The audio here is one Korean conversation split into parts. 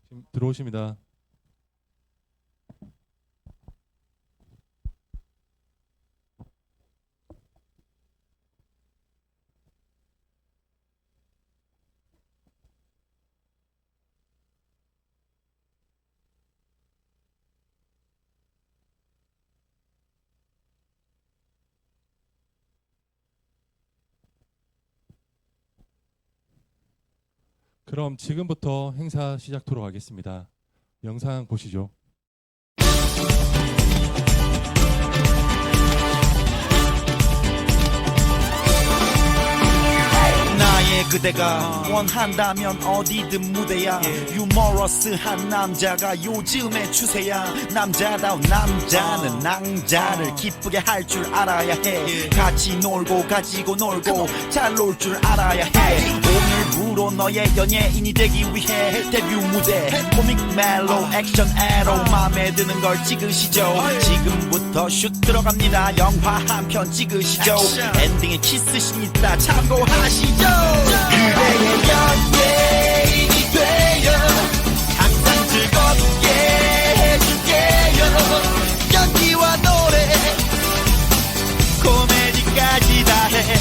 지금 들어오십니다. 그럼 지금부터 행사 시작토록 하겠습니다. 영상 보시죠. 나의 그대가 원한다면 어디든 무대야 유머러스한 남자가 요즘의 추세야 남자다운 남자는 낭자를 기쁘게 할 줄 알아야 해 같이 놀고 가지고 놀고 잘 놀 줄 알아야 해 오늘부로 너의 연예인이 되기 위해 데뷔 무대 코믹 멜로 액션 에로 맘에 드는 걸 찍으시죠 지금부터 슛 들어갑니다 영화 한 편 찍으시죠 엔딩에 키스씬 있다 참고하시죠 그대의 연예인이 되어 항상 즐겁게 해줄게요 연기와 노래 코미디까지 다 해줄게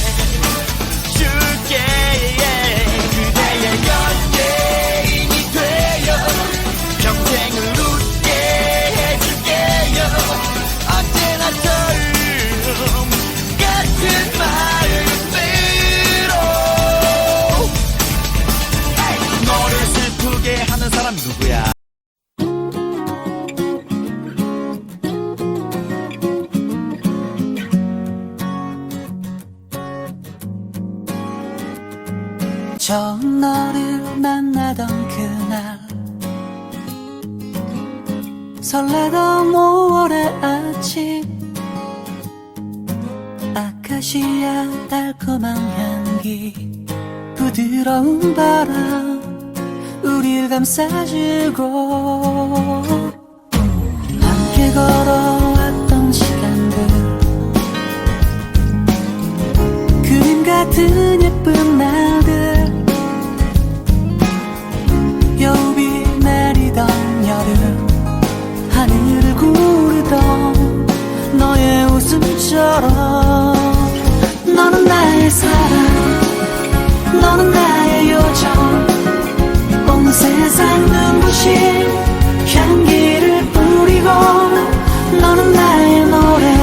그대의 연예인이 되어 평생을 웃게 해줄게요 언제나 처음 같은 마음으로 너를 슬프게 하는 사람 누구야 처음 너를 만나던 그날 설레던 5월의 아침 아카시아 달콤한 향기 부드러운 바람 우릴 감싸주고 함께 걸어왔던 시간들 그림 같은 예쁜 날들 여우비 내리던 여름 하늘을 구르던 너의 웃음처럼 너는 나의 사랑 너는 나의 요정 온 세상 눈부신 향기를 뿌리고 너는 나의 노래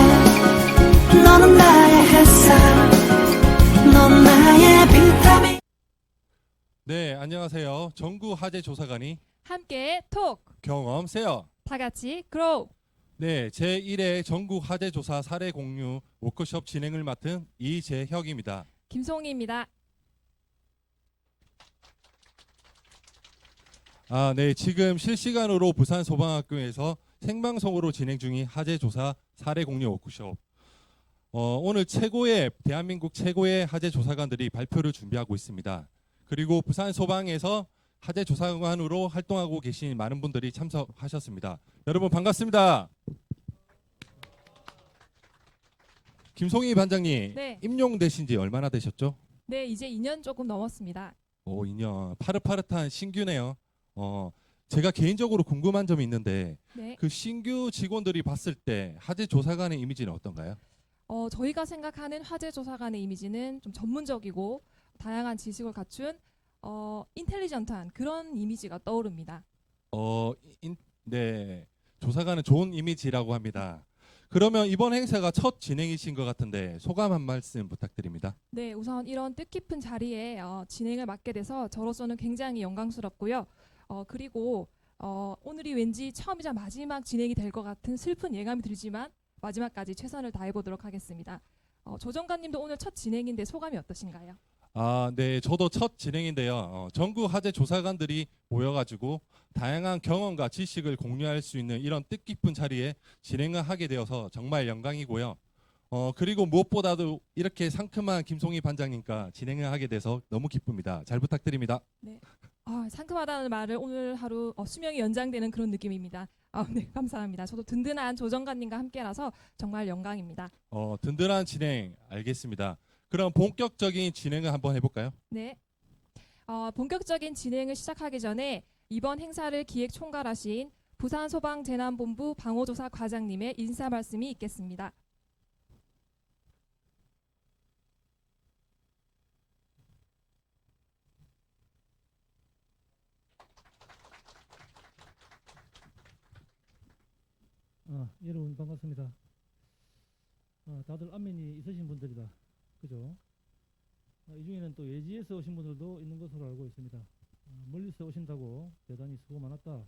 너는 나의 햇살 넌 나의 비타민. 네, 안녕하세요. 정구 화재 조사관이 함께 톡! 경험 세요. 다 같이 그로우! 네, 제1회 전국 화재 조사 사례 공유 워크숍 진행을 맡은 이재혁입니다. 김송희입니다. 네, 지금 실시간으로 부산 소방학교에서 생방송으로 진행 중인 화재 조사 사례 공유 워크숍. 오늘 대한민국 최고의 화재 조사관들이 발표를 준비하고 있습니다. 그리고 부산 소방에서 화재 조사관으로 활동하고 계신 많은 분들이 참석하셨습니다. 여러분 반갑습니다. 김송희 반장님, 네. 임용되신 지 얼마나 되셨죠? 네, 이제 2년 조금 넘었습니다. 2년. 파릇파릇한 신규네요. 제가 개인적으로 궁금한 점이 있는데 네. 그 신규 직원들이 봤을 때 화재 조사관의 이미지는 어떤가요? 저희가 생각하는 화재 조사관의 이미지는 좀 전문적이고 다양한 지식을 갖춘 인텔리전트한 그런 이미지가 떠오릅니다. 네. 조사관은 좋은 이미지라고 합니다. 그러면 이번 행사가 첫 진행이신 것 같은데 소감 한 말씀 부탁드립니다. 네, 우선 이런 뜻깊은 자리에 진행을 맡게 돼서 저로서는 굉장히 영광스럽고요. 그리고 오늘이 왠지 처음이자 마지막 진행이 될 것 같은 슬픈 예감이 들지만 마지막까지 최선을 다해보도록 하겠습니다. 조정관님도 오늘 첫 진행인데 소감이 어떠신가요? 네, 저도 첫 진행인데요. 전국 화재 조사관들이 모여가지고 다양한 경험과 지식을 공유할 수 있는 이런 뜻깊은 자리에 진행을 하게 되어서 정말 영광이고요. 그리고 무엇보다도 이렇게 상큼한 김송희 반장님과 진행을 하게 돼서 너무 기쁩니다. 잘 부탁드립니다. 네. 상큼하다는 말을 오늘 하루 수명이 연장되는 그런 느낌입니다. 네, 감사합니다. 저도 든든한 조정관님과 함께라서 정말 영광입니다. 든든한 진행 알겠습니다. 그럼 본격적인 진행을 한번 해볼까요? 네. 본격적인 진행을 시작하기 전에 이번 행사를 기획 총괄하신 부산소방재난본부 방호조사 과장님의 인사 말씀이 있겠습니다. 여러분 반갑습니다. 다들 안면이 있으신 분들이다. 그죠? 이 중에는 또 외지에서 오신 분들도 있는 것으로 알고 있습니다. 멀리서 오신다고 대단히 수고 많았다는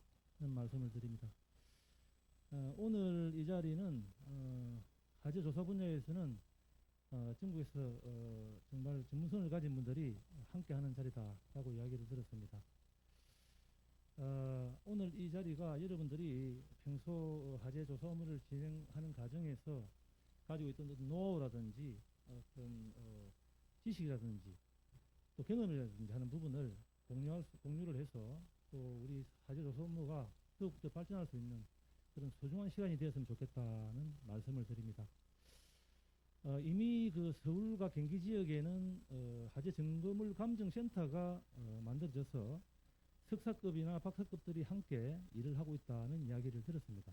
말씀을 드립니다. 오늘 이 자리는 화재 조사 분야에서는 전국에서 정말 전문성을 가진 분들이 함께하는 자리다라고 이야기를 들었습니다. 오늘 이 자리가 여러분들이 평소 화재 조사 업무를 진행하는 과정에서 가지고 있던 어떤 노하우라든지 어떤 지식이라든지 또 경험이라든지 하는 부분을 공유를 해서 또 우리 화재 조사 업무가 더욱더 발전할 수 있는 그런 소중한 시간이 되었으면 좋겠다는 말씀을 드립니다. 이미 그 서울과 경기 지역에는 화재 점검물 감정센터가 만들어져서 석사급이나 박사급들이 함께 일을 하고 있다는 이야기를 들었습니다.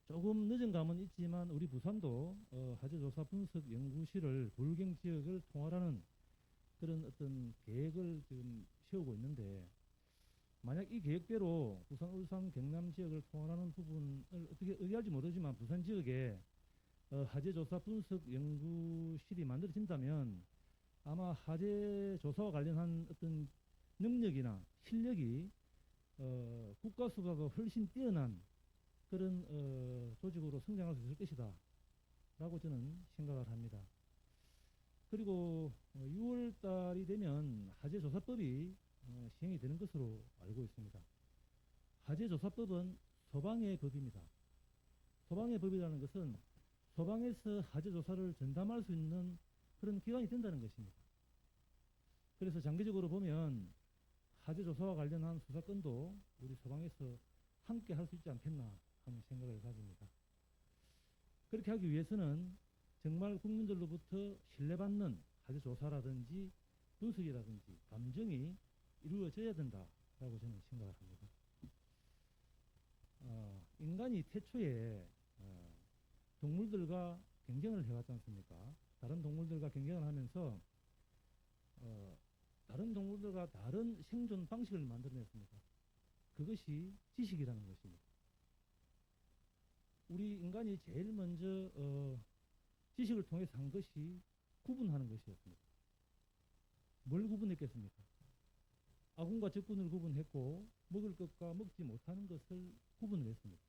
조금 늦은 감은 있지만 우리 부산도 화재조사 분석 연구실을 불경 지역을 통할하는 그런 어떤 계획을 지금 세우고 있는데, 만약 이 계획대로 부산, 울산, 경남 지역을 통할하는 부분을 어떻게 의뢰할지 모르지만 부산 지역에 화재조사 분석 연구실이 만들어진다면 아마 화재조사와 관련한 어떤 능력이나 실력이 국가 수가가 훨씬 뛰어난 그런 조직으로 성장할 수 있을 것이다 라고 저는 생각을 합니다. 그리고 6월 달이 되면 화재조사법이 시행이 되는 것으로 알고 있습니다. 화재조사법은 소방의 법입니다. 소방의 법이라는 것은 소방에서 화재조사를 전담할 수 있는 그런 기관이 된다는 것입니다. 그래서 장기적으로 보면 화재조사와 관련한 수사권도 우리 소방에서 함께 할 수 있지 않겠나 하는 생각을 가집니다. 그렇게 하기 위해서는 정말 국민들로부터 신뢰받는 화재조사라든지 분석이라든지 감정이 이루어져야 된다라고 저는 생각을 합니다. 인간이 태초에 동물들과 경쟁을 해왔지 않습니까? 다른 동물들과 경쟁을 하면서 다른 동물들과 다른 생존 방식을 만들어냈습니다. 그것이 지식이라는 것입니다. 우리 인간이 제일 먼저 지식을 통해서 한 것이 구분하는 것이었습니다. 뭘 구분했겠습니까? 아군과 적군을 구분했고 먹을 것과 먹지 못하는 것을 구분을 했습니다.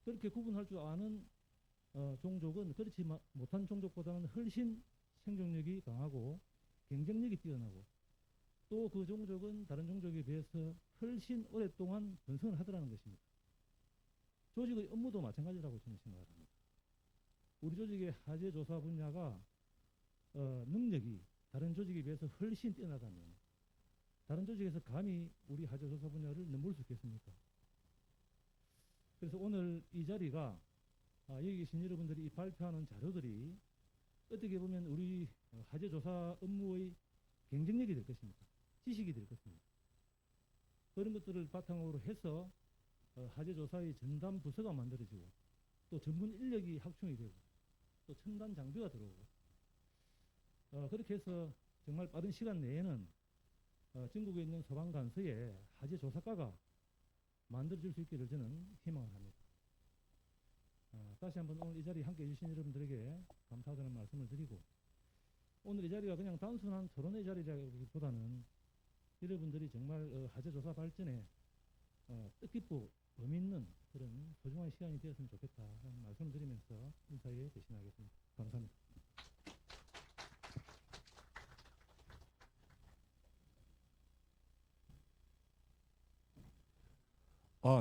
그렇게 구분할 줄 아는 종족은 그렇지 못한 종족보다는 훨씬 생존력이 강하고 경쟁력이 뛰어나고 또 그 종족은 다른 종족에 비해서 훨씬 오랫동안 번성을 하더라는 것입니다. 조직의 업무도 마찬가지라고 저는 생각을 합니다. 우리 조직의 화재조사 분야가 능력이 다른 조직에 비해서 훨씬 뛰어나다면 다른 조직에서 감히 우리 화재조사 분야를 넘볼 수 있겠습니까? 그래서 오늘 이 자리가 여기 계신 여러분들이 이 발표하는 자료들이 어떻게 보면 우리 화재조사 업무의 경쟁력이 될 것입니다. 지식이 될 것입니다. 그런 것들을 바탕으로 해서 화재조사의 전담 부서가 만들어지고 또 전문 인력이 확충이 되고 또 첨단 장비가 들어오고 그렇게 해서 정말 빠른 시간 내에는 전국에 있는 소방관서에 화재조사과가 만들어질 수 있기를 저는 희망을 합니다. 다시 한번 오늘 이 자리에 함께해 주신 여러분들에게 감사하다는 말씀을 드리고, 오늘 이 자리가 그냥 단순한 토론의 자리라기보다는 여러분들이 정말 화재조사 발전에 뜻깊고 의미있는 그런 소중한 시간이 되었으면 좋겠다는 말씀을 드리면서 인사에 대신하겠습니다. 감사합니다.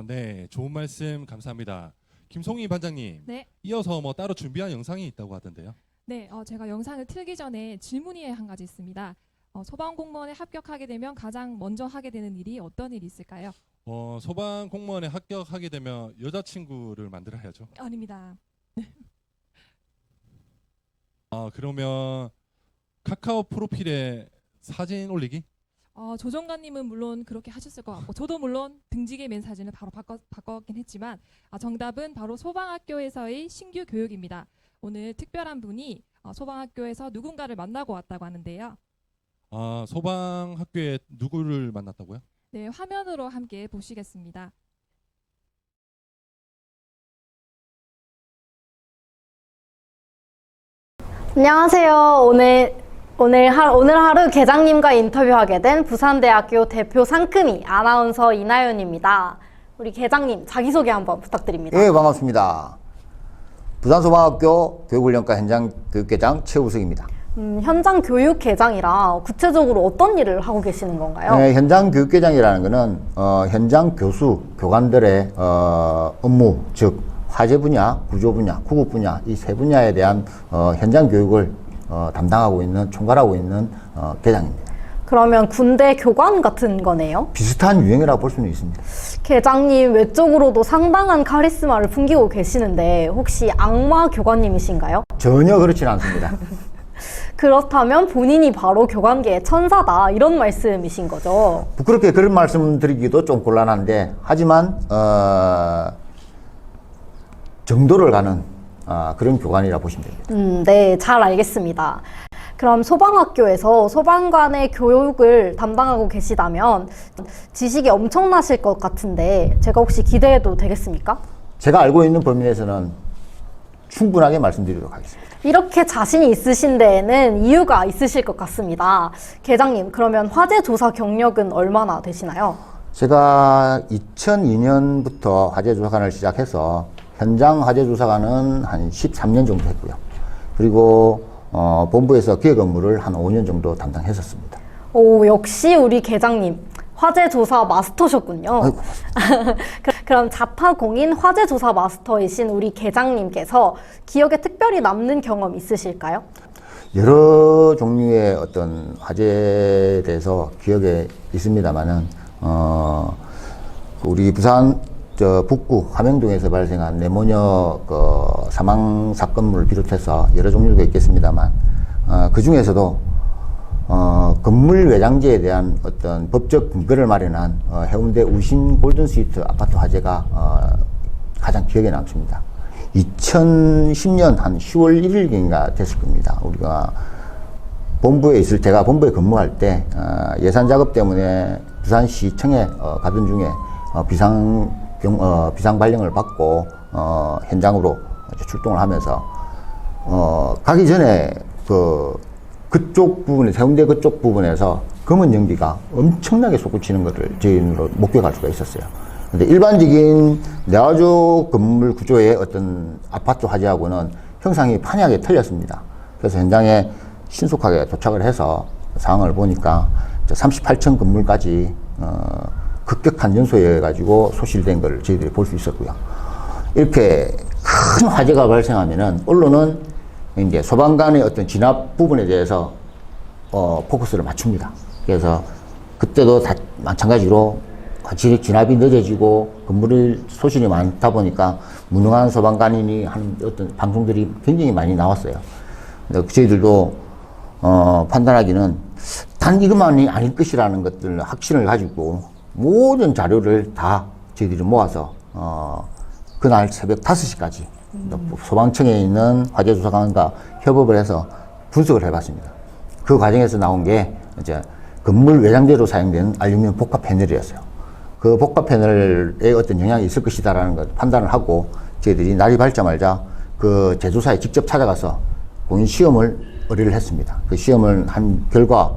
네, 좋은 말씀 감사합니다. 김송희 반장님, 네. 이어서 뭐 따로 준비한 영상이 있다고 하던데요. 네, 제가 영상을 틀기 전에 질문이 한 가지 있습니다. 소방 공무원에 합격하게 되면 가장 먼저 하게 되는 일이 어떤 일이 있을까요? 소방 공무원에 합격하게 되면 여자친구를 만들어야죠. 아닙니다. 그러면 카카오 프로필에 사진 올리기? 조정관님은 물론 그렇게 하셨을 것 같고 저도 물론 등지개 맨 사진을 바로 바꿨긴 했지만 정답은 바로 소방학교에서의 신규 교육입니다. 오늘 특별한 분이 소방학교에서 누군가를 만나고 왔다고 하는데요. 소방학교에 누구를 만났다고요? 네, 화면으로 함께 보시겠습니다. 안녕하세요. 오늘 하루 계장님과 인터뷰하게 된 부산대학교 대표 상큼이 아나운서 이나연입니다. 우리 계장님 자기소개 한번 부탁드립니다. 예, 반갑습니다. 부산소방학교 교육훈련과 현장교육계장 최우석입니다. 현장 교육계장이라 구체적으로 어떤 일을 하고 계시는 건가요? 네, 현장교육계장이라는 것은 현장 교수, 교관들의 업무, 즉 화재 분야, 구조 분야, 구급 분야 이 세 분야에 대한 현장 교육을 담당하고 있는, 총괄하고 있는 계장입니다. 그러면 군대 교관 같은 거네요? 비슷한 유형이라고 볼 수는 있습니다. 계장님 외적으로도 상당한 카리스마를 풍기고 계시는데 혹시 악마 교관님이신가요? 전혀 그렇지는 않습니다. 그렇다면 본인이 바로 교관계의 천사다 이런 말씀이신 거죠? 부끄럽게 그런 말씀 드리기도 좀 곤란한데 하지만 정도를 가는 그런 교관이라 보시면 됩니다. 네, 잘 알겠습니다. 그럼 소방학교에서 소방관의 교육을 담당하고 계시다면 지식이 엄청나실 것 같은데 제가 혹시 기대해도 되겠습니까? 제가 알고 있는 범위 내에서는 충분하게 말씀드리도록 하겠습니다. 이렇게 자신이 있으신 데에는 이유가 있으실 것 같습니다. 계장님, 그러면 화재 조사 경력은 얼마나 되시나요? 제가 2002년부터 화재조사관을 시작해서 현장 화재조사관은 한 13년 정도 했고요. 그리고 본부에서 기획 업무를 한 5년 정도 담당했었습니다. 오, 역시 우리 계장님 화재 조사 마스터셨군요. 아이고, 그럼 자타공인 화재 조사 마스터이신 우리 계장님께서 기억에 특별히 남는 경험 있으실까요? 여러 종류의 어떤 화재에 대해서 기억에 있습니다만은 우리 부산 북구 함영동에서 발생한 네모녀 사망 사건을 비롯해서 여러 종류가 있겠습니다만 그 중에서도 건물 외장재에 대한 어떤 법적 근거를 마련한 해운대 우신 골든스위트 아파트 화재가 가장 기억에 남습니다. 2010년 한 10월 1일인가 됐을 겁니다. 우리가 제가 본부에 근무할 때 예산 작업 때문에 부산시청에 가던 중에 비상 발령을 받고 현장으로 출동을 하면서 가기 전에 그쪽 부분에 해운대 그쪽 부분에서 검은 연기가 엄청나게 솟구치는 것을 저희 눈으로 목격할 수가 있었어요. 근데 일반적인 내화조 건물 구조의 어떤 아파트 화재하고는 형상이 판이하게 틀렸습니다. 그래서 현장에 신속하게 도착을 해서 상황을 보니까 38층 건물까지 급격한 연소해 가지고 소실된 걸 저희들이 볼 수 있었고요. 이렇게 큰 화재가 발생하면은 언론은 이제 소방관의 어떤 진압 부분에 대해서 포커스를 맞춥니다. 그래서 그때도 다 마찬가지로 진압이 늦어지고 건물의 소실이 많다 보니까 무능한 소방관인이 하는 어떤 방송들이 굉장히 많이 나왔어요. 근데 저희들도 판단하기는 단 이것만이 아닐 것이라는 것들 확신을 가지고 모든 자료를 다 저희들이 모아서 그날 새벽 5시까지 소방청에 있는 화재조사관과 협업을 해서 분석을 해봤습니다. 그 과정에서 나온 게 이제 건물 외장재로 사용된 알루미늄 복합 패널이었어요. 그 복합 패널에 어떤 영향이 있을 것이다라는 걸 판단을 하고 저희들이 날이 밝자마자 그 제조사에 직접 찾아가서 공인 시험을 의뢰를 했습니다. 그 시험을 한 결과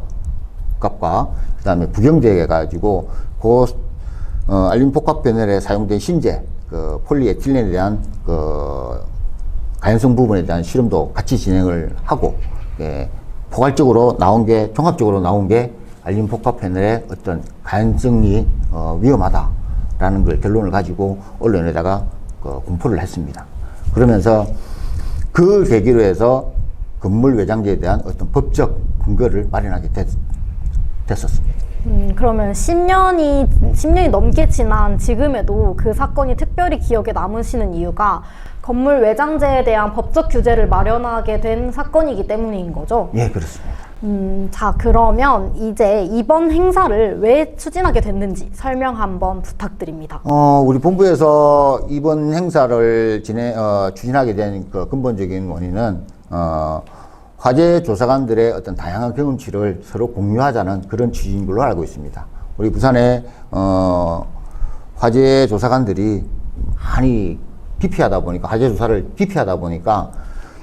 값과 그 다음에 부경되게 해가지고 그 알루미늄 복합 패널에 사용된 신재 그 폴리에틸렌에 대한 그 가연성 부분에 대한 실험도 같이 진행을 하고 포괄적으로 나온 게 종합적으로 나온 게 알루미늄 복합 패널의 어떤 가연성이 위험하다라는 걸 결론을 가지고 언론에다가 공포를 했습니다. 그러면서 그 계기로 해서 건물 외장재에 대한 어떤 법적 근거를 마련하게 됐었습니다. 그러면 10년이 넘게 지난 지금에도 그 사건이 특별히 기억에 남으시는 이유가 건물 외장재에 대한 법적 규제를 마련하게 된 사건이기 때문인 거죠? 예, 그렇습니다. 자, 그러면 이제 이번 행사를 왜 추진하게 됐는지 설명 한번 부탁드립니다. 우리 본부에서 이번 행사를 추진하게 된 그 근본적인 원인은, 화재 조사관들의 어떤 다양한 경험치를 서로 공유하자는 그런 취지인 걸로 알고 있습니다. 우리 부산의, 화재 조사관들이 많이 기피하다 보니까, 화재 조사를 기피하다 보니까,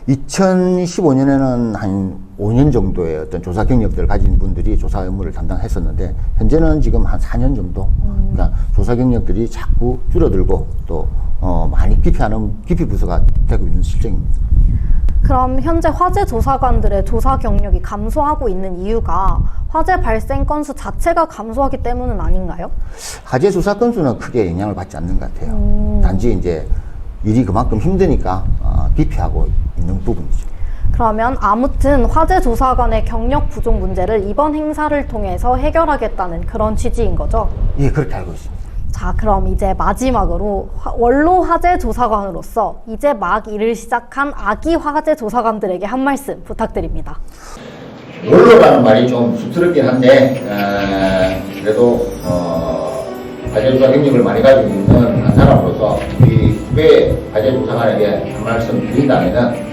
2015년에는 한 5년 정도의 어떤 조사 경력들을 가진 분들이 조사 업무를 담당했었는데, 현재는 지금 한 4년 정도, 그러니까 조사 경력들이 자꾸 줄어들고 또 많이 기피 부서가 되고 있는 실정입니다. 그럼 현재 화재 조사관들의 조사 경력이 감소하고 있는 이유가 화재 발생 건수 자체가 감소하기 때문은 아닌가요? 화재 조사 건수는 크게 영향을 받지 않는 것 같아요. 단지 이제 일이 그만큼 힘드니까 기피하고 있는 부분이죠. 그러면 아무튼 화재 조사관의 경력 부족 문제를 이번 행사를 통해서 해결하겠다는 그런 취지인 거죠? 예, 그렇게 알고 있습니다. 자, 그럼 이제 마지막으로 원로 화재 조사관으로서 이제 막 일을 시작한 아기 화재 조사관들에게 한 말씀 부탁드립니다. 원로라는 말이 좀 쑥스럽긴 한데, 그래도 화재 조사 경력을 많이 가지고 있는 한 사람으로서 우리 후배 화재 조사관에게 한 말씀 드린다면은,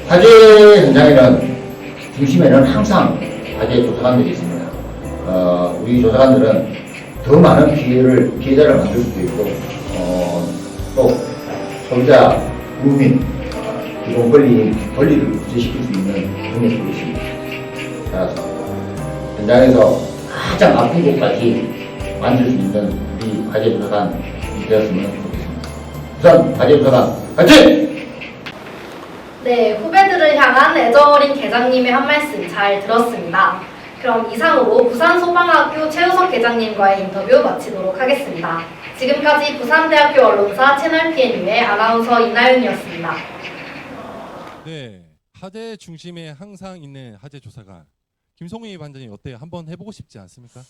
화재 현장에는 중심에는 항상 화재 조사관들이 있습니다. 우리 조사관들은 더 많은 피해자를 만들 수도 있고, 또 소비자, 국민, 기본 권리를 구제시킬 수 있는 능력도 있습니다. 따라서 현장에서 가장 아픈 곳까지 만들 수 있는 우리 화재 조사관이 되었으면 좋겠습니다. 우선 화재 조사관 화이팅! 네, 후배들을 향한 애정어린 계장님의 한 말씀 잘 들었습니다. 그럼 이상으로 부산소방학교 최우석 계장님과의 인터뷰 마치도록 하겠습니다. 지금까지 부산대학교 언론사 채널PNU의 아나운서 이나윤이었습니다. 네, 화재 중심에 항상 있는 화재 조사관 김송희 반장님 어때요? 한번 해보고 싶지 않습니까?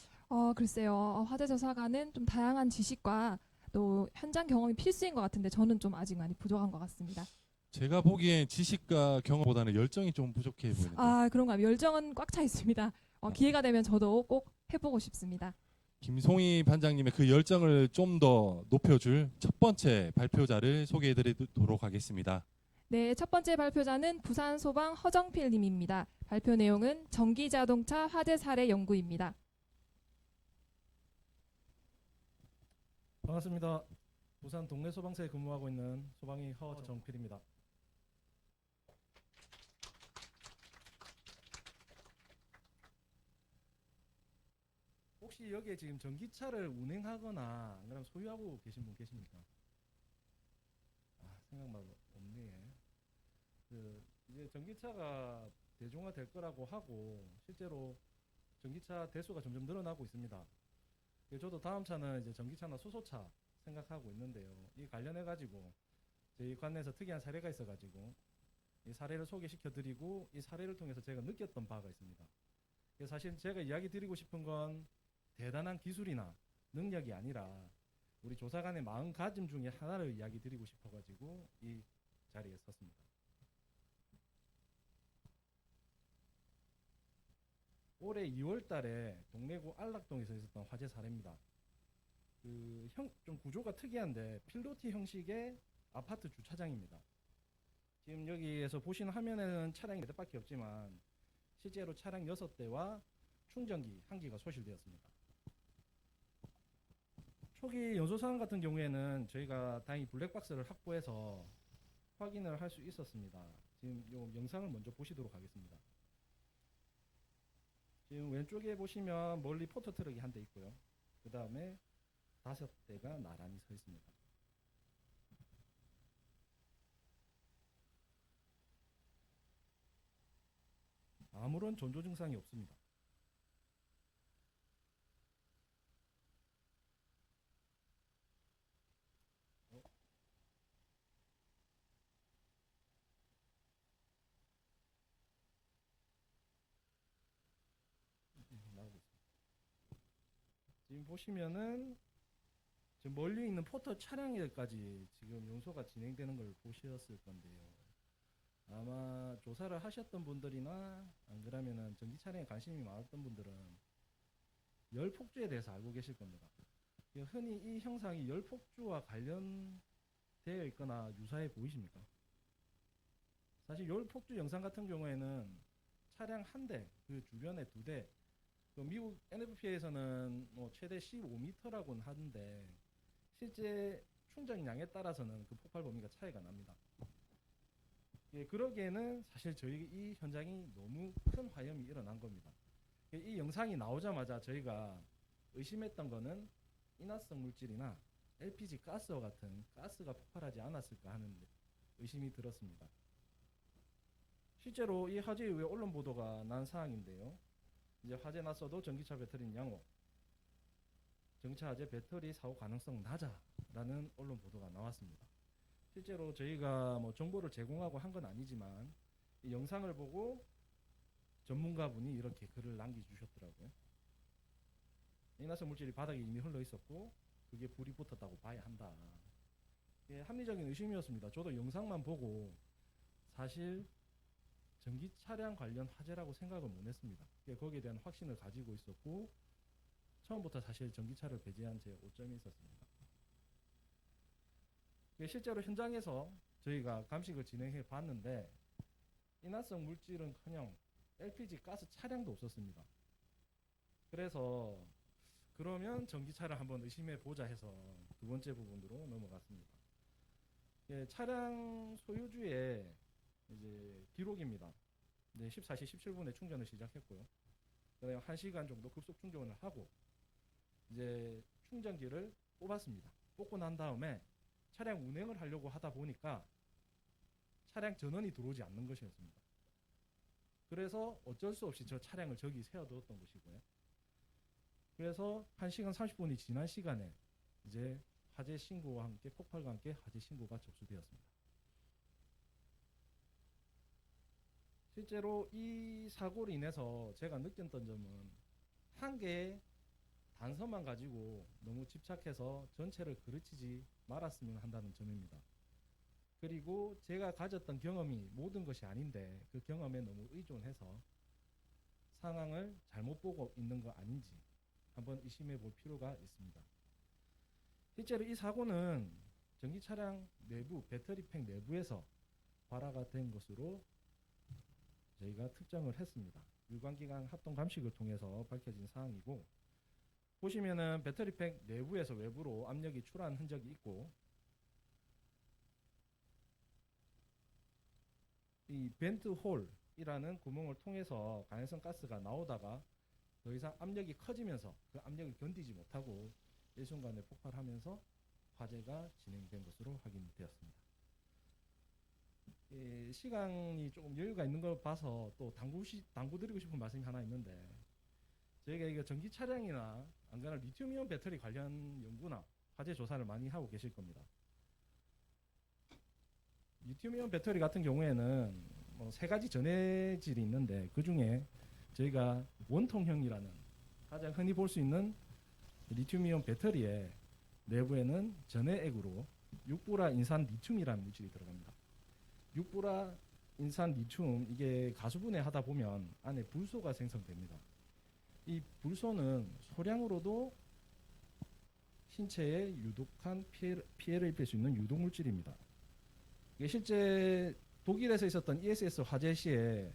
글쎄요. 화재 조사관은 좀 다양한 지식과 또 현장 경험이 필수인 것 같은데 저는 좀 아직 많이 부족한 것 같습니다. 제가 보기엔 지식과 경험보다는 열정이 좀 부족해 보이는데. 그런가요? 열정은 꽉 차 있습니다. 기회가 되면 저도 꼭 해보고 싶습니다. 김송희 반장님의 그 열정을 좀 더 높여줄 첫 번째 발표자를 소개해드리도록 하겠습니다. 네, 첫 번째 발표자는 부산소방 허정필 님입니다. 발표 내용은 전기자동차 화재 사례 연구입니다. 반갑습니다. 부산 동래 소방서에 근무하고 있는 소방이 허정필입니다. 혹시 여기에 지금 전기차를 운행하거나 그럼 소유하고 계신 분 계십니까? 생각만 없네. 이제 전기차가 대중화될 거라고 하고 실제로 전기차 대수가 점점 늘어나고 있습니다. 저도 다음 차는 이제 전기차나 수소차 생각하고 있는데요. 이 관련해 가지고 저희 관내에서 특이한 사례가 있어 가지고 이 사례를 소개시켜 드리고 이 사례를 통해서 제가 느꼈던 바가 있습니다. 사실 제가 이야기 드리고 싶은 건 대단한 기술이나 능력이 아니라 우리 조사관의 마음가짐 중에 하나를 이야기 드리고 싶어 가지고 이 자리에 섰습니다. 올해 2월 달에 동래구 안락동에서 있었던 화재 사례입니다. 좀 구조가 특이한데 필로티 형식의 아파트 주차장입니다. 지금 여기에서 보시는 화면에는 차량이 4대밖에 없지만 실제로 차량 6대와 충전기 1기가 소실되었습니다. 초기 연소 상황 같은 경우에는 저희가 다행히 블랙박스를 확보해서 확인을 할 수 있었습니다. 지금 이 영상을 먼저 보시도록 하겠습니다. 지금 왼쪽에 보시면 멀리 포토트럭이 한 대 있고요. 그 다음에 5대가 나란히 서 있습니다. 아무런 전조 증상이 없습니다. 지금 보시면은 지금 멀리 있는 포터 차량에까지 지금 연소가 진행되는 걸 보셨을 건데요. 아마 조사를 하셨던 분들이나 안 그러면은 전기 차량에 관심이 많았던 분들은 열폭주에 대해서 알고 계실 겁니다. 흔히 이 형상이 열폭주와 관련되어 있거나 유사해 보이십니까? 사실 열폭주 영상 같은 경우에는 차량 한 대, 그 주변에 두 대, 그 미국 NFPA에서는 뭐 최대 15m라고는 하는데 실제 충전량에 따라서는 그 폭발 범위가 차이가 납니다. 예, 그러기에는 사실 저희 이 현장이 너무 큰 화염이 일어난 겁니다. 이 영상이 나오자마자 저희가 의심했던 거는 인화성 물질이나 LPG 가스와 같은 가스가 폭발하지 않았을까 하는 의심이 들었습니다. 실제로 이 화재 이후에 언론 보도가 난 사항인데요. 이제 화재 났어도 전기차 배터리는 양호, 전기차 화재 배터리 사고 가능성 낮아라는 언론 보도가 나왔습니다. 실제로 저희가 뭐 정보를 제공하고 한 건 아니지만 이 영상을 보고 전문가분이 이렇게 글을 남겨주셨더라고요. 인화성 물질이 바닥에 이미 흘러 있었고 그게 불이 붙었다고 봐야 한다. 예, 합리적인 의심이었습니다. 저도 영상만 보고 사실 전기 차량 관련 화재라고 생각을 못 했습니다. 예, 거기에 대한 확신을 가지고 있었고 처음부터 사실 전기차를 배제한 제 오점이 있었습니다. 예, 실제로 현장에서 저희가 감식을 진행해 봤는데 인화성 물질은커녕 LPG 가스 차량도 없었습니다. 그래서 그러면 전기차를 한번 의심해 보자 해서 두 번째 부분으로 넘어갔습니다. 예, 차량 소유주의 이제 기록입니다. 네, 14시 17분에 충전을 시작했고요. 그다음에 1시간 정도 급속 충전을 하고 이제 충전기를 뽑았습니다. 뽑고 난 다음에 차량 운행을 하려고 하다 보니까 차량 전원이 들어오지 않는 것이었습니다. 그래서 어쩔 수 없이 저 차량을 저기 세워두었던 것이고요. 그래서 1시간 30분이 지난 시간에 이제 화재 신고와 함께 폭발과 함께 화재 신고가 접수되었습니다. 실제로 이 사고로 인해서 제가 느꼈던 점은 한 개의 단서만 가지고 너무 집착해서 전체를 그르치지 말았으면 한다는 점입니다. 그리고 제가 가졌던 경험이 모든 것이 아닌데 그 경험에 너무 의존해서 상황을 잘못 보고 있는 거 아닌지 한번 의심해 볼 필요가 있습니다. 실제로 이 사고는 전기 차량 내부, 배터리팩 내부에서 발화가 된 것으로 저희가 특정을 했습니다. 유관기관 합동 감식을 통해서 밝혀진 사항이고 보시면은 배터리팩 내부에서 외부로 압력이 출하한 흔적이 있고 이 벤트 홀이라는 구멍을 통해서 간헐성 가스가 나오다가 더 이상 압력이 커지면서 그 압력을 견디지 못하고 일순간에 폭발하면서 화재가 진행된 것으로 확인되었습니다. 예, 시간이 조금 여유가 있는 걸 봐서 또 당부드리고 싶은 말씀이 하나 있는데 저희가 이거 전기 차량이나 안 그러나 리튬이온 배터리 관련 연구나 화재 조사를 많이 하고 계실 겁니다. 리튬이온 배터리 같은 경우에는 뭐 3가지 전해질이 있는데 그 중에 저희가 원통형이라는 가장 흔히 볼 수 있는 리튬이온 배터리의 내부에는 전해액으로 육불화 인산 리튬이라는 물질이 들어갑니다. 육불화 인산 리튬 이게 가수분해 하다 보면 안에 불소가 생성됩니다. 이 불소는 소량으로도 신체에 유독한 피해를 입힐 수 있는 유독물질입니다. 이게 실제 독일에서 있었던 ESS 화재 시에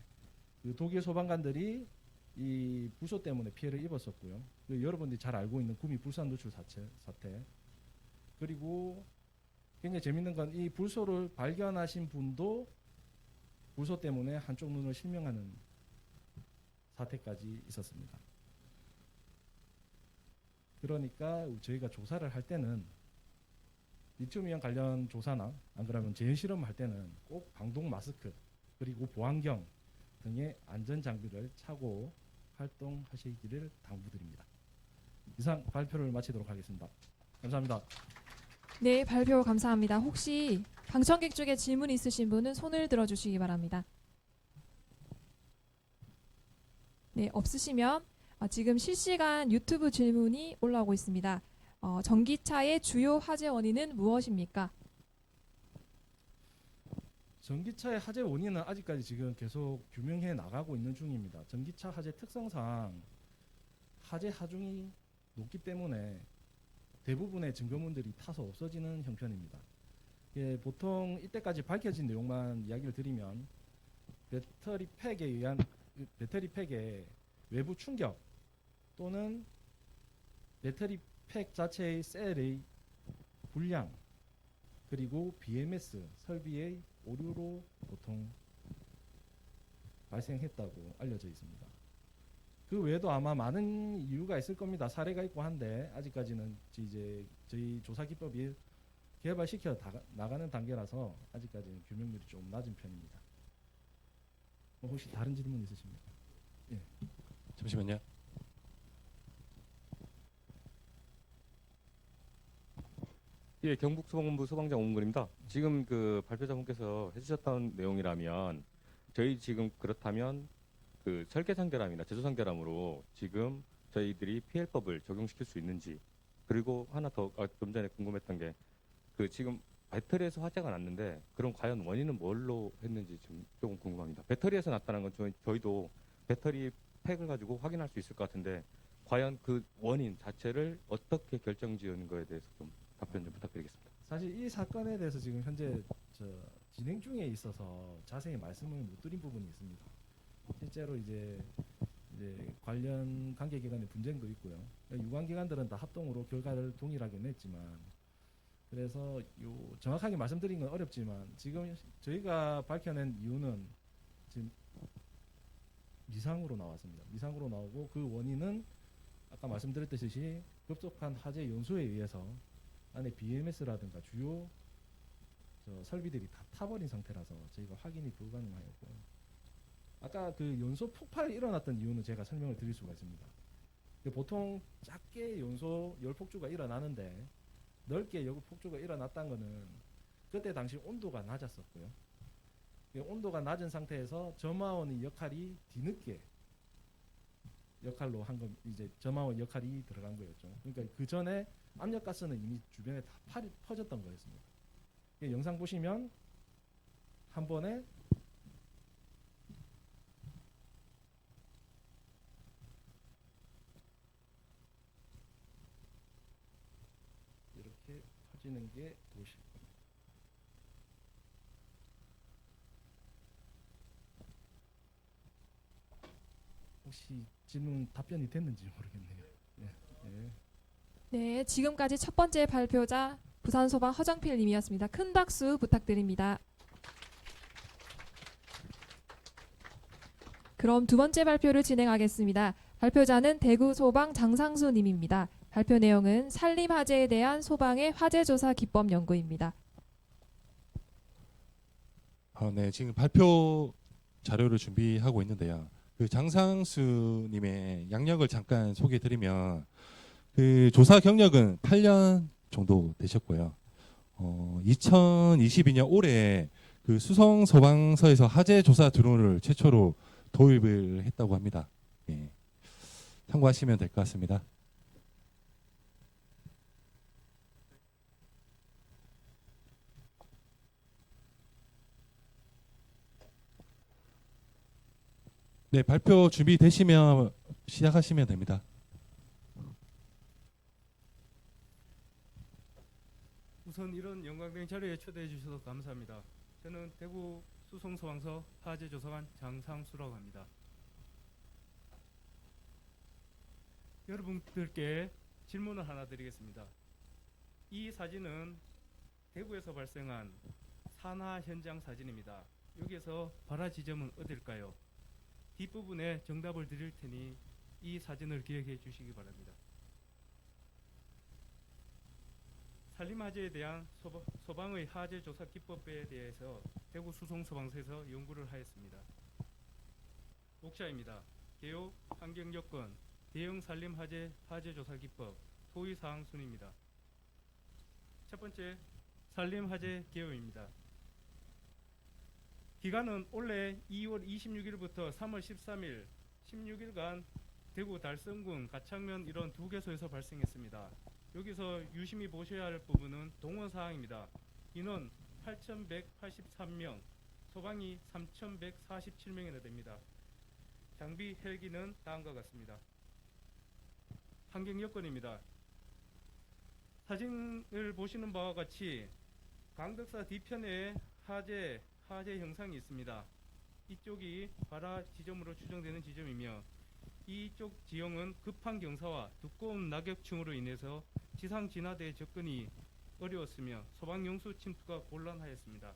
그 독일 소방관들이 이 불소 때문에 피해를 입었었고요. 여러분들이 잘 알고 있는 구미 불산 누출 사태. 그리고 굉장히 재밌는 건 이 불소를 발견하신 분도 불소 때문에 한쪽 눈을 실명하는 사태까지 있었습니다. 그러니까 저희가 조사를 할 때는 리튬이온 관련 조사나 안 그러면 재현 실험을 할 때는 꼭 방독 마스크 그리고 보안경 등의 안전 장비를 차고 활동하시기를 당부드립니다. 이상 발표를 마치도록 하겠습니다. 감사합니다. 네, 발표 감사합니다. 혹시 방청객 중에 질문 있으신 분은 손을 들어주시기 바랍니다. 네, 없으시면 지금 실시간 유튜브 질문이 올라오고 있습니다. 전기차의 주요 화재 원인은 무엇입니까? 전기차의 화재 원인은 아직까지 지금 계속 규명해 나가고 있는 중입니다. 전기차 화재 특성상 화재 하중이 높기 때문에 대부분의 증거물들이 타서 없어지는 형편입니다. 예, 보통 이때까지 밝혀진 내용만 이야기를 드리면 배터리 팩에 의한 배터리 팩의 외부 충격 또는 배터리 팩 자체의 셀의 불량 그리고 BMS 설비의 오류로 보통 발생했다고 알려져 있습니다. 그 외에도 아마 많은 이유가 있을 겁니다. 사례가 있고 한데 아직까지는 이제 저희 조사 기법이 개발시켜 나가는 단계라서 아직까지는 규명률이 좀 낮은 편입니다. 혹시 다른 질문 있으십니까? 잠시만요. 예, 경북소방본부 소방장 오문근입니다. 지금 그 발표자분께서 해주셨던 내용이라면 저희 지금 그렇다면 그 설계상대람이나 제조상대람으로 지금 저희들이 PL법을 적용시킬 수 있는지, 그리고 하나 더 좀 전에 궁금했던 게 그 지금 배터리에서 화재가 났는데 그럼 과연 원인은 뭘로 했는지 좀 조금 궁금합니다. 배터리에서 났다는 건 저희도 배터리 팩을 가지고 확인할 수 있을 것 같은데 과연 그 원인 자체를 어떻게 결정지은 거에 대해서 좀 답변 좀 부탁드리겠습니다. 사실 이 사건에 대해서 지금 현재 진행 중에 있어서 자세히 말씀을 못 드린 부분이 있습니다. 실제로 이제 관련 관계기관의 분쟁도 있고요. 유관기관들은 다 합동으로 결과를 동일하게 냈지만, 그래서 정확하게 말씀드린 건 어렵지만 지금 저희가 밝혀낸 이유는 지금 미상으로 나왔습니다. 미상으로 나오고 그 원인은 아까 말씀드렸듯이 급속한 화재 연소에 의해서 안에 BMS라든가 주요 설비들이 다 타버린 상태라서 저희가 확인이 불가능하였고, 아까 그 연소 폭발이 일어났던 이유는 제가 설명을 드릴 수가 있습니다. 보통 작게 연소 열폭주가 일어나는데 넓게 폭주가 일어났다는 거는 그때 당시 온도가 낮았었고요. 온도가 낮은 상태에서 점화원의 역할이 뒤늦게 역할로 한 건 이제 점화원 역할이 들어간 거였죠. 그러니까 그 전에 압력가스는 이미 주변에 다 퍼졌던 거였습니다. 영상 보시면 한 번에 이렇게 퍼지는 게 보실 겁니다. 혹시 질문 답변이 됐는지 모르겠네요. 예. 네, 지금까지 첫 번째 발표자 부산소방 허정필 님이었습니다. 큰 박수 부탁드립니다. 그럼 두 번째 발표를 진행하겠습니다. 발표자는 대구소방 장상수 님입니다. 발표 내용은 산림 화재에 대한 소방의 화재 조사 기법 연구입니다. 네, 지금 발표 자료를 준비하고 있는데요. 그 장상수님의 양력을 잠깐 소개해드리면 그 조사 경력은 8년 정도 되셨고요. 2022년 올해 그 수성 소방서에서 화재 조사 드론을 최초로 도입을 했다고 합니다. 예. 참고하시면 될 것 같습니다. 네, 발표 준비되시면 시작하시면 됩니다. 우선 이런 영광된 자리에 초대해 주셔서 감사합니다. 저는 대구 수송소방서 화재조사관 장상수라고 합니다. 여러분들께 질문을 하나 드리겠습니다. 이 사진은 대구에서 발생한 산화 현장 사진입니다. 여기에서 발화 지점은 어딜까요? 뒷부분에 정답을 드릴 테니 이 사진을 기억해 주시기 바랍니다. 산림화재에 대한 소방의 화재 조사 기법에 대해서 대구 수송소방서에서 연구를 하였습니다. 목차입니다. 개요, 환경여건, 대형 산림화재 화재 조사 기법, 토의사항 순입니다. 첫 번째, 산림화재 개요입니다. 기간은 올해 2월 26일부터 3월 13일 16일간 대구 달성군 가창면 이런 두 개소에서 발생했습니다. 여기서 유심히 보셔야 할 부분은 동원 사항입니다. 인원 8,183명, 소방이 3,147명이나 됩니다. 장비 헬기는 다음과 같습니다. 환경 여건입니다. 사진을 보시는 바와 같이 강덕사 뒤편에 화재 형상이 있습니다. 이쪽이 발화 지점으로 추정되는 지점이며 이쪽 지형은 급한 경사와 두꺼운 낙엽층으로 인해서 지상 진화대 접근이 어려웠으며 소방용수 침투가 곤란하였습니다.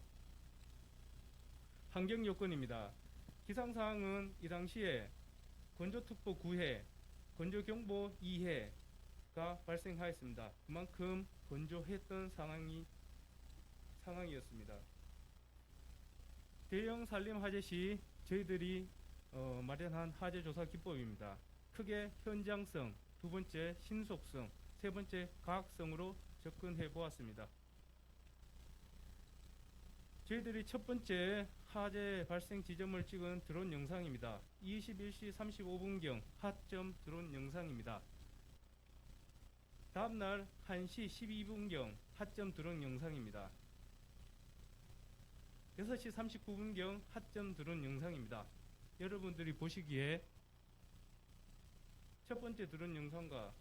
환경 요건입니다. 기상사항은 이 당시에 건조특보 9회, 건조경보 2회가 발생하였습니다. 그만큼 건조했던 상황이었습니다. 대형 산림 화재 시 저희들이 마련한 화재 조사 기법입니다. 크게 현장성, 두 번째 신속성, 세 번째 과학성으로 접근해 보았습니다. 저희들이 첫 번째 화재 발생 지점을 찍은 드론 영상입니다. 21시 35분경 하점 드론 영상입니다. 다음날 1시 12분경 하점 드론 영상입니다. 6시 39분경 하점 드론 영상입니다. 여러분들이 보시기에 첫 번째 드론 영상과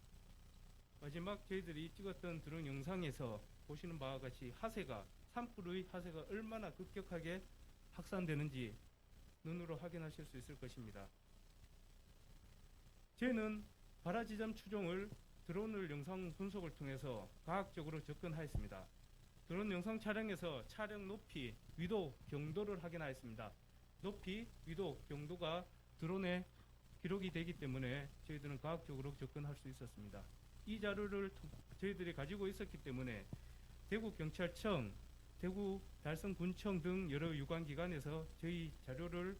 마지막 저희들이 찍었던 드론 영상에서 보시는 바와 같이 산불의 화세가 얼마나 급격하게 확산되는지 눈으로 확인하실 수 있을 것입니다. 저희는 발화 지점 추종을 드론을 영상 분석을 통해서 과학적으로 접근하였습니다. 드론 영상 촬영에서 촬영 높이, 위도, 경도를 확인하였습니다. 높이, 위도, 경도가 드론에 기록이 되기 때문에 저희들은 과학적으로 접근할 수 있었습니다. 이 자료를 저희들이 가지고 있었기 때문에 대구경찰청, 대구달성군청 등 여러 유관기관에서 저희 자료를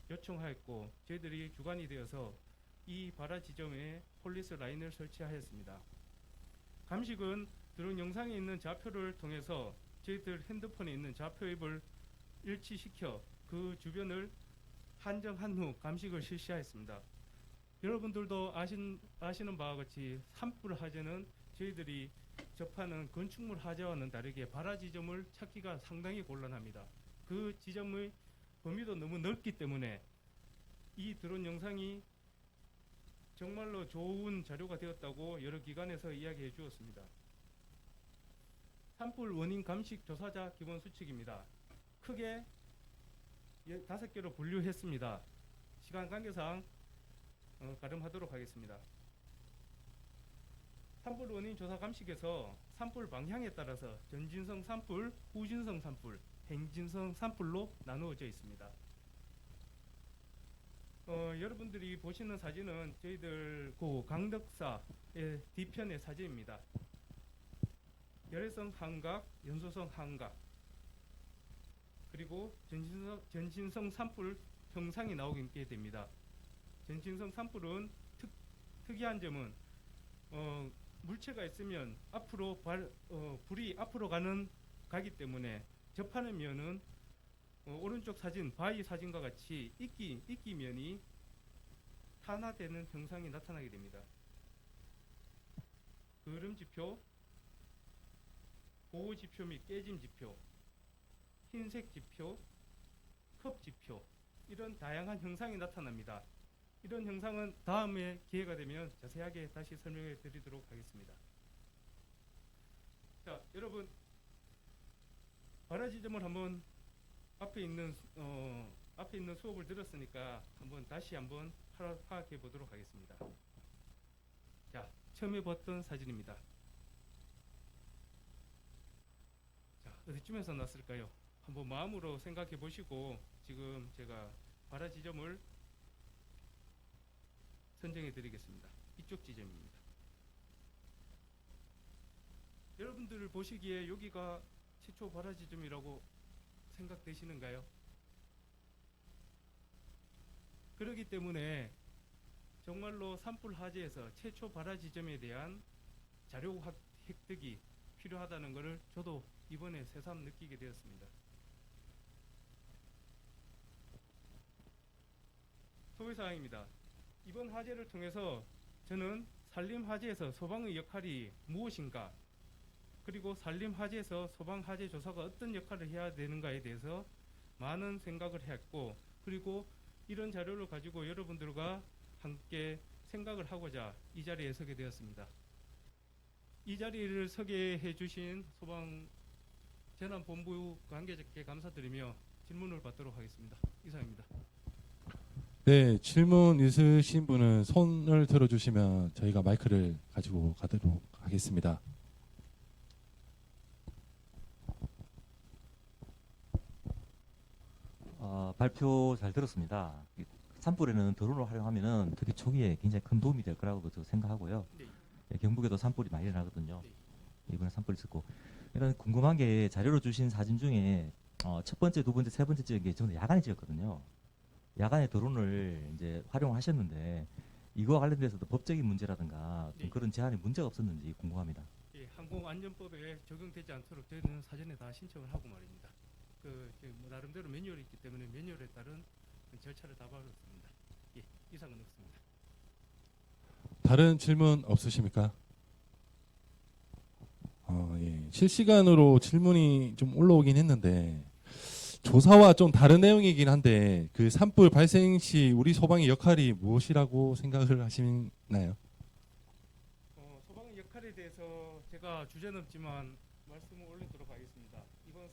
요청하였고 저희들이 주관이 되어서 이 발화 지점에 폴리스 라인을 설치하였습니다. 감식은 드론 영상에 있는 좌표를 통해서 저희들 핸드폰에 있는 좌표 앱을 일치시켜 그 주변을 한정한 후 감식을 실시하였습니다. 여러분들도 아시는 바와 같이 산불 화재는 저희들이 접하는 건축물 화재와는 다르게 발화 지점을 찾기가 상당히 곤란합니다. 그 지점의 범위도 너무 넓기 때문에 이 드론 영상이 정말로 좋은 자료가 되었다고 여러 기관에서 이야기해 주었습니다. 산불 원인 감식 조사자 기본 수칙입니다. 크게 5개로 분류했습니다. 시간 관계상 가름하도록 하겠습니다. 산불 원인 조사 감식에서 산불 방향에 따라서 전진성 산불, 후진성 산불, 행진성 산불로 나누어져 있습니다. 여러분들이 보시는 사진은 저희들 고 강덕사의 뒤편의 사진입니다. 열애성 한각, 연소성 한각, 그리고 전진성 산불 형상이 나오게 됩니다. 전진성 산불은 특이한 점은 물체가 있으면 앞으로 불이 앞으로 가기 때문에 접하는 면은 오른쪽 사진, 바위 사진과 같이 이끼면이 탄화되는 형상이 나타나게 됩니다. 그름지표, 보호지표 및 깨짐지표, 흰색지표, 컵지표 이런 다양한 형상이 나타납니다. 이런 형상은 다음에 기회가 되면 자세하게 다시 설명해 드리도록 하겠습니다. 자, 여러분 발화 지점을 한번 앞에 있는 수업을 들었으니까 다시 한번 파악해 보도록 하겠습니다. 자, 처음에 봤던 사진입니다. 자, 어디쯤에서 났을까요? 한번 마음으로 생각해 보시고 지금 제가 발화 지점을 선정해 드리겠습니다. 이쪽 지점입니다. 여러분들 보시기에 여기가 최초 발화 지점이라고 생각되시는가요? 그렇기 때문에 정말로 산불 화재에서 최초 발화 지점에 대한 자료 획득이 필요하다는 것을 저도 이번에 새삼 느끼게 되었습니다. 소개사항입니다. 이번 화재를 통해서 저는 산림 화재에서 소방의 역할이 무엇인가, 그리고 산림 화재에서 소방 화재 조사가 어떤 역할을 해야 되는가에 대해서 많은 생각을 했고, 그리고 이런 자료를 가지고 여러분들과 함께 생각을 하고자 이 자리에 서게 되었습니다. 이 자리를 서게 해주신 소방재난본부 관계자께 감사드리며 질문을 받도록 하겠습니다. 이상입니다. 네, 질문 있으신 분은 손을 들어주시면 저희가 마이크를 가지고 가도록 하겠습니다. 발표 잘 들었습니다. 이 산불에는 드론을 활용하면은 특히 초기에 굉장히 큰 도움이 될 거라고 저도 생각하고요. 네. 예, 경북에도 산불이 많이 일어나거든요. 네. 이번에 산불 있었고, 이런 궁금한 게 자료로 주신 사진 중에 첫 번째, 두 번째, 세 번째 찍은 게 전부 야간에 찍었거든요. 야간에 드론을 이제 활용하셨는데 이거와 관련돼서도 법적인 문제라든가 좀 네. 그런 제한이 문제가 없었는지 궁금합니다. 예, 항공안전법에 적용되지 않도록 저희는 사전에 다 신청을 하고 말입니다. 나름대로 매뉴얼이 있기 때문에 매뉴얼에 따른 절차를 다 밟았습니다. 예, 이상은 없습니다. 다른 질문 없으십니까? 예. 실시간으로 질문이 좀 올라오긴 했는데 조사와 좀 다른 내용이긴 한데 그 산불 발생 시 우리 소방의 역할이 무엇이라고 생각을 하시나요? 소방의 역할에 대해서 제가 주제는 없지만 말씀을 올리도록 하겠습니다. 이번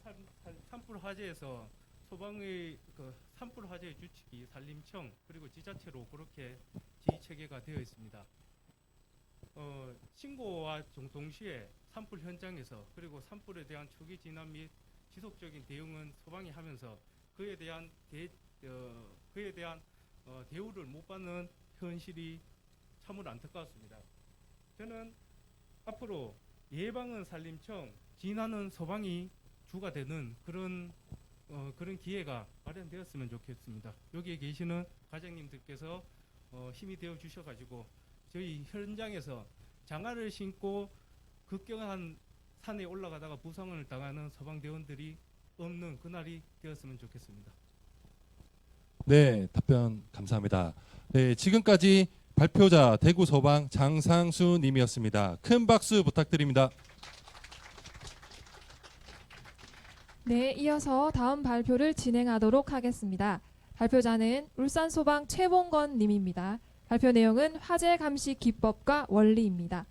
산불 화재에서 소방의 산불 화재의 주축이 산림청 그리고 지자체로 그렇게 지휘 체계가 되어 있습니다. 신고와 동시에 산불 현장에서 그리고 산불에 대한 초기 진압 및 지속적인 대응은 소방이 하면서 그에 대한 대우를 못 받는 현실이 참으로 안타까웠습니다. 저는 앞으로 예방은 산림청, 진화는 소방이 주가 되는 그런 기회가 마련되었으면 좋겠습니다. 여기에 계시는 과장님들께서 힘이 되어 주셔가지고 저희 현장에서 장화를 신고 급경한 산에 올라가다가 부상을 당하는 소방대원들이 없는 그날이 되었으면 좋겠습니다. 네, 답변 감사합니다. 네, 지금까지 발표자 대구소방 장상수 님이었습니다. 큰 박수 부탁드립니다. 네, 이어서 다음 발표를 진행하도록 하겠습니다. 발표자는 울산소방 최봉건 님입니다. 발표 내용은 화재 감시 기법과 원리입니다.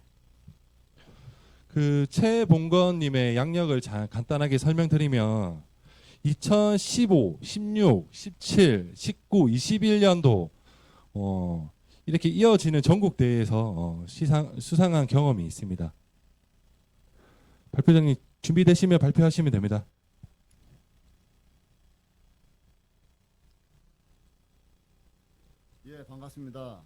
그 최봉건님의 양력을 간단하게 설명드리면 2015, 16, 17, 19, 21년도 이렇게 이어지는 전국 대회에서 수상한 경험이 있습니다. 발표장님 준비되시면 발표하시면 됩니다. 예, 반갑습니다.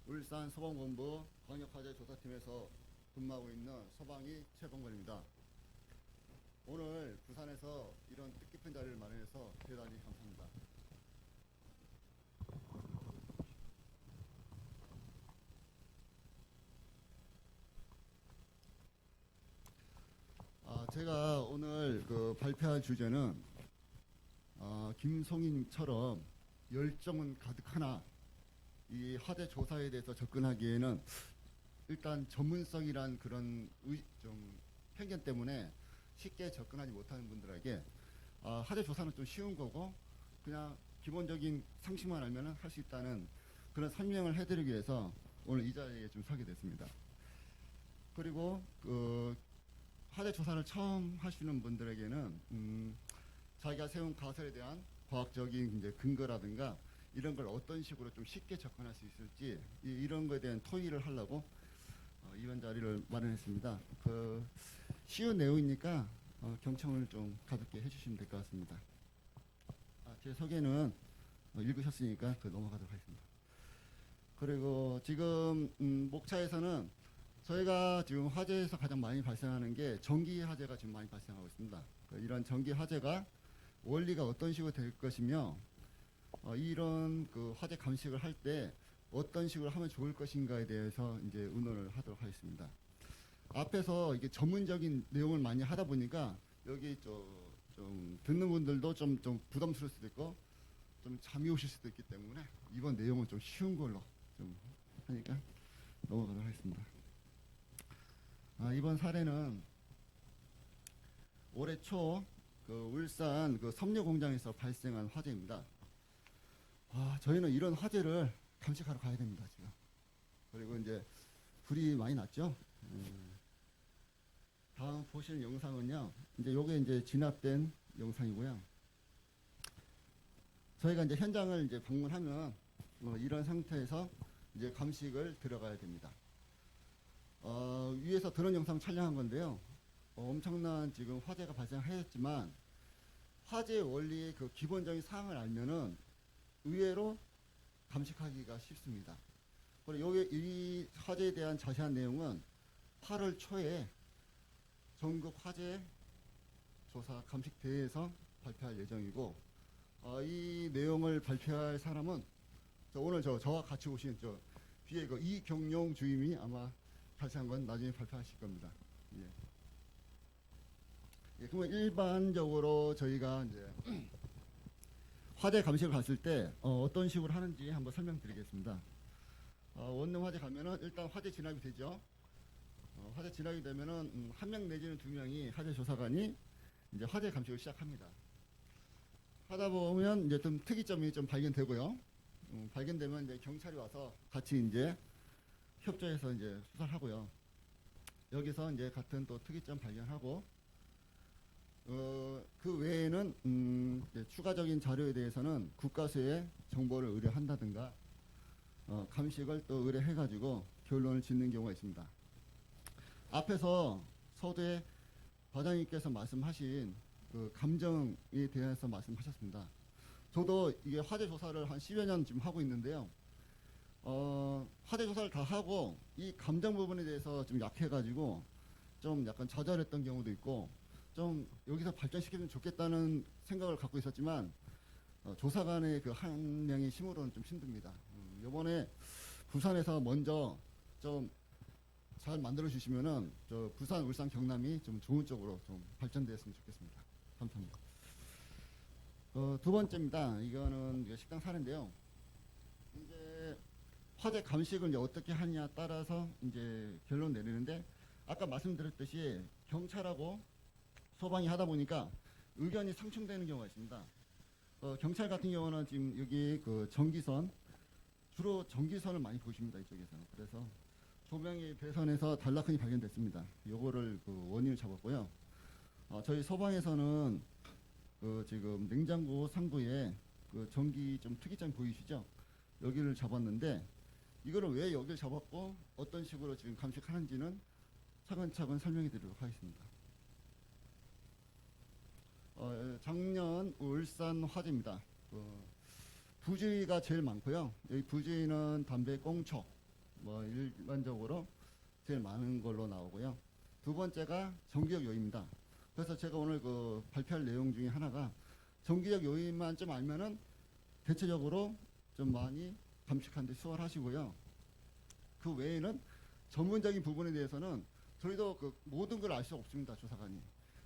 울산 소방본부 광역화재조사팀에서 근무하고 있는 소방이 최봉건입니다. 오늘 부산에서 이런 뜻깊은 자리를 마련해서 대단히 감사합니다. 제가 오늘 발표할 주제는 김송희님처럼 열정은 가득하나 이 화재 조사에 대해서 접근하기에는 일단 전문성이란 그런 좀 편견 때문에 쉽게 접근하지 못하는 분들에게 화재 조사는 좀 쉬운 거고 그냥 기본적인 상식만 알면 할 수 있다는 그런 설명을 해드리기 위해서 오늘 이 자리에 좀 서게 됐습니다. 그리고 화재 조사를 처음 하시는 분들에게는 자기가 세운 가설에 대한 과학적인 이제 근거라든가 이런 걸 어떤 식으로 좀 쉽게 접근할 수 있을지 이런 거에 대한 토의를 하려고 이번 자리를 마련했습니다. 쉬운 내용이니까 경청을 좀 가볍게 해주시면 될 것 같습니다. 제 소개는 읽으셨으니까 넘어가도록 하겠습니다. 그리고 지금 목차에서는 저희가 지금 화재에서 가장 많이 발생하는 게 전기 화재가 지금 많이 발생하고 있습니다. 이런 전기 화재가 원리가 어떤 식으로 될 것이며 이런 화재 감식을 할 때 어떤 식으로 하면 좋을 것인가에 대해서 이제 의논을 하도록 하겠습니다. 앞에서 이게 전문적인 내용을 많이 하다 보니까 여기 좀 듣는 분들도 좀 부담스러울 수도 있고 좀 잠이 오실 수도 있기 때문에 이번 내용은 좀 쉬운 걸로 좀 하니까 넘어가도록 하겠습니다. 이번 사례는 올해 초 그 울산 그 섬유 공장에서 발생한 화재입니다. 저희는 이런 화재를 감식하러 가야 됩니다, 지금. 그리고 이제 불이 많이 났죠. 다음 보실 영상은요. 이제 요게 이제 진압된 영상이고요. 저희가 이제 현장을 이제 방문하면 이런 상태에서 이제 감식을 들어가야 됩니다. 위에서 드론 영상 촬영한 건데요. 엄청난 지금 화재가 발생하였지만 화재 원리의 그 기본적인 사항을 알면은 의외로 감식하기가 쉽습니다. 그리고 여기 이 화재에 대한 자세한 내용은 8월 초에 전국 화재 조사 감식 대회에서 발표할 예정이고, 이 내용을 발표할 사람은 오늘 저와 같이 오신 뒤에 그 이경용 주임이 아마 자세한 건 나중에 발표하실 겁니다. 그러면 일반적으로 저희가 이제 화재 감식을 갔을 때 어떤 식으로 하는지 한번 설명드리겠습니다. 원룸 화재 가면은 일단 화재 진압이 되죠. 화재 진압이 되면은 한 명 내지는 두 명이 화재 조사관이 이제 화재 감식을 시작합니다. 하다 보면 이제 좀 특이점이 좀 발견되고요. 발견되면 이제 경찰이 와서 같이 이제 협조해서 이제 수사를 하고요. 여기서 이제 같은 또 특이점 발견하고, 그 외에는 이제 추가적인 자료에 대해서는 국가수에 정보를 의뢰한다든가 감식을 또 의뢰해가지고 결론을 짓는 경우가 있습니다. 앞에서 서두에 과장님께서 말씀하신 그 감정에 대해서 말씀하셨습니다. 저도 이게 화재 조사를 한 10여 년 지금 하고 있는데요. 화재 조사를 다 하고 이 감정 부분에 대해서 좀 약해가지고 좀 약간 좌절했던 경우도 있고, 좀 여기서 발전시키면 좋겠다는 생각을 갖고 있었지만 조사관의 그 한 명의 힘으로는 좀 힘듭니다. 이번에 부산에서 먼저 좀 잘 만들어 주시면은 부산, 울산, 경남이 좀 좋은 쪽으로 좀 발전되었으면 좋겠습니다. 감사합니다. 두 번째입니다. 이거는 식당 사례인데요. 이제 화재 감식을 이제 어떻게 하느냐 따라서 이제 결론 내리는데, 아까 말씀드렸듯이 경찰하고 소방이 하다 보니까 의견이 상충되는 경우가 있습니다. 경찰 같은 경우는 지금 여기 그 전기선, 주로 전기선을 많이 보십니다, 이쪽에서. 그래서 조명이 배선에서 단락흔이 발견됐습니다. 요거를 그 원인을 잡았고요. 저희 소방에서는 그 지금 냉장고 상부에 그 전기 좀 특이점이 보이시죠? 여기를 잡았는데, 이거를 왜 여기를 잡았고 어떤 식으로 지금 감식하는지는 차근차근 설명해 드리도록 하겠습니다. 작년 울산 화재입니다. 부주의가 제일 많고요. 여기 부주의는 담배 꽁초, 일반적으로 제일 많은 걸로 나오고요. 두 번째가 전기적 요인입니다. 그래서 제가 오늘 그 발표할 내용 중에 하나가 전기적 요인만 좀 알면은 대체적으로 좀 많이 감식하는 데 수월하시고요. 그 외에는 전문적인 부분에 대해서는 저희도 그 모든 걸 알 수 없습니다. 조사관이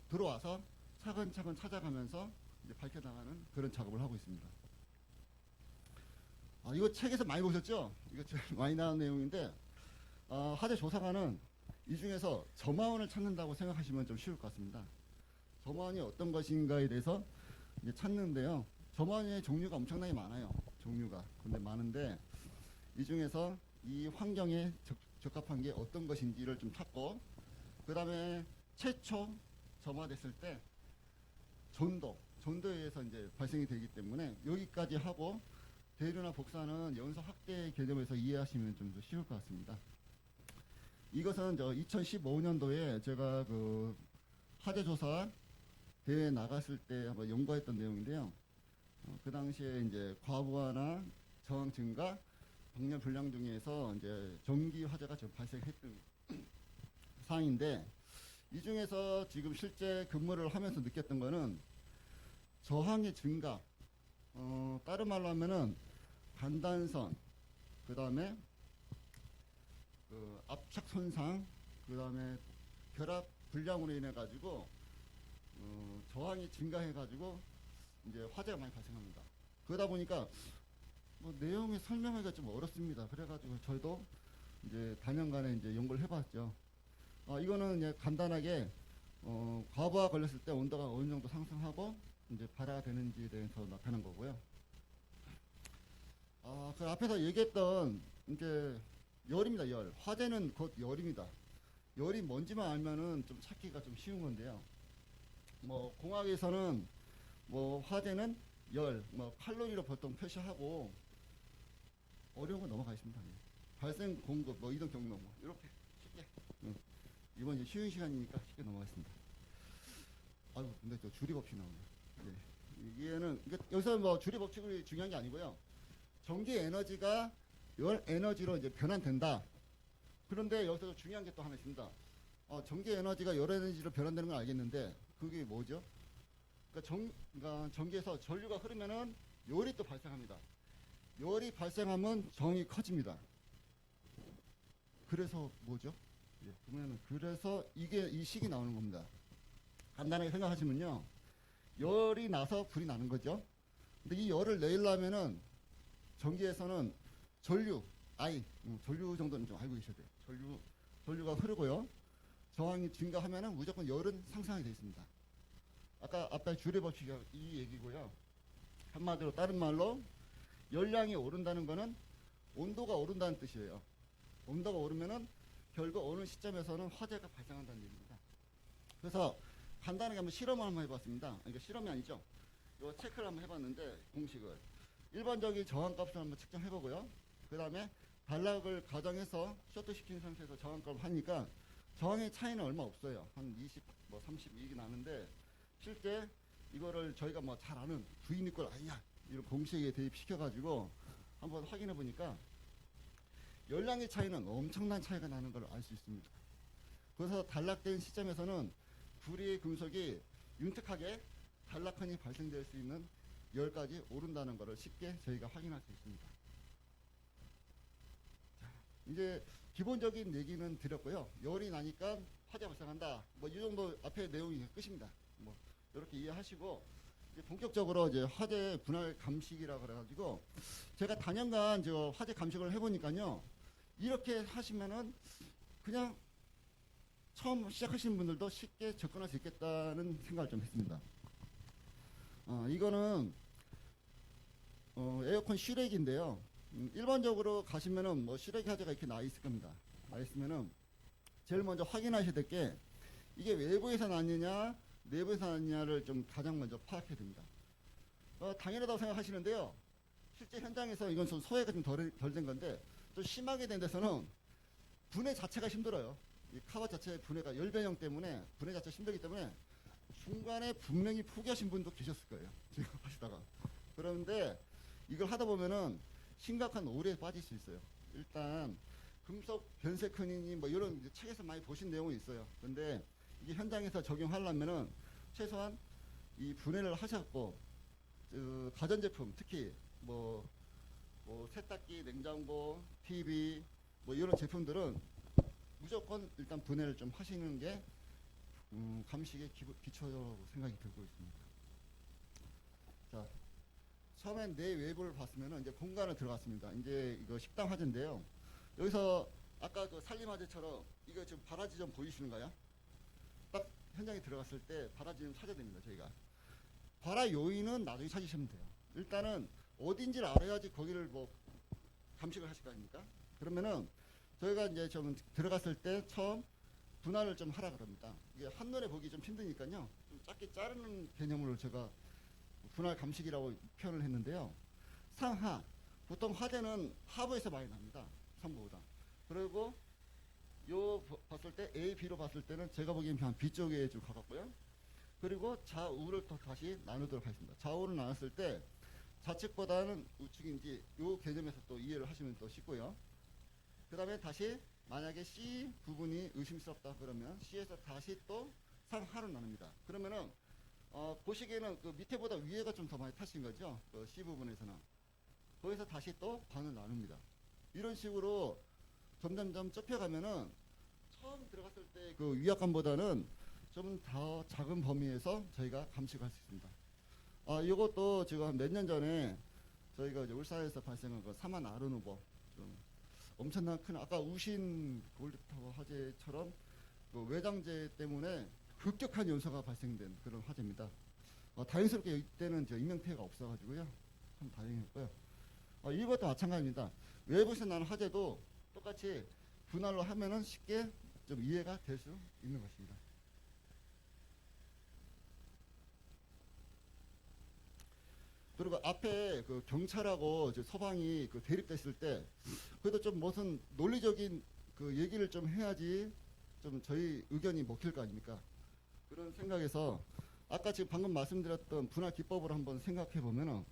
들어와서 차근차근 찾아가면서 이제 밝혀나가는 그런 작업을 하고 있습니다. 이거 책에서 많이 보셨죠? 이거 제일 많이 나온 내용인데, 화재 조사관은 이 중에서 점화원을 찾는다고 생각하시면 좀 쉬울 것 같습니다. 점화원이 어떤 것인가에 대해서 이제 찾는데요. 점화원의 종류가 엄청나게 많아요. 종류가. 근데 많은데 이 중에서 이 환경에 적합한 게 어떤 것인지를 좀 찾고, 그 다음에 최초 점화됐을 때 전도에 의해서 이제 발생이 되기 때문에 여기까지 하고, 대류나 복사는 연소 확대 개념에서 이해하시면 좀 더 쉬울 것 같습니다. 이것은 2015년도에 제가 그 화재 조사 대회 나갔을 때 한번 연구했던 내용인데요. 그 당시에 이제 과부하나 저항 증가, 방열 불량 중에서 이제 전기 화재가 좀 발생했던 사항인데, 이 중에서 지금 실제 근무를 하면서 느꼈던 거는 저항의 증가, 다른 말로 하면은 단단선, 그 다음에 그 압착 손상, 그 다음에 결합 불량으로 인해 가지고 저항이 증가해 가지고 이제 화재가 많이 발생합니다. 그러다 보니까 내용을 설명하기가 좀 어렵습니다. 그래가지고 저희도 이제 단연간에 이제 연구를 해봤죠. 이거는 이제 간단하게 과부하 걸렸을 때 온도가 어느 정도 상승하고 이제 발화가 되는지에 대해서 나타난 거고요. 그 앞에서 얘기했던 이제 열입니다. 열. 화재는 곧 열입니다. 열이 뭔지만 알면은 좀 찾기가 좀 쉬운 건데요. 뭐 공학에서는 뭐 화재는 열, 뭐 칼로리로 보통 표시하고 어려운 건 넘어가겠습니다. 발생 공급, 뭐 이동 경로, 뭐 이렇게 쉽게. 이번 이제 쉬운 시간이니까 쉽게 넘어가겠습니다. 아유, 근데 또 주리 법칙 나오네. 이게는 여기서 뭐 주리 법칙이 중요한 게 아니고요. 전기 에너지가 열 에너지로 이제 변환된다. 그런데 여기서 중요한 게 또 하나 있습니다. 전기 에너지가 열 에너지로 변환되는 건 알겠는데 그게 뭐죠? 그러니까 전기에서 전류가 흐르면은 열이 또 발생합니다. 열이 발생하면 정이 커집니다. 그래서 뭐죠? 그러면 그래서 이게 이 식이 나오는 겁니다. 간단하게 생각하시면요, 열이 나서 불이 나는 거죠. 근데 이 열을 내려면은 전기에서는 전류, 전류 정도는 좀 알고 계셔야 돼요. 전류가 흐르고요. 저항이 증가하면은 무조건 열은 상승하게 되어 있습니다. 아까 앞에 주례 법칙이 이 얘기고요. 한마디로 다른 말로 열량이 오른다는 거는 온도가 오른다는 뜻이에요. 온도가 오르면은 결국 어느 시점에서는 화재가 발생한다는 얘기입니다. 그래서 간단하게 한번 실험을 한번 해봤습니다. 이게 실험이 아니죠. 이거 체크를 한번 해봤는데 공식을 일반적인 저항값을 한번 측정해보고요. 그 다음에 단락을 가정해서 셔터시킨 상태에서 저항값을 하니까 저항의 차이는 얼마 없어요. 한 20, 뭐 30 이익이 나는데 실제 이거를 저희가 뭐 잘 아는 부인 이꼴 아니냐 이런 공식에 대입시켜가지고 한번 확인해 보니까 열량의 차이는 엄청난 차이가 나는 걸 알 수 있습니다. 그래서 단락된 시점에서는 구리의 금속이 윤택하게 단락환이 발생될 수 있는 열까지 오른다는 것을 쉽게 저희가 확인할 수 있습니다. 자, 이제 기본적인 얘기는 드렸고요. 열이 나니까 화재 발생한다. 뭐 이 정도 앞에 내용이 끝입니다. 뭐 이렇게 이해하시고 이제 본격적으로 이제 화재 분할 감식이라 그래가지고 제가 단연간 저 화재 감식을 해보니까요. 이렇게 하시면은 그냥 처음 시작하시는 분들도 쉽게 접근할 수 있겠다는 생각을 좀 했습니다. 이거는 에어컨 실외기인데요. 일반적으로 가시면은 뭐 실외기 화재가 이렇게 나 있을 겁니다. 나 있으면은 제일 먼저 확인하셔야 될 게 이게 외부에서 났느냐 내부에서 났느냐를 좀 가장 먼저 파악해야 됩니다. 당연하다고 생각하시는데요. 실제 현장에서 이건 좀 소외가 좀 덜 된 건데 좀 심하게 된 데서는 분해 자체가 힘들어요. 이 카바 자체의 분해가 열 변형 때문에 분해 자체가 힘들기 때문에 중간에 분명히 포기하신 분도 계셨을 거예요. 지금 하시다가. 그런데 이걸 하다 보면은 심각한 오류에 빠질 수 있어요. 일단 금속 변색흔이니 뭐 이런 책에서 많이 보신 내용이 있어요. 근데 이게 현장에서 적용하려면은 최소한 이 분해를 하셨고 가전제품 특히 뭐 세탁기, 냉장고, TV 뭐 이런 제품들은 무조건 일단 분해를 좀 하시는 게 감식의 기초라고 생각이 들고 있습니다. 자, 처음엔 내외부를 봤으면은 이제 공간을 들어갔습니다. 이제 이거 식당 화재인데요. 여기서 아까 그 산림 화재처럼 이거 지금 발화지 좀 보이시는가요? 딱 현장에 들어갔을 때 발화지 좀 찾아야 됩니다. 저희가 발화 요인은 나중에 찾으시면 돼요. 일단은 어딘지를 알아야지 거기를 뭐 감식을 하실 거 아닙니까? 그러면은 저희가 이제 좀 들어갔을 때 처음 분할을 좀 하라 그럽니다. 이게 한눈에 보기 좀 힘드니까요. 좀 짧게 자르는 개념으로 제가 분할 감식이라고 표현을 했는데요. 상하 보통 화재는 하부에서 많이 납니다. 상부보다. 그리고 요 봤을 때 A, B로 봤을 때는 제가 보기엔 그냥 B 쪽에 좀 가깝고요. 그리고 좌우를 또 다시 나누도록 하겠습니다. 좌우를 나눴을 때 좌측보다는 우측인지 요 개념에서 또 이해를 하시면 또 쉽고요. 그 다음에 다시 만약에 C 부분이 의심스럽다 그러면 C에서 다시 또 상하로 나눕니다. 그러면은 보시기에는 그 밑에보다 위에가 좀 더 많이 타신 거죠. 그 C 부분에서는. 거기서 다시 또 반을 나눕니다. 이런 식으로 점점점 좁혀가면은 처음 들어갔을 때 그 위압감보다는 좀 더 작은 범위에서 저희가 감식할 수 있습니다. 이것도 지금 몇 년 전에 저희가 이제 울산에서 발생한 그 사만 아르누보 좀 엄청난 큰 아까 우신 골드타워 화재처럼 그 외장재 때문에 급격한 연소가 발생된 그런 화재입니다. 다행스럽게 이때는 저 인명피해가 없어가지고요. 참 다행이었고요. 이것도 마찬가지입니다. 외부에서 나는 화재도 똑같이 분할로 하면은 쉽게 좀 이해가 될 수 있는 것입니다. 그리고 앞에 그 경찰하고 저 서방이 그 대립됐을 때 그래도 좀 무슨 논리적인 그 얘기를 좀 해야지 좀 저희 의견이 먹힐 거 아닙니까? 그런 생각에서 아까 지금 방금 말씀드렸던 분할 기법을 한번 생각해 보면은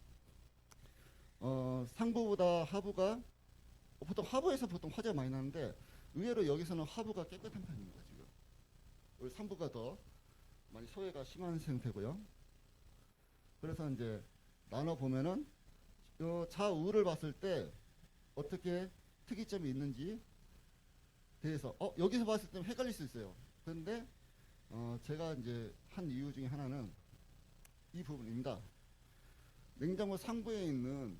상부보다 하부가 보통 하부에서 보통 화재가 많이 나는데 의외로 여기서는 하부가 깨끗한 편입니다. 지금 우리 상부가 더 많이 소외가 심한 상태고요. 그래서 이제 나눠 보면은 좌우를 봤을 때 어떻게 특이점이 있는지 대해서 여기서 봤을 때 헷갈릴 수 있어요. 그런데 제가 이제 한 이유 중에 하나는 이 부분입니다. 냉장고 상부에 있는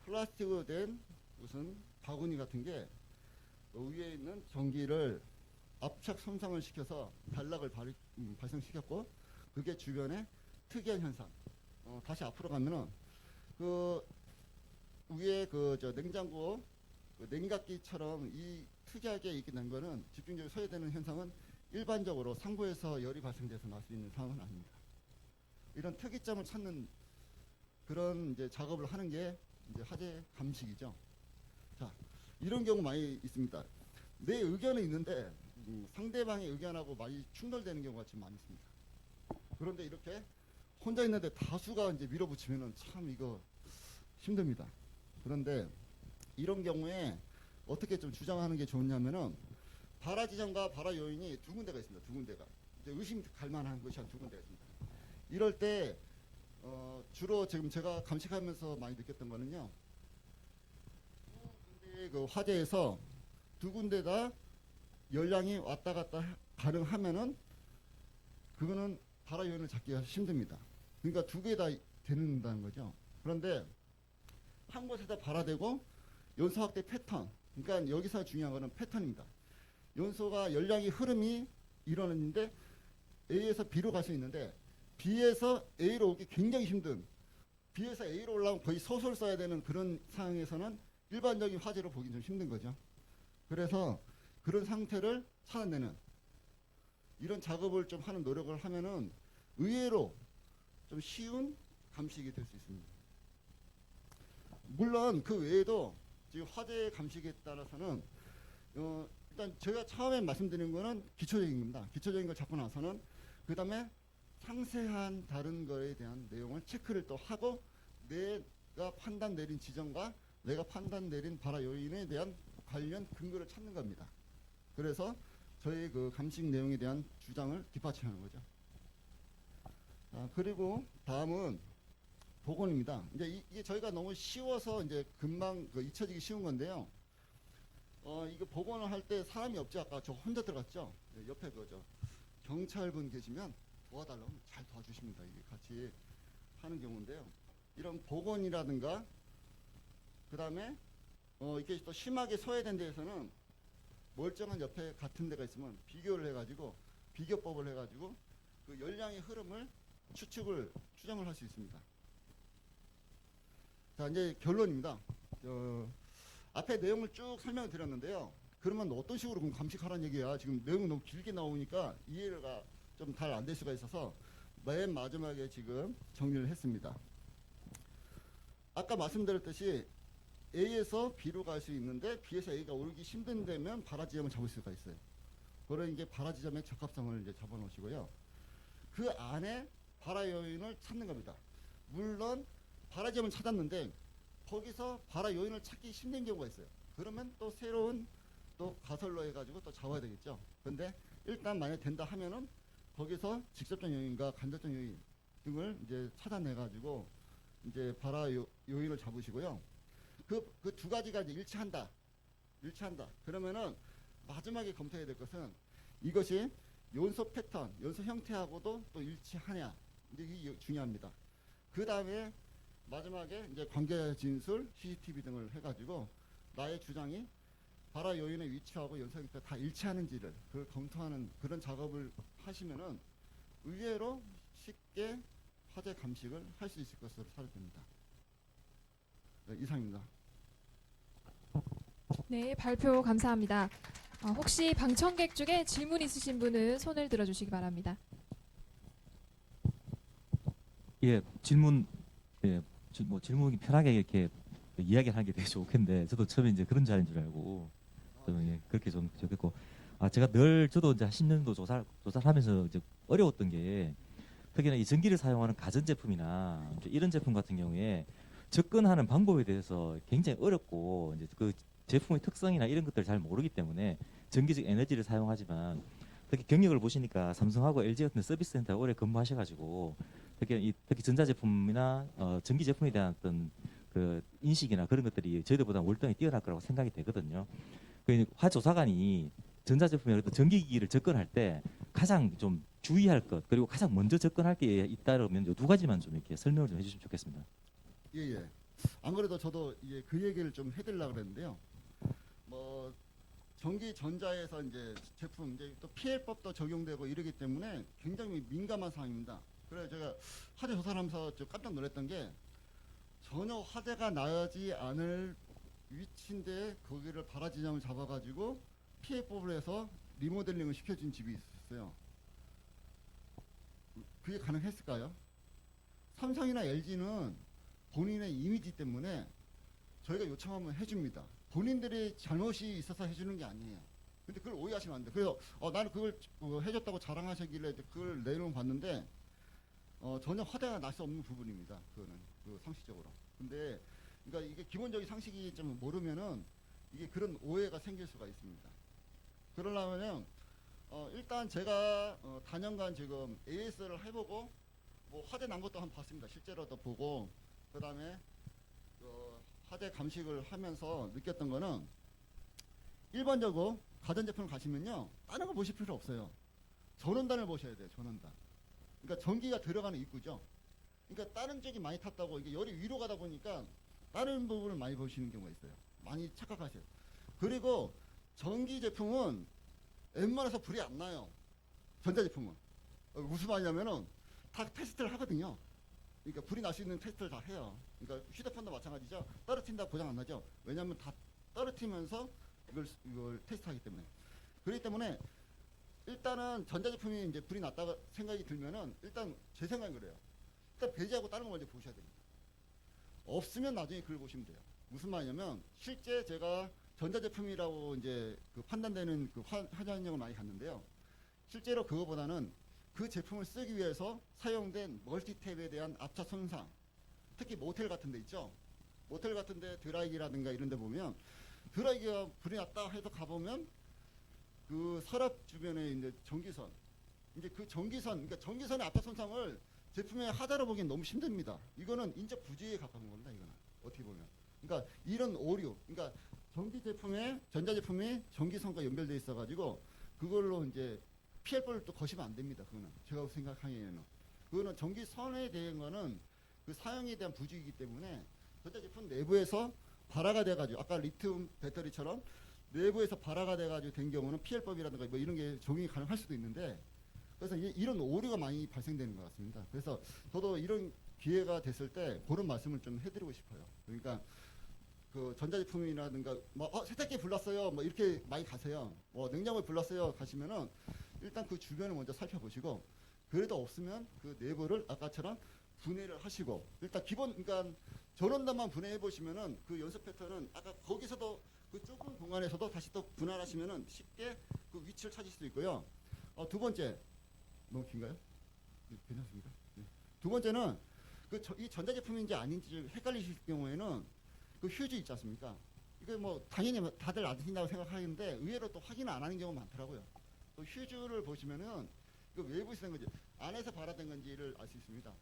플라스틱으로 된 무슨 바구니 같은 게 위에 있는 전기를 압착 손상을 시켜서 단락을 발생시켰고 그게 주변에 특이한 현상. 다시 앞으로 가면은 그 위에 그 저 냉장고 그 냉각기처럼 이 특이하게 있게 된 거는 집중적으로 소외되는 현상은 일반적으로 상부에서 열이 발생돼서 날 수 있는 상황은 아닙니다. 이런 특이점을 찾는 그런 이제 작업을 하는 게 이제 화재 감식이죠. 자, 이런 경우 많이 있습니다. 내 의견은 있는데 상대방의 의견하고 많이 충돌되는 경우가 좀 많이 있습니다. 그런데 이렇게 혼자 있는데 다수가 이제 밀어붙이면은 참 이거 힘듭니다. 그런데 이런 경우에 어떻게 좀 주장하는 게 좋냐면은 발화 지점과 발화 요인이 두 군데가 있습니다. 두 군데가 이제 의심 갈 만한 것이 한 두 군데가 있습니다. 이럴 때 주로 지금 제가 감식하면서 많이 느꼈던 거는요. 두 군데의 그 화재에서 두 군데 다 열량이 왔다 갔다 가능하면은 그거는 발화 요인을 잡기가 힘듭니다. 그러니까 두 개 다 되는다는 거죠. 그런데 한 곳에다 발화되고 연소 확대 패턴. 그러니까 여기서 중요한 거는 패턴입니다. 연소가 열량의 흐름이 일어났는데 A에서 B로 갈 수 있는데 B에서 A로 오기 굉장히 힘든 B에서 A로 올라오면 거의 소설 써야 되는 그런 상황에서는 일반적인 화재로 보기 좀 힘든 거죠. 그래서 그런 상태를 찾아내는 이런 작업을 좀 하는 노력을 하면은 의외로 좀 쉬운 감식이 될 수 있습니다. 물론 그 외에도 지금 화재 감식에 따라서는 일단 제가 처음에 말씀드린 거는 기초적인 겁니다. 기초적인 걸 잡고 나서는 그 다음에 상세한 다른 거에 대한 내용을 체크를 또 하고 내가 판단 내린 지점과 내가 판단 내린 발화 요인에 대한 관련 근거를 찾는 겁니다. 그래서 저희 그 감식 내용에 대한 주장을 뒷받침하는 거죠. 그리고 다음은 복원입니다. 이제 이게 저희가 너무 쉬워서 이제 금방 그 잊혀지기 쉬운 건데요. 이거 복원을 할 때 사람이 없지 아까 저 혼자 들어갔죠. 옆에 그죠 경찰분 계시면 도와달라고 하면 잘 도와주십니다. 이게 같이 하는 경우인데요. 이런 복원이라든가 그 다음에 이게 또 심하게 소외된 데에서는 멀쩡한 옆에 같은 데가 있으면 비교를 해가지고 비교법을 해가지고 그 열량의 흐름을 추정을 할 수 있습니다. 자 이제 결론입니다. 앞에 내용을 쭉 설명을 드렸는데요. 그러면 어떤 식으로 감식하라는 얘기야. 지금 내용이 너무 길게 나오니까 이해가 좀 잘 안 될 수가 있어서 맨 마지막에 지금 정리를 했습니다. 아까 말씀드렸듯이 A에서 B로 갈 수 있는데 B에서 A가 오르기 힘든 데면 발화 지점을 잡을 수가 있어요. 그런 이게 발화 지점의 적합성을 이제 잡아놓으시고요. 그 안에 발화 요인을 찾는 겁니다. 물론 발화 지점을 찾았는데 거기서 발화 요인을 찾기 힘든 경우가 있어요. 그러면 또 새로운 또 가설로 해가지고 또 잡아야 되겠죠. 그런데 일단 만약 된다 하면은 거기서 직접적 요인과 간접적 요인 등을 이제 찾아내가지고 이제 발화 요인을 잡으시고요. 그 두 가지가 이제 일치한다. 그러면은 마지막에 검토해야 될 것은 이것이 연소 패턴, 연소 형태하고도 또 일치하냐. 이제 이게 중요합니다. 그 다음에 마지막에 이제 관계 진술, CCTV 등을 해가지고 나의 주장이 발화 요인의 위치하고 연소기가 다 일치하는지를 그걸 검토하는 그런 작업을 하시면은 의외로 쉽게 화재 감식을 할 수 있을 것으로 생각됩니다. 네, 이상입니다. 네, 발표 감사합니다. 혹시 방청객 중에 질문 있으신 분은 손을 들어주시기 바랍니다. 예, 질문, 예, 뭐 질문이 편하게 이렇게 이야기하는 게 되게 좋겠는데 저도 처음에 이제 그런 자리인 줄 알고 좀 예, 그렇게 좀 좋겠고 제가 늘 저도 이제 10년도 조사를 하면서 이제 어려웠던 게 특히나 이 전기를 사용하는 가전 제품이나 이제 이런 제품 같은 경우에 접근하는 방법에 대해서 굉장히 어렵고 이제 그 제품의 특성이나 이런 것들을 잘 모르기 때문에 전기적 에너지를 사용하지만 특히 경력을 보시니까 삼성하고 LG 같은 서비스 센터에 오래 근무하셔가지고 특히 전자제품이나 전기 제품에 대한 어떤 그 인식이나 그런 것들이 저희들보다 월등히 뛰어날 거라고 생각이 되거든요. 그 화조사관이 전자제품이나 전기기기를 접근할 때 가장 좀 주의할 것 그리고 가장 먼저 접근할 게 있다면 이 두 가지만 좀 이렇게 설명을 좀 해주시면 좋겠습니다. 예. 안 그래도 저도 이제 그 얘기를 좀 해드리려고 그랬는데요. 뭐 전기 전자에서 이제 제품 이제 또 PL법도 적용되고 이러기 때문에 굉장히 민감한 사항입니다. 그래서 제가 화재 조사를 하면서 좀 깜짝 놀랐던 게 전혀 화재가 나지 않을 위치인데 거기를 발화 지점을 잡아가지고 PL법을 해서 리모델링을 시켜준 집이 있었어요. 그게 가능했을까요? 삼성이나 LG는 본인의 이미지 때문에 저희가 요청하면 해줍니다. 본인들의 잘못이 있어서 해주는 게 아니에요. 근데 그걸 오해하시면 안 돼요. 그래서 나는 그걸 해줬다고 자랑하시길래 그걸 내용을 봤는데 전혀 화대가 날 수 없는 부분입니다. 그거는 상식적으로. 근데 그러니까 이게 기본적인 상식이 좀 모르면은 이게 그런 오해가 생길 수가 있습니다. 그러려면은 일단 제가 단연간 지금 AS를 해보고 뭐 화재 난 것도 한번 봤습니다. 실제로도 보고 그 다음에 화재 감식을 하면서 느꼈던 거는 일반적으로 가전제품을 가시면요 다른 거 보실 필요 없어요. 전원단을 보셔야 돼요. 전원단. 그러니까 전기가 들어가는 입구죠. 그러니까 다른 쪽이 많이 탔다고 이게 열이 위로 가다 보니까 다른 부분을 많이 보시는 경우가 있어요. 많이 착각하세요. 그리고 전기 제품은 웬만해서 불이 안 나요. 전자제품은. 무슨 말이냐면은 다 테스트를 하거든요. 그러니까 불이 날 수 있는 테스트를 다 해요. 그러니까 휴대폰도 마찬가지죠. 떨어뜨린다 고장 안 나죠. 왜냐하면 다 떨어뜨리면서 이걸 테스트하기 때문에. 그렇기 때문에 일단은 전자제품이 이제 불이 났다가 생각이 들면은 일단 제 생각은 그래요. 일단 배제하고 다른 거 먼저 보셔야 됩니다. 없으면 나중에 그걸 보시면 돼요. 무슨 말이냐면 실제 제가 전자제품이라고 이제 그 판단되는 그 화재 현장을 많이 갔는데요. 실제로 그거보다는 그 제품을 쓰기 위해서 사용된 멀티탭에 대한 압착 손상, 특히 모텔 같은 데 있죠. 모텔 같은 데 드라이기라든가 이런 데 보면 드라이기가 불이 났다 해서 가보면 그 서랍 주변에 이제 전기선, 이제 그 전기선, 그러니까 전기선의 압착 손상을 제품의 하자로 보기엔 너무 힘듭니다. 이거는 인적 부지에 가까운 겁니다. 이거는 어떻게 보면. 그러니까 이런 오류, 그러니까 전기 제품에 전자제품이 전기선과 연결돼 있어가지고 그걸로 이제 PL법을 또 거시면 안 됩니다. 그거는 제가 생각하기에는 그거는 전기선에 대한 거는 그 사용에 대한 부주의이기 때문에 전자제품 내부에서 발화가 돼가지고 아까 리튬 배터리처럼 내부에서 발화가 돼가지고 된 경우는 PL법이라든가 뭐 이런 게 적용이 가능할 수도 있는데 그래서 이런 오류가 많이 발생되는 것 같습니다. 그래서 저도 이런 기회가 됐을 때 그런 말씀을 좀 해드리고 싶어요. 그러니까 그 전자제품이라든가 뭐 세탁기 불났어요 뭐 이렇게 많이 가세요. 뭐 냉장고에 불났어요 가시면은 일단 그 주변을 먼저 살펴보시고 그래도 없으면 그 내부를 아까처럼 분해를 하시고 일단 기본 그러니까 전원단만 분해해 보시면은 그 연습 패턴은 아까 거기서도 그 좁은 공간에서도 다시 또 분할하시면은 쉽게 그 위치를 찾을 수 있고요. 두 번째 너무 긴가요? 네, 괜찮습니까? 네. 두 번째는 이 전자제품인지 아닌지 헷갈리실 경우에는 그 휴지 있지 않습니까? 이거 뭐 당연히 다들 아신다고 생각하는데 의외로 또 확인 안 하는 경우가 많더라고요. 또 휴지를 보시면은 그 외부에서 된 건지 안에서 발화된 건지를 알 수 있습니다.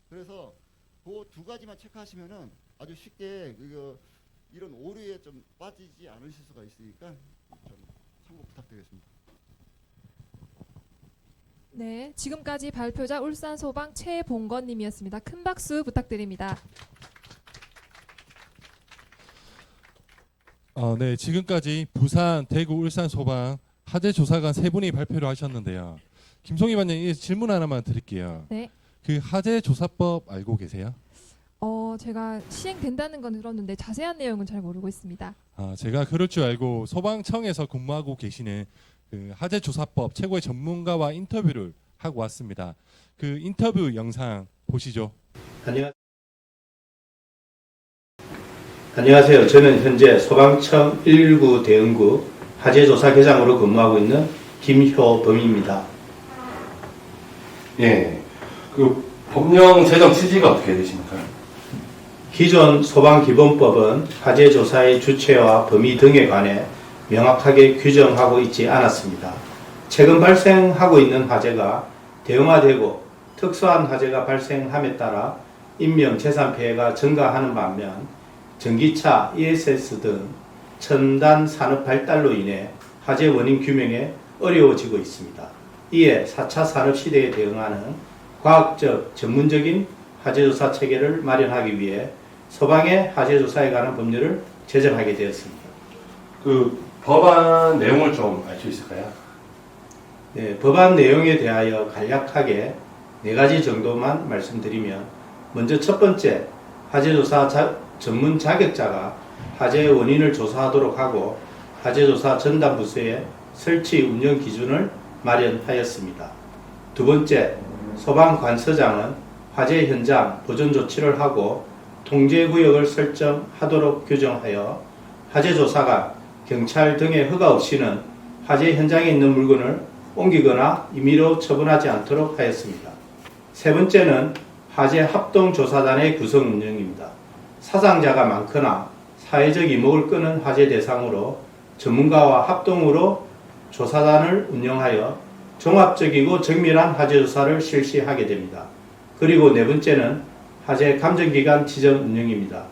그래서 그 두 가지만 체크하시면은 아주 쉽게 이런 오류에 좀 빠지지 않으실 수가 있으니까 좀 참고 부탁드리겠습니다. 네, 지금까지 발표자 울산소방 최봉건님이었습니다. 큰 박수 부탁드립니다. 네, 지금까지 부산, 대구, 울산 소방 화재 조사관 세 분이 발표를 하셨는데요. 김송희 반장님 질문 하나만 드릴게요. 네. 그 화재 조사법 알고 계세요? 제가 시행된다는 건 들었는데 자세한 내용은 잘 모르고 있습니다. 제가 그럴 줄 알고 소방청에서 근무하고 계시는 그 화재 조사법 최고의 전문가와 인터뷰를 하고 왔습니다. 그 인터뷰 영상 보시죠. 안녕하세요. 저는 현재 소방청 119 대응구 화재조사계장으로 근무하고 있는 김효범입니다. 예, 그 법령 제정 취지가 어떻게 되십니까? 기존 소방기본법은 화재조사의 주체와 범위 등에 관해 명확하게 규정하고 있지 않았습니다. 최근 발생하고 있는 화재가 대형화되고 특수한 화재가 발생함에 따라 인명 재산 피해가 증가하는 반면 전기차, ESS 등 첨단 산업 발달로 인해 화재 원인 규명에 어려워지고 있습니다. 이에 4차 산업 시대에 대응하는 과학적, 전문적인 화재조사 체계를 마련하기 위해 소방의 화재조사에 관한 법률을 제정하게 되었습니다. 그 법안 내용을 좀 알 수 있을까요? 네, 법안 내용에 대하여 간략하게 4가지 정도만 말씀드리면, 먼저 첫 번째, 화재조사 전문 자격자가 화재 원인을 조사하도록 하고 화재조사 전담 부서에 설치 운영 기준을 마련하였습니다. 두 번째, 소방관서장은 화재 현장 보존 조치를 하고 통제구역을 설정하도록 규정하여 화재조사가 경찰 등의 허가 없이는 화재 현장에 있는 물건을 옮기거나 임의로 처분하지 않도록 하였습니다. 세 번째는 화재 합동조사단의 구성 운영입니다. 사상자가 많거나 사회적 이목을 끄는 화재 대상으로 전문가와 합동으로 조사단을 운영하여 종합적이고 정밀한 화재조사를 실시하게 됩니다. 그리고 네 번째는 화재 감정기관 지정 운영입니다.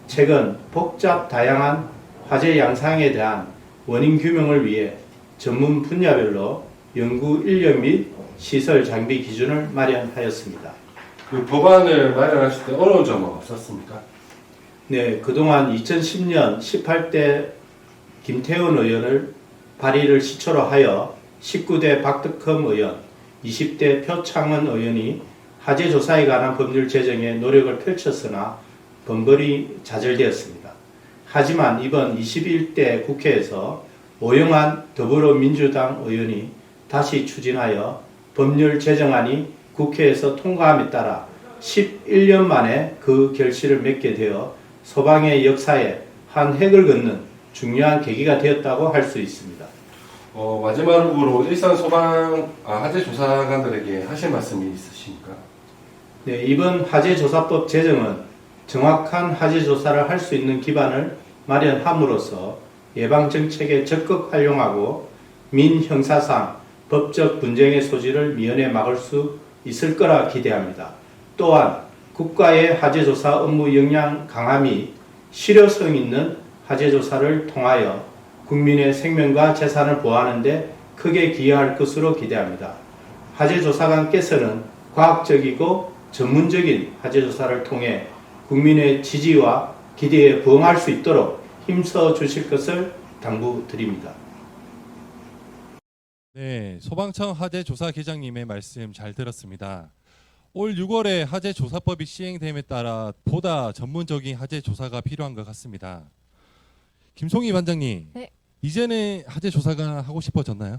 최근 복잡 다양한 화재 양상에 대한 원인 규명을 위해 전문 분야별로 연구 인력 및 시설 장비 기준을 마련하였습니다. 그 법안을 마련하실 때 어려운 점은 없었습니까? 네, 그동안 2010년 18대 김태훈 의원을 발의를 시초로 하여 19대 박덕흠 의원, 20대 표창원 의원이 화재조사에 관한 법률 제정에 노력을 펼쳤으나 번번이 좌절되었습니다. 하지만 이번 21대 국회에서 오영환 더불어민주당 의원이 다시 추진하여 법률 제정안이 국회에서 통과함에 따라 11년 만에 그 결실을 맺게 되어 소방의 역사에 한 획을 긋는 중요한 계기가 되었다고 할 수 있습니다. 마지막으로 일산 소방 화재 조사관들에게 하실 말씀이 있으십니까? 네, 이번 화재조사법 제정은 정확한 화재조사를 할 수 있는 기반을 마련함으로써 예방정책에 적극 활용하고 민형사상 법적 분쟁의 소지를 미연에 막을 수 있을 거라 기대합니다. 또한 국가의 화재조사 업무 역량 강화 및 실효성 있는 화재조사를 통하여 국민의 생명과 재산을 보호하는 데 크게 기여할 것으로 기대합니다. 화재조사관께서는 과학적이고 전문적인 화재조사를 통해 국민의 지지와 기대에 부응할 수 있도록 힘써 주실 것을 당부드립니다. 네, 소방청 화재조사계장님의 말씀 잘 들었습니다. 올 6월에 화재조사법이 시행됨에 따라 보다 전문적인 화재조사가 필요한 것 같습니다. 김송희 반장님, 네. 이제는 화재조사가 하고 싶어졌나요?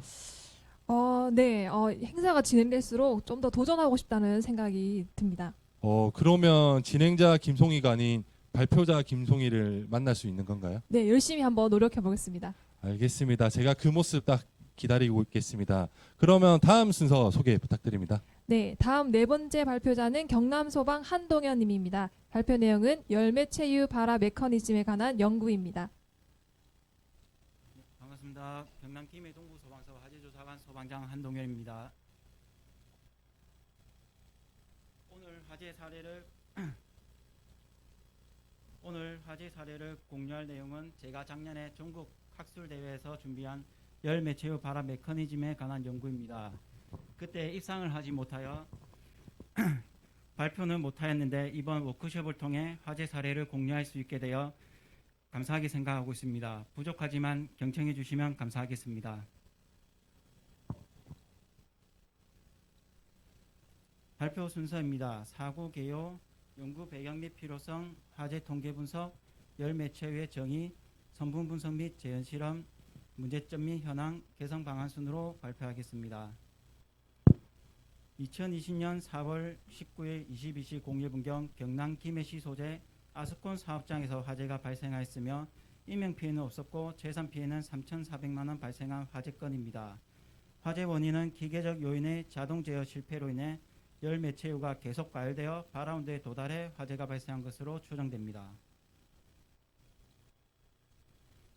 네. 행사가 진행될수록 좀 더 도전하고 싶다는 생각이 듭니다. 그러면 진행자 김송희가 아닌 발표자 김송희를 만날 수 있는 건가요? 네, 열심히 한번 노력해 보겠습니다. 알겠습니다. 제가 그 모습 딱 기다리고 있겠습니다. 그러면 다음 순서 소개 부탁드립니다. 네, 다음 네 번째 발표자는 경남소방 한동현 님입니다. 발표 내용은 열매 체유 발화 메커니즘에 관한 연구입니다. 반갑습니다. 경남 김해 동부 소방서 화재조사관 소방장 한동현입니다. 오늘 화재 사례를 공유할 내용은 제가 작년에 전국 학술 대회에서 준비한 열매 체유 발화 메커니즘에 관한 연구입니다. 그때 입상을 하지 못하여 발표는 못하였는데 이번 워크숍을 통해 화재 사례를 공유할 수 있게 되어 감사하게 생각하고 있습니다. 부족하지만 경청해 주시면 감사하겠습니다. 발표 순서입니다. 사고 개요, 연구 배경 및 필요성, 화제 통계 분석, 열 매체의 정의, 성분 분석 및 재현 실험, 문제점 및 현황, 개선 방안 순으로 발표하겠습니다. 2020년 4월 19일 22시 01분경 경남 김해시 소재 아스콘 사업장에서 화재가 발생하였으며 인명 피해는 없었고 재산 피해는 3,400만 원 발생한 화재 건입니다. 화재 원인은 기계적 요인의 자동 제어 실패로 인해 열 매체유가 계속 가열되어 바라운드에 도달해 화재가 발생한 것으로 추정됩니다.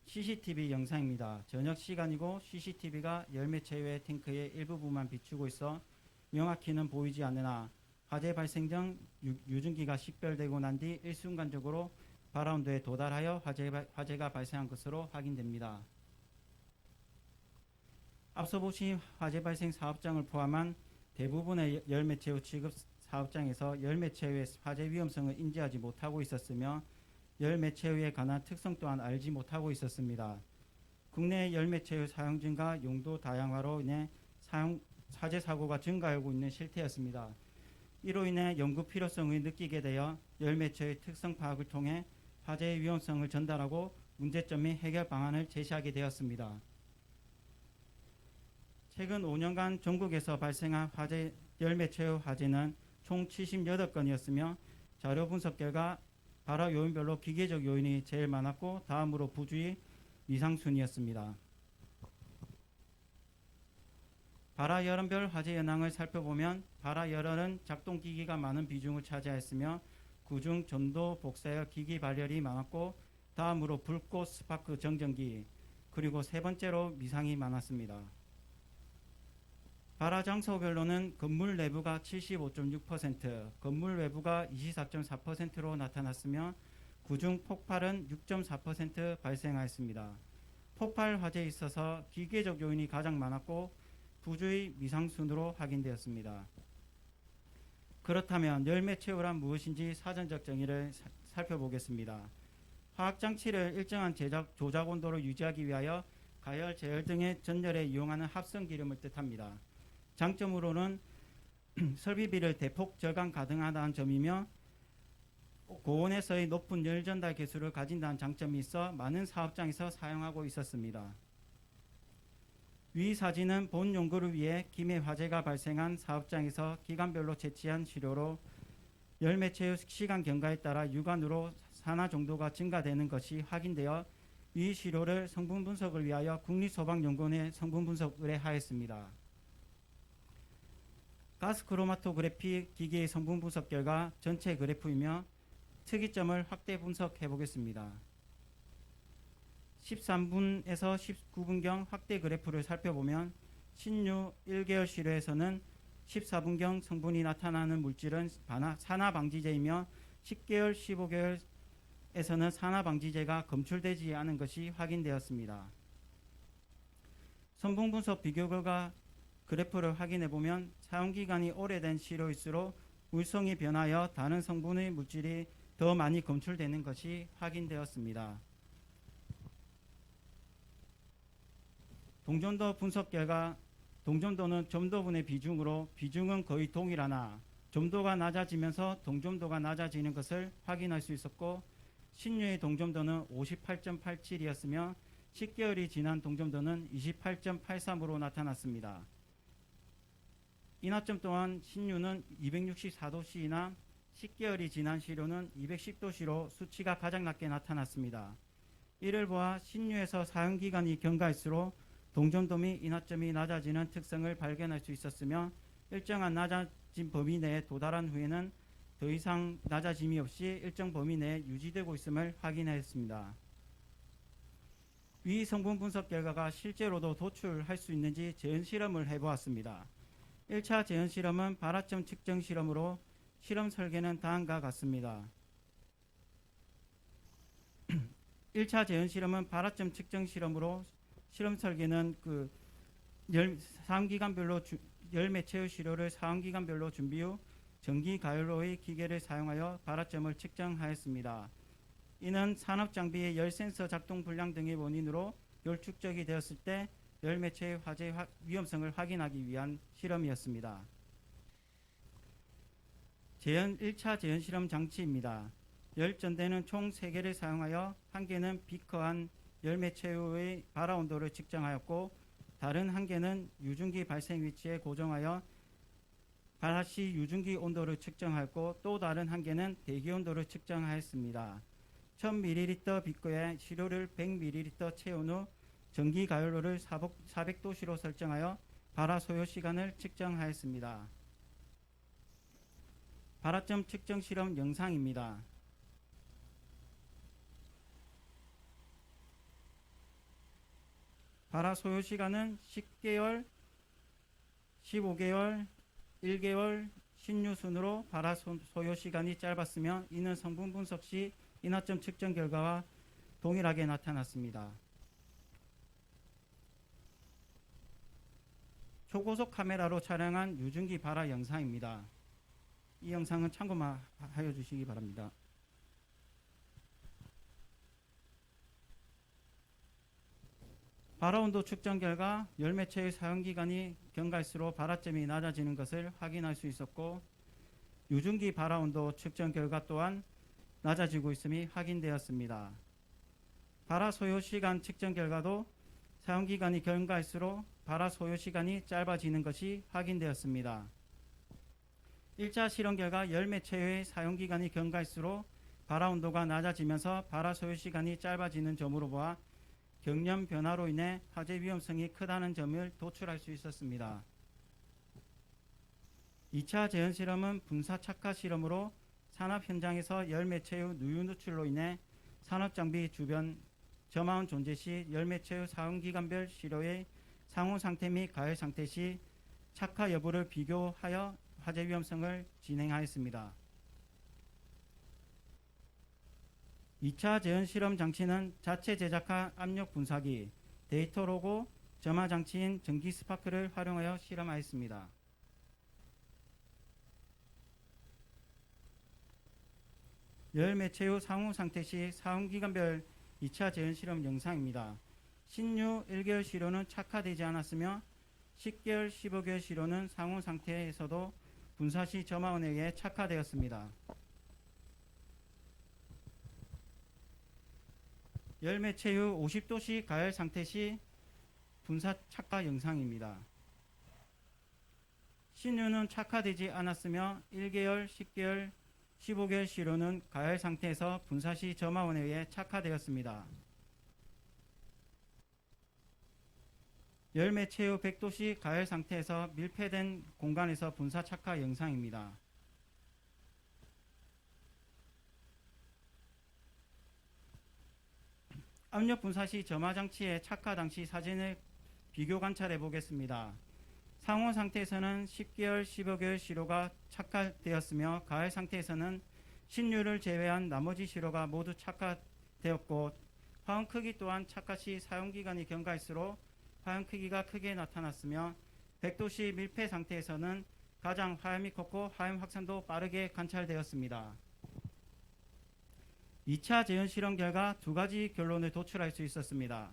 CCTV 영상입니다. 저녁 시간이고 CCTV가 열 매체유의 탱크의 일부분만 비추고 있어 명확히는 보이지 않으나 화재 발생 전 유증기가 식별되고 난 뒤 일순간적으로 바라운드에 도달하여 화재가 발생한 것으로 확인됩니다. 앞서 보신 화재 발생 사업장을 포함한 대부분의 열 매체유 취급 사업장에서 열 매체유의 화재 위험성을 인지하지 못하고 있었으며 열 매체유에 관한 특성 또한 알지 못하고 있었습니다. 국내 열 매체유 사용 증가, 용도 다양화로 인해 화재 사고가 증가하고 있는 실태였습니다. 이로 인해 연구 필요성을 느끼게 되어 열 매체의 특성 파악을 통해 화재의 위험성을 전달하고 문제점 및 해결 방안을 제시하게 되었습니다. 최근 5년간 전국에서 발생한 화재 열 매체유 화재는 총 78건이었으며 자료 분석 결과 발화 요인별로 기계적 요인이 제일 많았고 다음으로 부주의, 미상순이었습니다. 발화 열원별 화재 현황을 살펴보면 발화 열원은 작동 기기가 많은 비중을 차지하였으며 그중 전도, 복사열, 기기 발열이 많았고 다음으로 불꽃, 스파크, 정전기 그리고 세 번째로 미상이 많았습니다. 발화 장소별로는 건물 내부가 75.6%, 건물 외부가 24.4%로 나타났으며 그중 폭발은 6.4% 발생하였습니다. 폭발 화재에 있어서 기계적 요인이 가장 많았고 부주의, 미상순으로 확인되었습니다. 그렇다면 열 매체유란 무엇인지 사전적 정의를 살펴보겠습니다. 화학장치를 일정한 조작 온도로 유지하기 위하여 가열, 제열 등의 전열에 이용하는 합성 기름을 뜻합니다. 장점으로는 설비비를 대폭 절감 가능하다는 점이며 고온에서의 높은 열 전달 개수를 가진다는 장점이 있어 많은 사업장에서 사용하고 있었습니다. 위 사진은 본 연구를 위해 김해 화재가 발생한 사업장에서 기간별로 채취한 시료로 열 매체유 시간 경과에 따라 유관으로 산화 정도가 증가되는 것이 확인되어 이 시료를 성분 분석을 위하여 국립소방연구원에 성분 분석 의뢰하였습니다. 가스 크로마토그래피 기계의 성분 분석 결과 전체 그래프이며 특이점을 확대 분석해 보겠습니다. 13분에서 19분경 확대 그래프를 살펴보면 신유 1개월 시료에서는 14분경 성분이 나타나는 물질은 산화방지제이며 10개월, 15개월에서는 산화방지제가 검출되지 않은 것이 확인되었습니다. 성분 분석 비교 결과 그래프를 확인해 보면 사용기간이 오래된 시료일수록 물성이 변하여 다른 성분의 물질이 더 많이 검출되는 것이 확인되었습니다. 동전도 분석 결과 동점도는 점도분의 비중으로 비중은 거의 동일하나 점도가 낮아지면서 동점도가 낮아지는 것을 확인할 수 있었고 신유의 동점도는 58.87이었으며 10개월이 지난 동점도는 28.83으로 나타났습니다. 인화점 또한 신유는 264도씨이나 10개월이 지난 시료는 210도씨로 수치가 가장 낮게 나타났습니다. 이를 보아 신유에서 사용기간이 경과할수록 동점도 및 인화점이 낮아지는 특성을 발견할 수 있었으며 일정한 낮아진 범위 내에 도달한 후에는 더 이상 낮아짐이 없이 일정 범위 내에 유지되고 있음을 확인하였습니다. 위 성분 분석 결과가 실제로도 도출할 수 있는지 재현 실험을 해보았습니다. 1차 재현 실험은 발화점 측정 실험으로 실험 설계는 다음과 같습니다. 1차 재현 실험은 발화점 측정 실험으로 실험 설계는 사용기간별로 열 매체유 시료를 사용기간별로 준비 후 전기 가열로의 기계를 사용하여 발화점을 측정하였습니다. 이는 산업장비의 열센서 작동 불량 등의 원인으로 결축적이 되었을 때 열매체의 화재 위험성을 확인하기 위한 실험이었습니다. 1차 재현 실험 장치입니다. 열전대는 총 3개를 사용하여 한 개는 비커한 열매체의 발화 온도를 측정하였고 다른 한 개는 유증기 발생 위치에 고정하여 발화 시 유증기 온도를 측정하였고 또 다른 한 개는 대기 온도를 측정하였습니다. 1000ml 비커에 시료를 100ml 채운 후 전기 가열로를 400도씨로 설정하여 발화 소요 시간을 측정하였습니다. 발화점 측정 실험 영상입니다. 발화 소요 시간은 10개월, 15개월, 1개월, 10류 순으로 발화 소요 시간이 짧았으며 이는 성분 분석 시 인화점 측정 결과와 동일하게 나타났습니다. 초고속 카메라로 촬영한 유증기 발화 영상입니다. 이 영상은 참고만 하여 주시기 바랍니다. 발화 온도 측정 결과 열매체의 사용기간이 경과할수록 발화점이 낮아지는 것을 확인할 수 있었고 유증기 발화 온도 측정 결과 또한 낮아지고 있음이 확인되었습니다. 발화 소요 시간 측정 결과도 사용기간이 경과할수록 발화 소요 시간이 짧아지는 것이 확인되었습니다. 1차 실험 결과 열매체의 사용기간이 경과할수록 발화 온도가 낮아지면서 발화 소요 시간이 짧아지는 점으로 보아 경련 변화로 인해 화재 위험성이 크다는 점을 도출할 수 있었습니다. 2차 재현 실험은 분사 착화 실험으로 산업 현장에서 열매체의 누유 누출로 인해 산업장비 주변 점화원 존재 시 열매체의 사용기간별 시료의 상온 상태 및 가열 상태 시 착화 여부를 비교하여 화재 위험성을 진행하였습니다. 2차 재현 실험 장치는 자체 제작한 압력 분사기, 데이터 로고, 점화 장치인 전기 스파크를 활용하여 실험하였습니다. 열매체 후 상온 상태 시 사용기간별 2차 재현 실험 영상입니다. 신유 1개월 시료는 착화되지 않았으며 10개월, 15개월 시료는 상온 상태에서도 분사 시 점화원에 의해 착화되었습니다. 열매체 후 50도씨 가열 상태 시 분사 착화 영상입니다. 신유는 착화되지 않았으며 1개월, 10개월, 15개월 시료는 가열 상태에서 분사 시 점화원에 의해 착화되었습니다. 열매체 후 100도씨 가열 상태에서 밀폐된 공간에서 분사 착화 영상입니다. 압력 분사 시 점화 장치의 착화 당시 사진을 비교 관찰해 보겠습니다. 상온 상태에서는 10개월, 15개월 시료가 착화되었으며 가열 상태에서는 신유를 제외한 나머지 시료가 모두 착화되었고 화원 크기 또한 착화 시 사용기간이 경과할수록 화염 크기가 크게 나타났으며 100도씨 밀폐 상태에서는 가장 화염이 컸고 화염 확산도 빠르게 관찰되었습니다. 2차 재현 실험 결과 두 가지 결론을 도출할 수 있었습니다.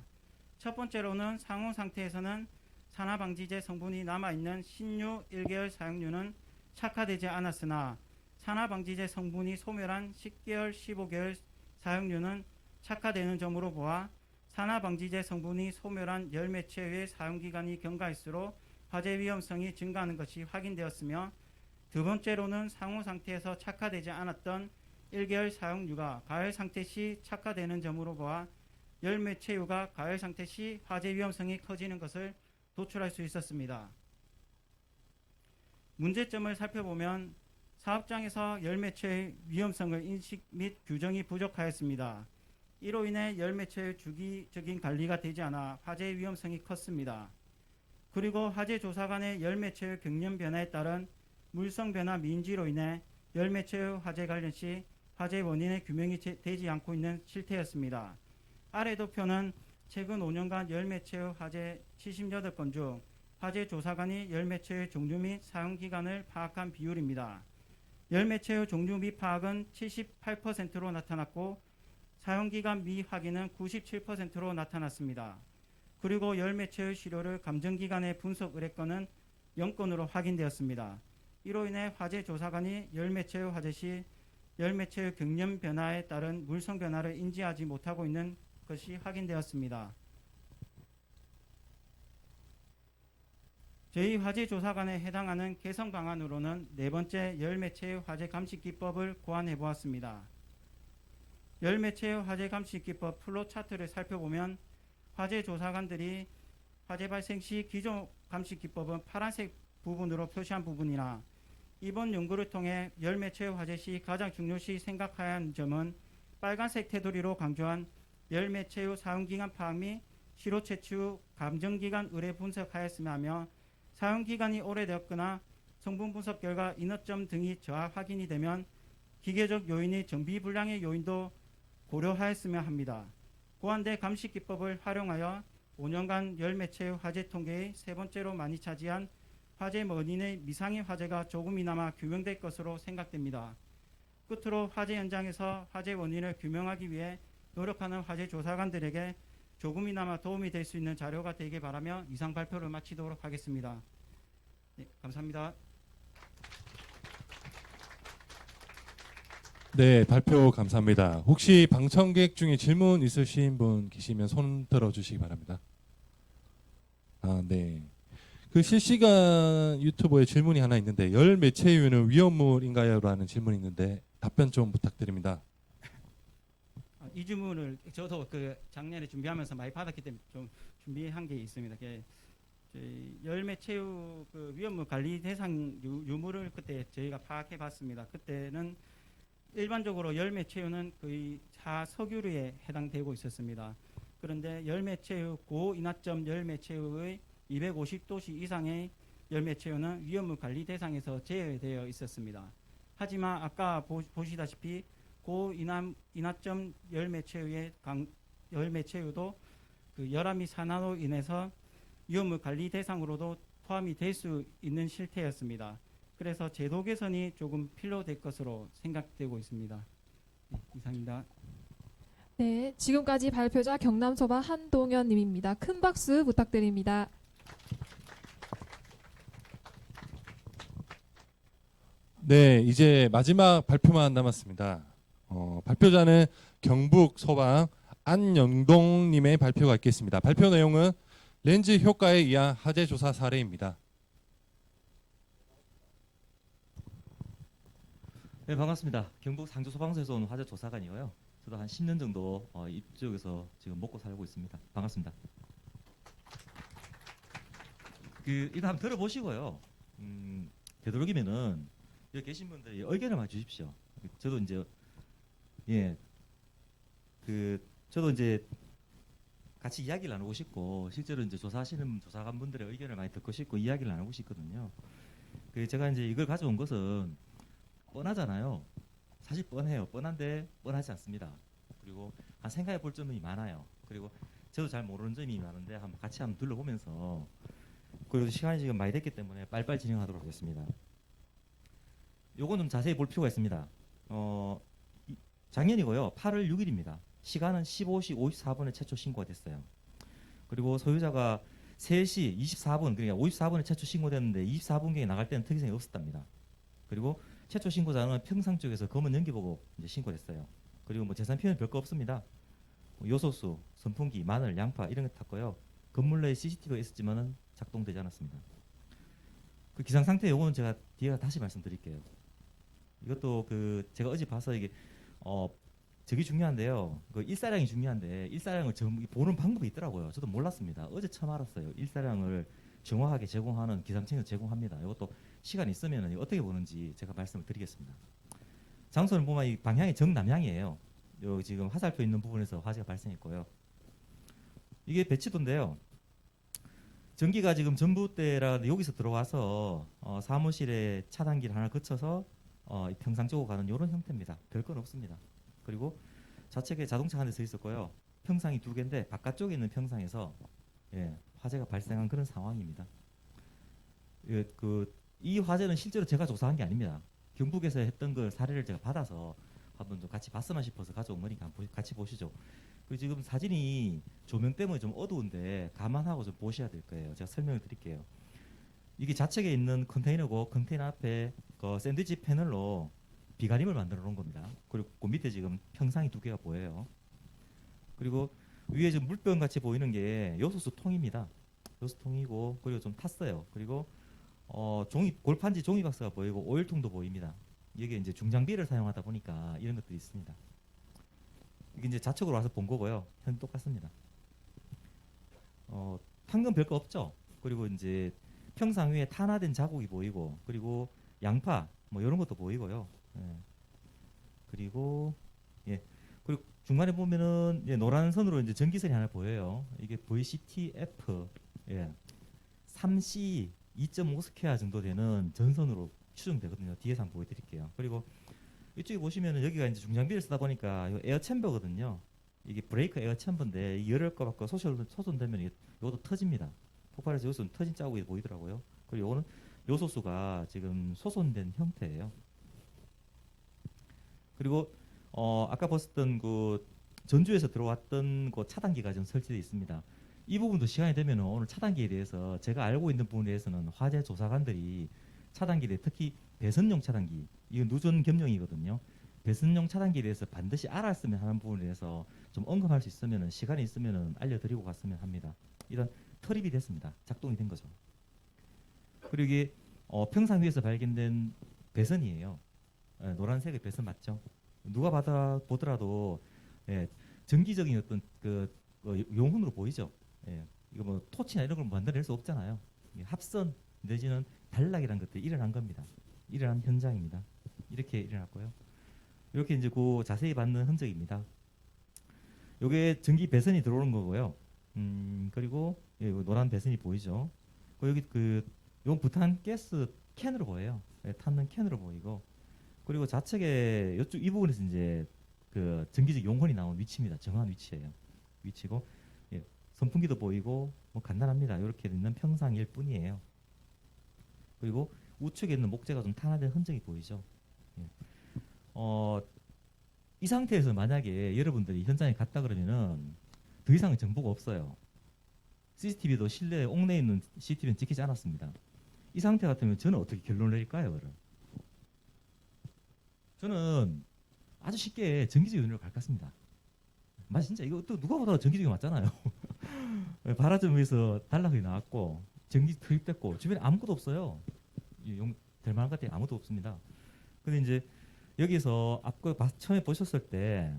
첫 번째로는 상온 상태에서는 산화방지제 성분이 남아있는 신유 1개월 사용류는 착화되지 않았으나 산화방지제 성분이 소멸한 10개월, 15개월 사용류는 착화되는 점으로 보아 산화방지제 성분이 소멸한 열매체의 사용기간이 경과할수록 화재 위험성이 증가하는 것이 확인되었으며 두 번째로는 상온 상태에서 착화되지 않았던 1개월 사용류가 가열 상태 시 착화되는 점으로 보아 열매체유가 가열 상태 시 화재 위험성이 커지는 것을 도출할 수 있었습니다. 문제점을 살펴보면 사업장에서 열매체의 위험성을 인식 및 규정이 부족하였습니다. 이로 인해 열매체의 주기적인 관리가 되지 않아 화재 위험성이 컸습니다. 그리고 화재 조사관의 열매체의 경련 변화에 따른 물성 변화 미인지로 인해 열매체의 화재 관련 시 화재 원인의 규명이 되지 않고 있는 실태였습니다. 아래 도표는 최근 5년간 열매체의 화재 78건 중 화재 조사관이 열매체의 종류 및 사용기간을 파악한 비율입니다. 열매체의 종류 및 파악은 78%로 나타났고 사용기간 미확인은 97%로 나타났습니다. 그리고 열매체의 시료를 감정기관의 분석 의뢰건은 0건으로 확인되었습니다. 이로 인해 화재 조사관이 열매체의 화재 시 열매체의 경련 변화에 따른 물성 변화를 인지하지 못하고 있는 것이 확인되었습니다. 제2화재조사관에 해당하는 개선 방안으로는 네 번째 열매체의 화재 감시 기법을 고안해 보았습니다. 열매체의 화재 감시 기법 플로 차트를 살펴보면 화재 조사관들이 화재 발생 시 기존 감시 기법은 파란색 부분으로 표시한 부분이나 이번 연구를 통해 열매체의 화재 시 가장 중요시 생각해야 하는 점은 빨간색 테두리로 강조한 열매체의 사용기간 파악 및 시료 채취 후 감정기간 의뢰 분석하였으며 하며 사용기간이 오래되었거나 성분 분석 결과 인허점 등이 저하 확인이 되면 기계적 요인이 정비 불량의 요인도 고려하였으며 합니다. 고안대 감시 기법을 활용하여 5년간 열매체의 화재 통계의 세 번째로 많이 차지한 화재 원인의 미상의 화재가 조금이나마 규명될 것으로 생각됩니다. 끝으로 화재 현장에서 화재 원인을 규명하기 위해 노력하는 화재 조사관들에게 조금이나마 도움이 될 수 있는 자료가 되길 바라며 이상 발표를 마치도록 하겠습니다. 네, 감사합니다. 네, 발표 감사합니다. 혹시 방청객 중에 질문 있으신 분 계시면 손 들어주시기 바랍니다. 아, 네. 그 실시간 유튜브에 질문이 하나 있는데 열 매체유는 위험물인가요? 라는 질문이 있는데 답변 좀 부탁드립니다. 이 질문을 저도 그 작년에 준비하면서 많이 받았기 때문에 좀 준비한 게 있습니다. 열매체유 그 위험물 관리 대상 유무를 그때 저희가 파악해 봤습니다. 그때는 일반적으로 열매체유는 거의 자석유류에 해당되고 있었습니다. 그런데 열매체유 고인화점 열매체유의 250도씨 이상의 열매체유는 위험물 관리 대상에서 제외되어 있었습니다. 하지만 아까 보시다시피 고인화점 열매체유도 그 열암이 산화로 인해서 위험물 관리 대상으로도 포함이 될 수 있는 실태였습니다. 그래서 제도 개선이 조금 필요될 것으로 생각되고 있습니다. 네, 이상입니다. 네, 지금까지 발표자 경남소방 한동현님입니다. 큰 박수 부탁드립니다. 네, 이제 마지막 발표만 남았습니다. 발표자는 경북소방 안영동님의 발표가 있겠습니다. 발표 내용은 렌즈 효과에 의한 화재 조사 사례입니다. 네, 반갑습니다. 경북 상주소방서에서 온 화재 조사관이고요. 저도 한 10년 정도 이쪽에서 지금 먹고 살고 있습니다. 반갑습니다. 일단 한번 들어보시고요. 되도록이면은 여기 계신 분들이 의견을 많이 주십시오. 저도 이제 저도 이제 같이 이야기를 나누고 싶고 실제로 이제 조사하시는 조사관분들의 의견을 많이 듣고 싶고 이야기를 나누고 싶거든요. 제가 이제 이걸 가져온 것은 뻔하잖아요. 사실 뻔해요. 뻔한데 뻔하지 않습니다. 그리고 생각해 볼 점이 많아요. 그리고 저도 잘 모르는 점이 많은데 같이 한번 둘러보면서 그리고 시간이 지금 많이 됐기 때문에 빨리빨리 진행하도록 하겠습니다. 요건 좀 자세히 볼 필요가 있습니다. 작년이고요. 8월 6일입니다. 시간은 15시 54분에 최초 신고가 됐어요. 그리고 소유자가 3시 24분 그러니까 54분에 최초 신고됐는데 24분경에 나갈 때는 특이사항이 없었답니다. 그리고 최초 신고자는 평상 쪽에서 검은 연기 보고 이제 신고했어요. 그리고 뭐 재산 피해는 별거 없습니다. 요소수, 선풍기, 마늘, 양파 이런 거 탔고요. 건물 내에 CCTV가 있었지만은 작동되지 않았습니다. 그 기상 상태 요거는 제가 뒤에 다시 말씀드릴게요. 이것도 제가 어제 봐서 이게 저기 중요한데요. 그 일사량이 중요한데 일사량을 보는 방법이 있더라고요. 저도 몰랐습니다. 어제 처음 알았어요. 일사량을 정확하게 제공하는 기상청에서 제공합니다. 이것도 시간 있으면 어떻게 보는지 제가 말씀을 드리겠습니다. 장소는 보면 이 방향이 정남향이에요. 여기 지금 화살표 있는 부분에서 화재가 발생했고요. 이게 배치도인데요. 전기가 지금 전봇대라 여기서 들어와서 사무실에 차단기를 하나 거쳐서 평상 쪽으로 가는 이런 형태입니다. 별건 없습니다. 그리고 좌측에 자동차 한 대 서 있었고요. 평상이 2개인데 바깥쪽에 있는 평상에서 화재가 발생한 그런 상황입니다. 이 화재는 실제로 제가 조사한 게 아닙니다. 경북에서 했던 그 사례를 제가 받아서 한번 좀 같이 봤으면 싶어서 가져온 거니까 한번 같이 보시죠. 그리고 지금 사진이 조명 때문에 좀 어두운데 감안하고 좀 보셔야 될 거예요. 제가 설명을 드릴게요. 이게 좌측에 있는 컨테이너고 컨테이너 앞에 그 샌드위치 패널로 비가림을 만들어 놓은 겁니다. 그리고 그 밑에 지금 평상이 두 개가 보여요. 그리고 위에 지금 물병 같이 보이는 게 요소수 통입니다. 요소수 통이고 그리고 좀 탔어요. 그리고 종이 골판지 종이 박스가 보이고 오일통도 보입니다. 이게 이제 중장비를 사용하다 보니까 이런 것들이 있습니다. 이게 이제 좌측으로 와서 본 거고요. 현 똑같습니다. 탄 건 별거 없죠. 그리고 이제 평상 위에 탄화된 자국이 보이고 그리고 양파 뭐 이런 것도 보이고요. 예. 그리고 예. 그리고 중간에 보면은 예, 노란 선으로 이제 전기선이 하나 보여요. 이게 VCTF 예. 3C 2.5 스퀘어 정도 되는 전선으로 추정되거든요. 뒤에서 한번 보여드릴게요. 그리고 이쪽에 보시면은 여기가 이제 중장비를 쓰다 보니까 이 에어 챔버거든요. 이게 브레이크 에어 챔버인데 열을 거 받고 소손되면 이것도 터집니다. 폭발해서 여기서 터진 자국이 보이더라고요. 그리고 이거는 요소수가 지금 소손된 형태예요. 그리고 아까 보셨던 그 전주에서 들어왔던 그 차단기가 좀 설치되어 있습니다. 이 부분도 시간이 되면 오늘 차단기에 대해서 제가 알고 있는 부분에 대해서는 화재 조사관들이 차단기에 특히 배선용 차단기 이건 누전 겸용이거든요. 배선용 차단기에 대해서 반드시 알았으면 하는 부분에 대해서 좀 언급할 수 있으면 시간이 있으면 알려드리고 갔으면 합니다. 일단 터립이 됐습니다. 작동이 된 거죠. 그리고 이게 평상 위에서 발견된 배선이에요. 예, 노란색의 배선 맞죠? 누가 보더라도 예, 전기적인 어떤 용훈으로 보이죠. 예, 이거 뭐 토치나 이런 걸 만들어낼 수 없잖아요. 합선 내지는 단락이라는 것들이 일어난 겁니다. 일어난 현장입니다. 이렇게 일어났고요. 이렇게 이제 그 자세히 받는 흔적입니다. 요게 전기 배선이 들어오는 거고요. 그리고 예, 노란 배선이 보이죠. 여기 요 부탄 가스 캔으로 보여요. 예, 탔는 캔으로 보이고. 그리고 좌측에 이쪽 이 부분에서 이제 그 전기적 용건이 나온 위치입니다. 정확한 위치예요. 위치고 예, 선풍기도 보이고 뭐 간단합니다. 이렇게 있는 평상일 뿐이에요. 그리고 우측에 있는 목재가 좀 탄화된 흔적이 보이죠. 예. 이 상태에서 만약에 여러분들이 현장에 갔다 그러면은 더 이상의 정보가 없어요. CCTV도 실내에 옥내에 있는 CCTV는 지키지 않았습니다. 이 상태 같으면 저는 어떻게 결론을 내릴까요? 그럼? 저는 아주 쉽게 정기적 연료를 갈 것 같습니다. 진짜 이거 또 누가 보다가 정기적이 맞잖아요. 발화점에서 단락이 나왔고 전기 투입됐고 주변에 아무것도 없어요. 델만 같은 데 아무도 없습니다. 근데 이제 여기서 앞거 처음에 보셨을 때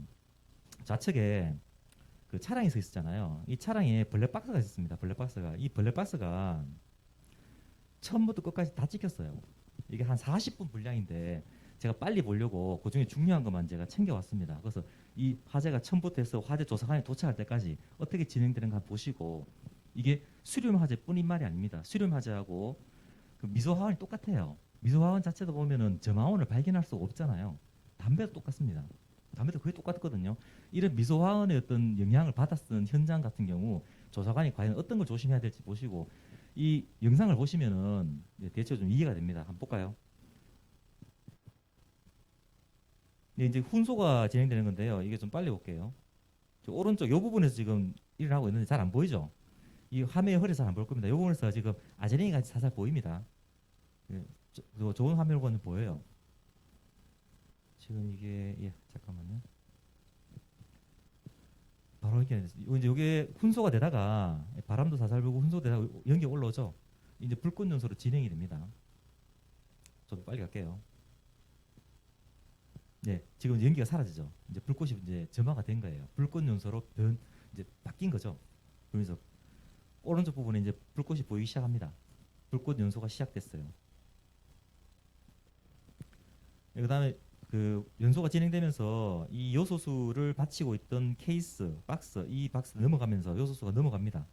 좌측에 그 차량이 서 있었잖아요. 이 차량에 블랙박스가 있었습니다. 블랙박스가 이 블랙박스가 처음부터 끝까지 다 찍혔어요. 이게 한 40분 분량인데 제가 빨리 보려고 그 중에 중요한 것만 제가 챙겨왔습니다. 그래서 이 화재가 처음부터 해서 화재 조사관이 도착할 때까지 어떻게 진행되는가 보시고 이게 수렴 화재뿐인 말이 아닙니다. 수렴 화재하고 그 미소 화원이 똑같아요. 미소 화원 자체도 보면은 점화원을 발견할 수가 없잖아요. 담배도 똑같습니다. 담배도 거의 똑같거든요. 이런 미소 화원의 어떤 영향을 받았던 현장 같은 경우 조사관이 과연 어떤 걸 조심해야 될지 보시고 이 영상을 보시면은 대체로 좀 이해가 됩니다. 한번 볼까요? 네, 이제 훈소가 진행되는 건데요. 이게 좀 빨리 볼게요. 저 오른쪽 이 부분에서 지금 일어나고 있는데 잘 안 보이죠? 이 화면에 흐려서 잘 안 보일 겁니다. 이 부분에서 지금 아제링이 같이 살살 보입니다. 예, 좋은 화면으로 보면 보여요. 지금 이게 잠깐만요. 바로 이게 이게 훈소가 되다가 바람도 살살 불고 훈소 되다가 연기가 올라오죠. 이제 불꽃 연소로 진행이 됩니다. 저도 빨리 갈게요. 네, 지금 연기가 사라지죠. 이제 불꽃이 이제 점화가 된 거예요. 불꽃 연소로 이제 바뀐 거죠. 그래서 오른쪽 부분에 이제 불꽃이 보이기 시작합니다. 불꽃 연소가 시작됐어요. 네, 그다음에 그 연소가 진행되면서 이 요소수를 받치고 있던 케이스, 박스, 이 박스 넘어가면서 요소수가 넘어갑니다.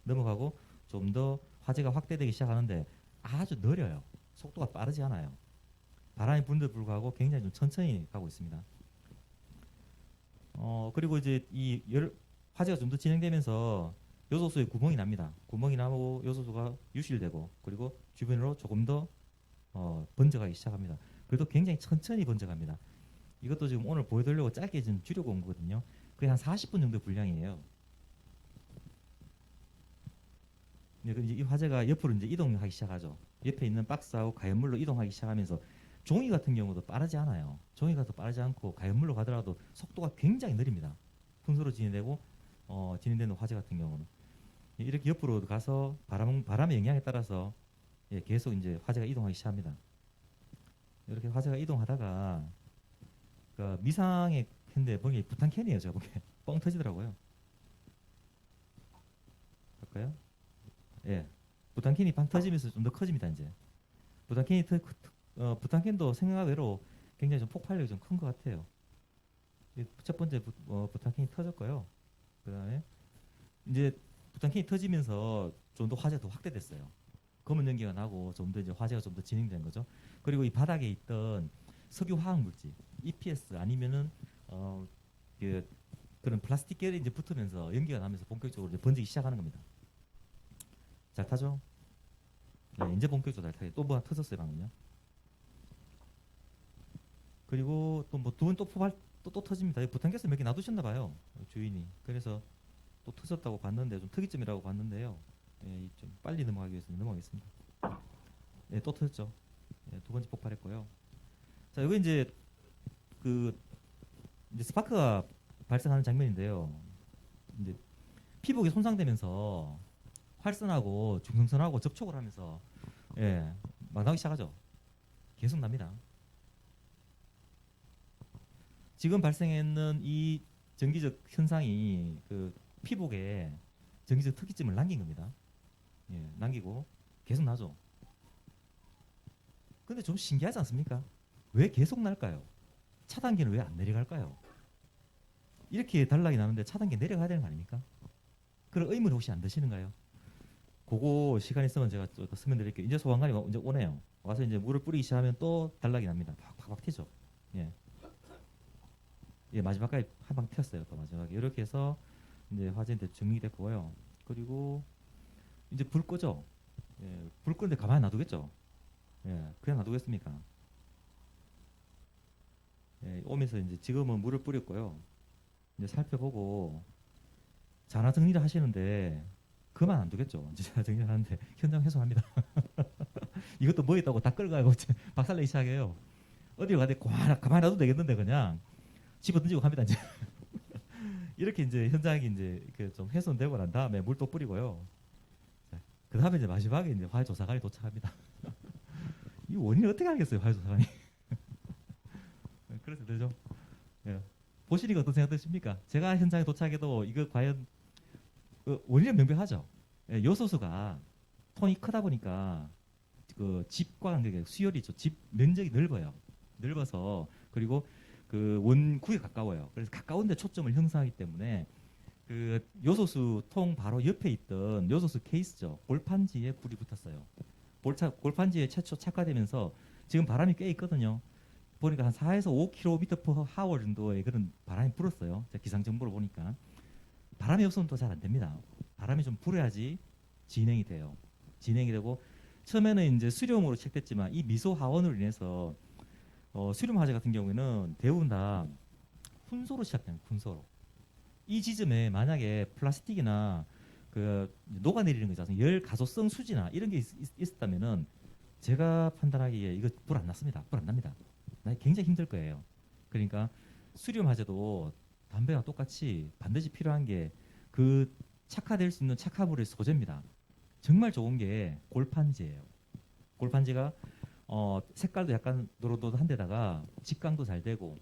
넘어가고 좀 더 화재가 확대되기 시작하는데 아주 느려요. 속도가 빠르지 않아요. 바람이 부는데도 불구하고 굉장히 좀 천천히 가고 있습니다. 그리고 이제 이 화재가 좀 더 진행되면서 요소수에 구멍이 납니다. 구멍이 나고 요소수가 유실되고 그리고 주변으로 조금 더 번져가기 시작합니다. 그래도 굉장히 천천히 번져갑니다. 이것도 지금 오늘 보여드리려고 짧게 좀 줄여고 온 거거든요. 그게 한 40분 정도 분량이에요. 네, 그럼 이제 이 화재가 옆으로 이제 이동하기 시작하죠. 옆에 있는 박스하고 가연물로 이동하기 시작하면서 종이 같은 경우도 빠르지 않아요. 종이가 더 빠르지 않고 가연물로 가더라도 속도가 굉장히 느립니다. 순서로 진행되고 진행되는 화재 같은 경우는 이렇게 옆으로 가서 바람의 영향에 따라서 예, 계속 이제 화재가 이동하기 시작합니다. 이렇게 화재가 이동하다가 그 미상의 캔데 보기 부탄캔이에요. 제가 보기에 뻥 터지더라고요. 볼까요? 예, 부탄캔이 방 터지면서 좀 더 커집니다. 이제 부탄캔도 생각외로 굉장히 좀 폭발력이 좀 큰 것 같아요. 첫 번째 부탄캔이 터졌고요. 그 다음에 이제 부탄캔이 터지면서 좀 더 화재가 더 확대됐어요. 검은 연기가 나고 좀 더 이제 화재가 좀 더 진행된 거죠. 그리고 이 바닥에 있던 석유 화학 물질, EPS 아니면은 그런 플라스틱 결이 이제 붙으면서 연기가 나면서 본격적으로 이제 번지기 시작하는 겁니다. 잘 타죠? 네, 이제 본격적으로 잘 타요. 또 뭐 터졌어요 방금요. 그리고 또 뭐 두 번 또 터집니다. 부탄가스 몇 개 놔두셨나 봐요 주인이. 그래서 또 터졌다고 봤는데 좀 특이점이라고 봤는데요. 예, 좀 빨리 넘어가기 위해서 넘어가겠습니다. 예, 또 터졌죠. 예, 두 번째 폭발했고요. 자, 이거 이제 이제 스파크가 발생하는 장면인데요. 이제 피복이 손상되면서 활선하고 중성선하고 접촉을 하면서 예, 막 나오기 시작하죠. 계속 납니다. 지금 발생했는 이 전기적 현상이 그 피복에 전기적 특이점을 남긴 겁니다. 예, 남기고 계속 나죠. 근데 좀 신기하지 않습니까? 왜 계속 날까요? 차단기는 왜 안 내려갈까요? 이렇게 단락이 나는데 차단기 내려가야 되는 거 아닙니까? 그런 의문 혹시 안 드시는가요? 그거 시간 있으면 제가 또 설명드릴게요. 이제 소방관이 이제 오네요. 와서 이제 물을 뿌리기 시작하면 또 단락이 납니다. 팍팍 튀죠. 예. 예, 마지막까지 한 방 튀었어요. 또 마지막에 이렇게 해서 이제 화재인데 정리됐고요. 그리고 이제 불 끄죠. 예, 불 끄는데 가만히 놔두겠죠. 예, 그냥 놔두겠습니까? 예, 오면서 이제 지금은 물을 뿌렸고요. 이제 살펴보고 잔화 정리를 하시는데 그만 안 두겠죠. 이제 잔화 정리를 하는데 현장 훼손합니다. 이것도 뭐 있다고 다 끌어가고 박살내기 시작해요. 어디로 가도 가만히 놔도 되겠는데 그냥 집어 던지고 갑니다. 이제 이렇게 이제 현장이 이제 좀 훼손되고 난 다음에 물도 뿌리고요. 그 다음에 이제 마지막에 이제 화재조사관이 도착합니다. 이 원인을 어떻게 알겠어요, 화재조사관이? 그래서 되죠. 예. 보시니까 어떤 생각 드십니까? 제가 현장에 도착해도 이거 과연 원인은 명백하죠. 예, 요소수가 통이 크다 보니까 그 집과 관계가 수열이 있죠. 집 면적이 넓어서 그리고 그 원구에 가까워요. 그래서 가까운데 초점을 형성하기 때문에 그 요소수 통 바로 옆에 있던 요소수 케이스죠. 골판지에 불이 붙었어요. 골판지에 최초 착화되면서 지금 바람이 꽤 있거든요. 보니까 한 4에서 5km/h 정도의 그런 바람이 불었어요. 제가 기상 정보를 보니까 바람이 없으면 또 잘 안 됩니다. 바람이 좀 불어야지 진행이 돼요. 진행이 되고 처음에는 이제 수렴으로 체크됐지만 이 미소 하원으로 인해서 수렴 화재 같은 경우에는 대부분 다 훈소로 시작됩니다. 훈소로. 이 지점에 만약에 플라스틱이나 그 녹아내리는 거죠. 열 가소성 수지나 이런 게 있었다면은 제가 판단하기에 이거 불 안 났습니다. 불 안 납니다. 굉장히 힘들 거예요. 그러니까 수렴 화재도 담배와 똑같이 반드시 필요한 게 그 착화될 수 있는 착화물의 소재입니다. 정말 좋은 게 골판지예요. 골판지가 색깔도 약간 노릇노릇한 데다가 직광도 잘 되고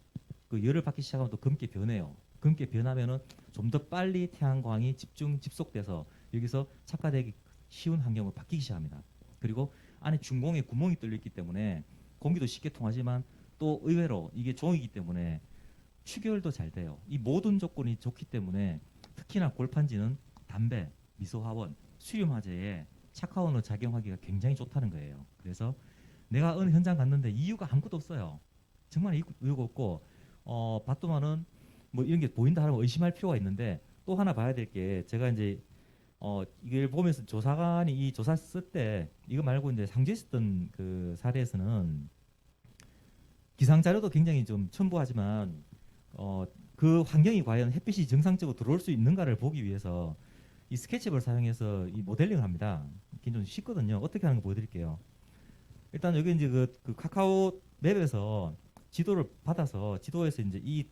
그 열을 받기 시작하면 또 검게 변해요. 검게 변하면은 좀 더 빨리 태양광이 집속돼서 여기서 착화되기 쉬운 환경으로 바뀌기 시작합니다. 그리고 안에 중공에 구멍이 뚫려 있기 때문에 공기도 쉽게 통하지만 또 의외로 이게 종이기 때문에 추결도 잘 돼요. 이 모든 조건이 좋기 때문에 특히나 골판지는 담배, 미소화원, 수렴화재에 착화원으로 작용하기가 굉장히 좋다는 거예요. 그래서 내가 어느 현장 갔는데 이유가 아무것도 없어요. 정말 이유가 없고 봤더만은 뭐 이런 게 보인다 하면 의심할 필요가 있는데 또 하나 봐야 될 게 제가 이제 이걸 보면서 조사관이 이 조사 쓸 때 이거 말고 이제 상주에 있었던 그 사례에서는 기상 자료도 굉장히 좀 첨부하지만 그 환경이 과연 햇빛이 정상적으로 들어올 수 있는가를 보기 위해서 이 스케치업을 사용해서 이 모델링을 합니다. 이게 좀 쉽거든요. 어떻게 하는 거 보여드릴게요. 일단 여기 이제 그 카카오 맵에서 지도를 받아서 지도에서 이제 이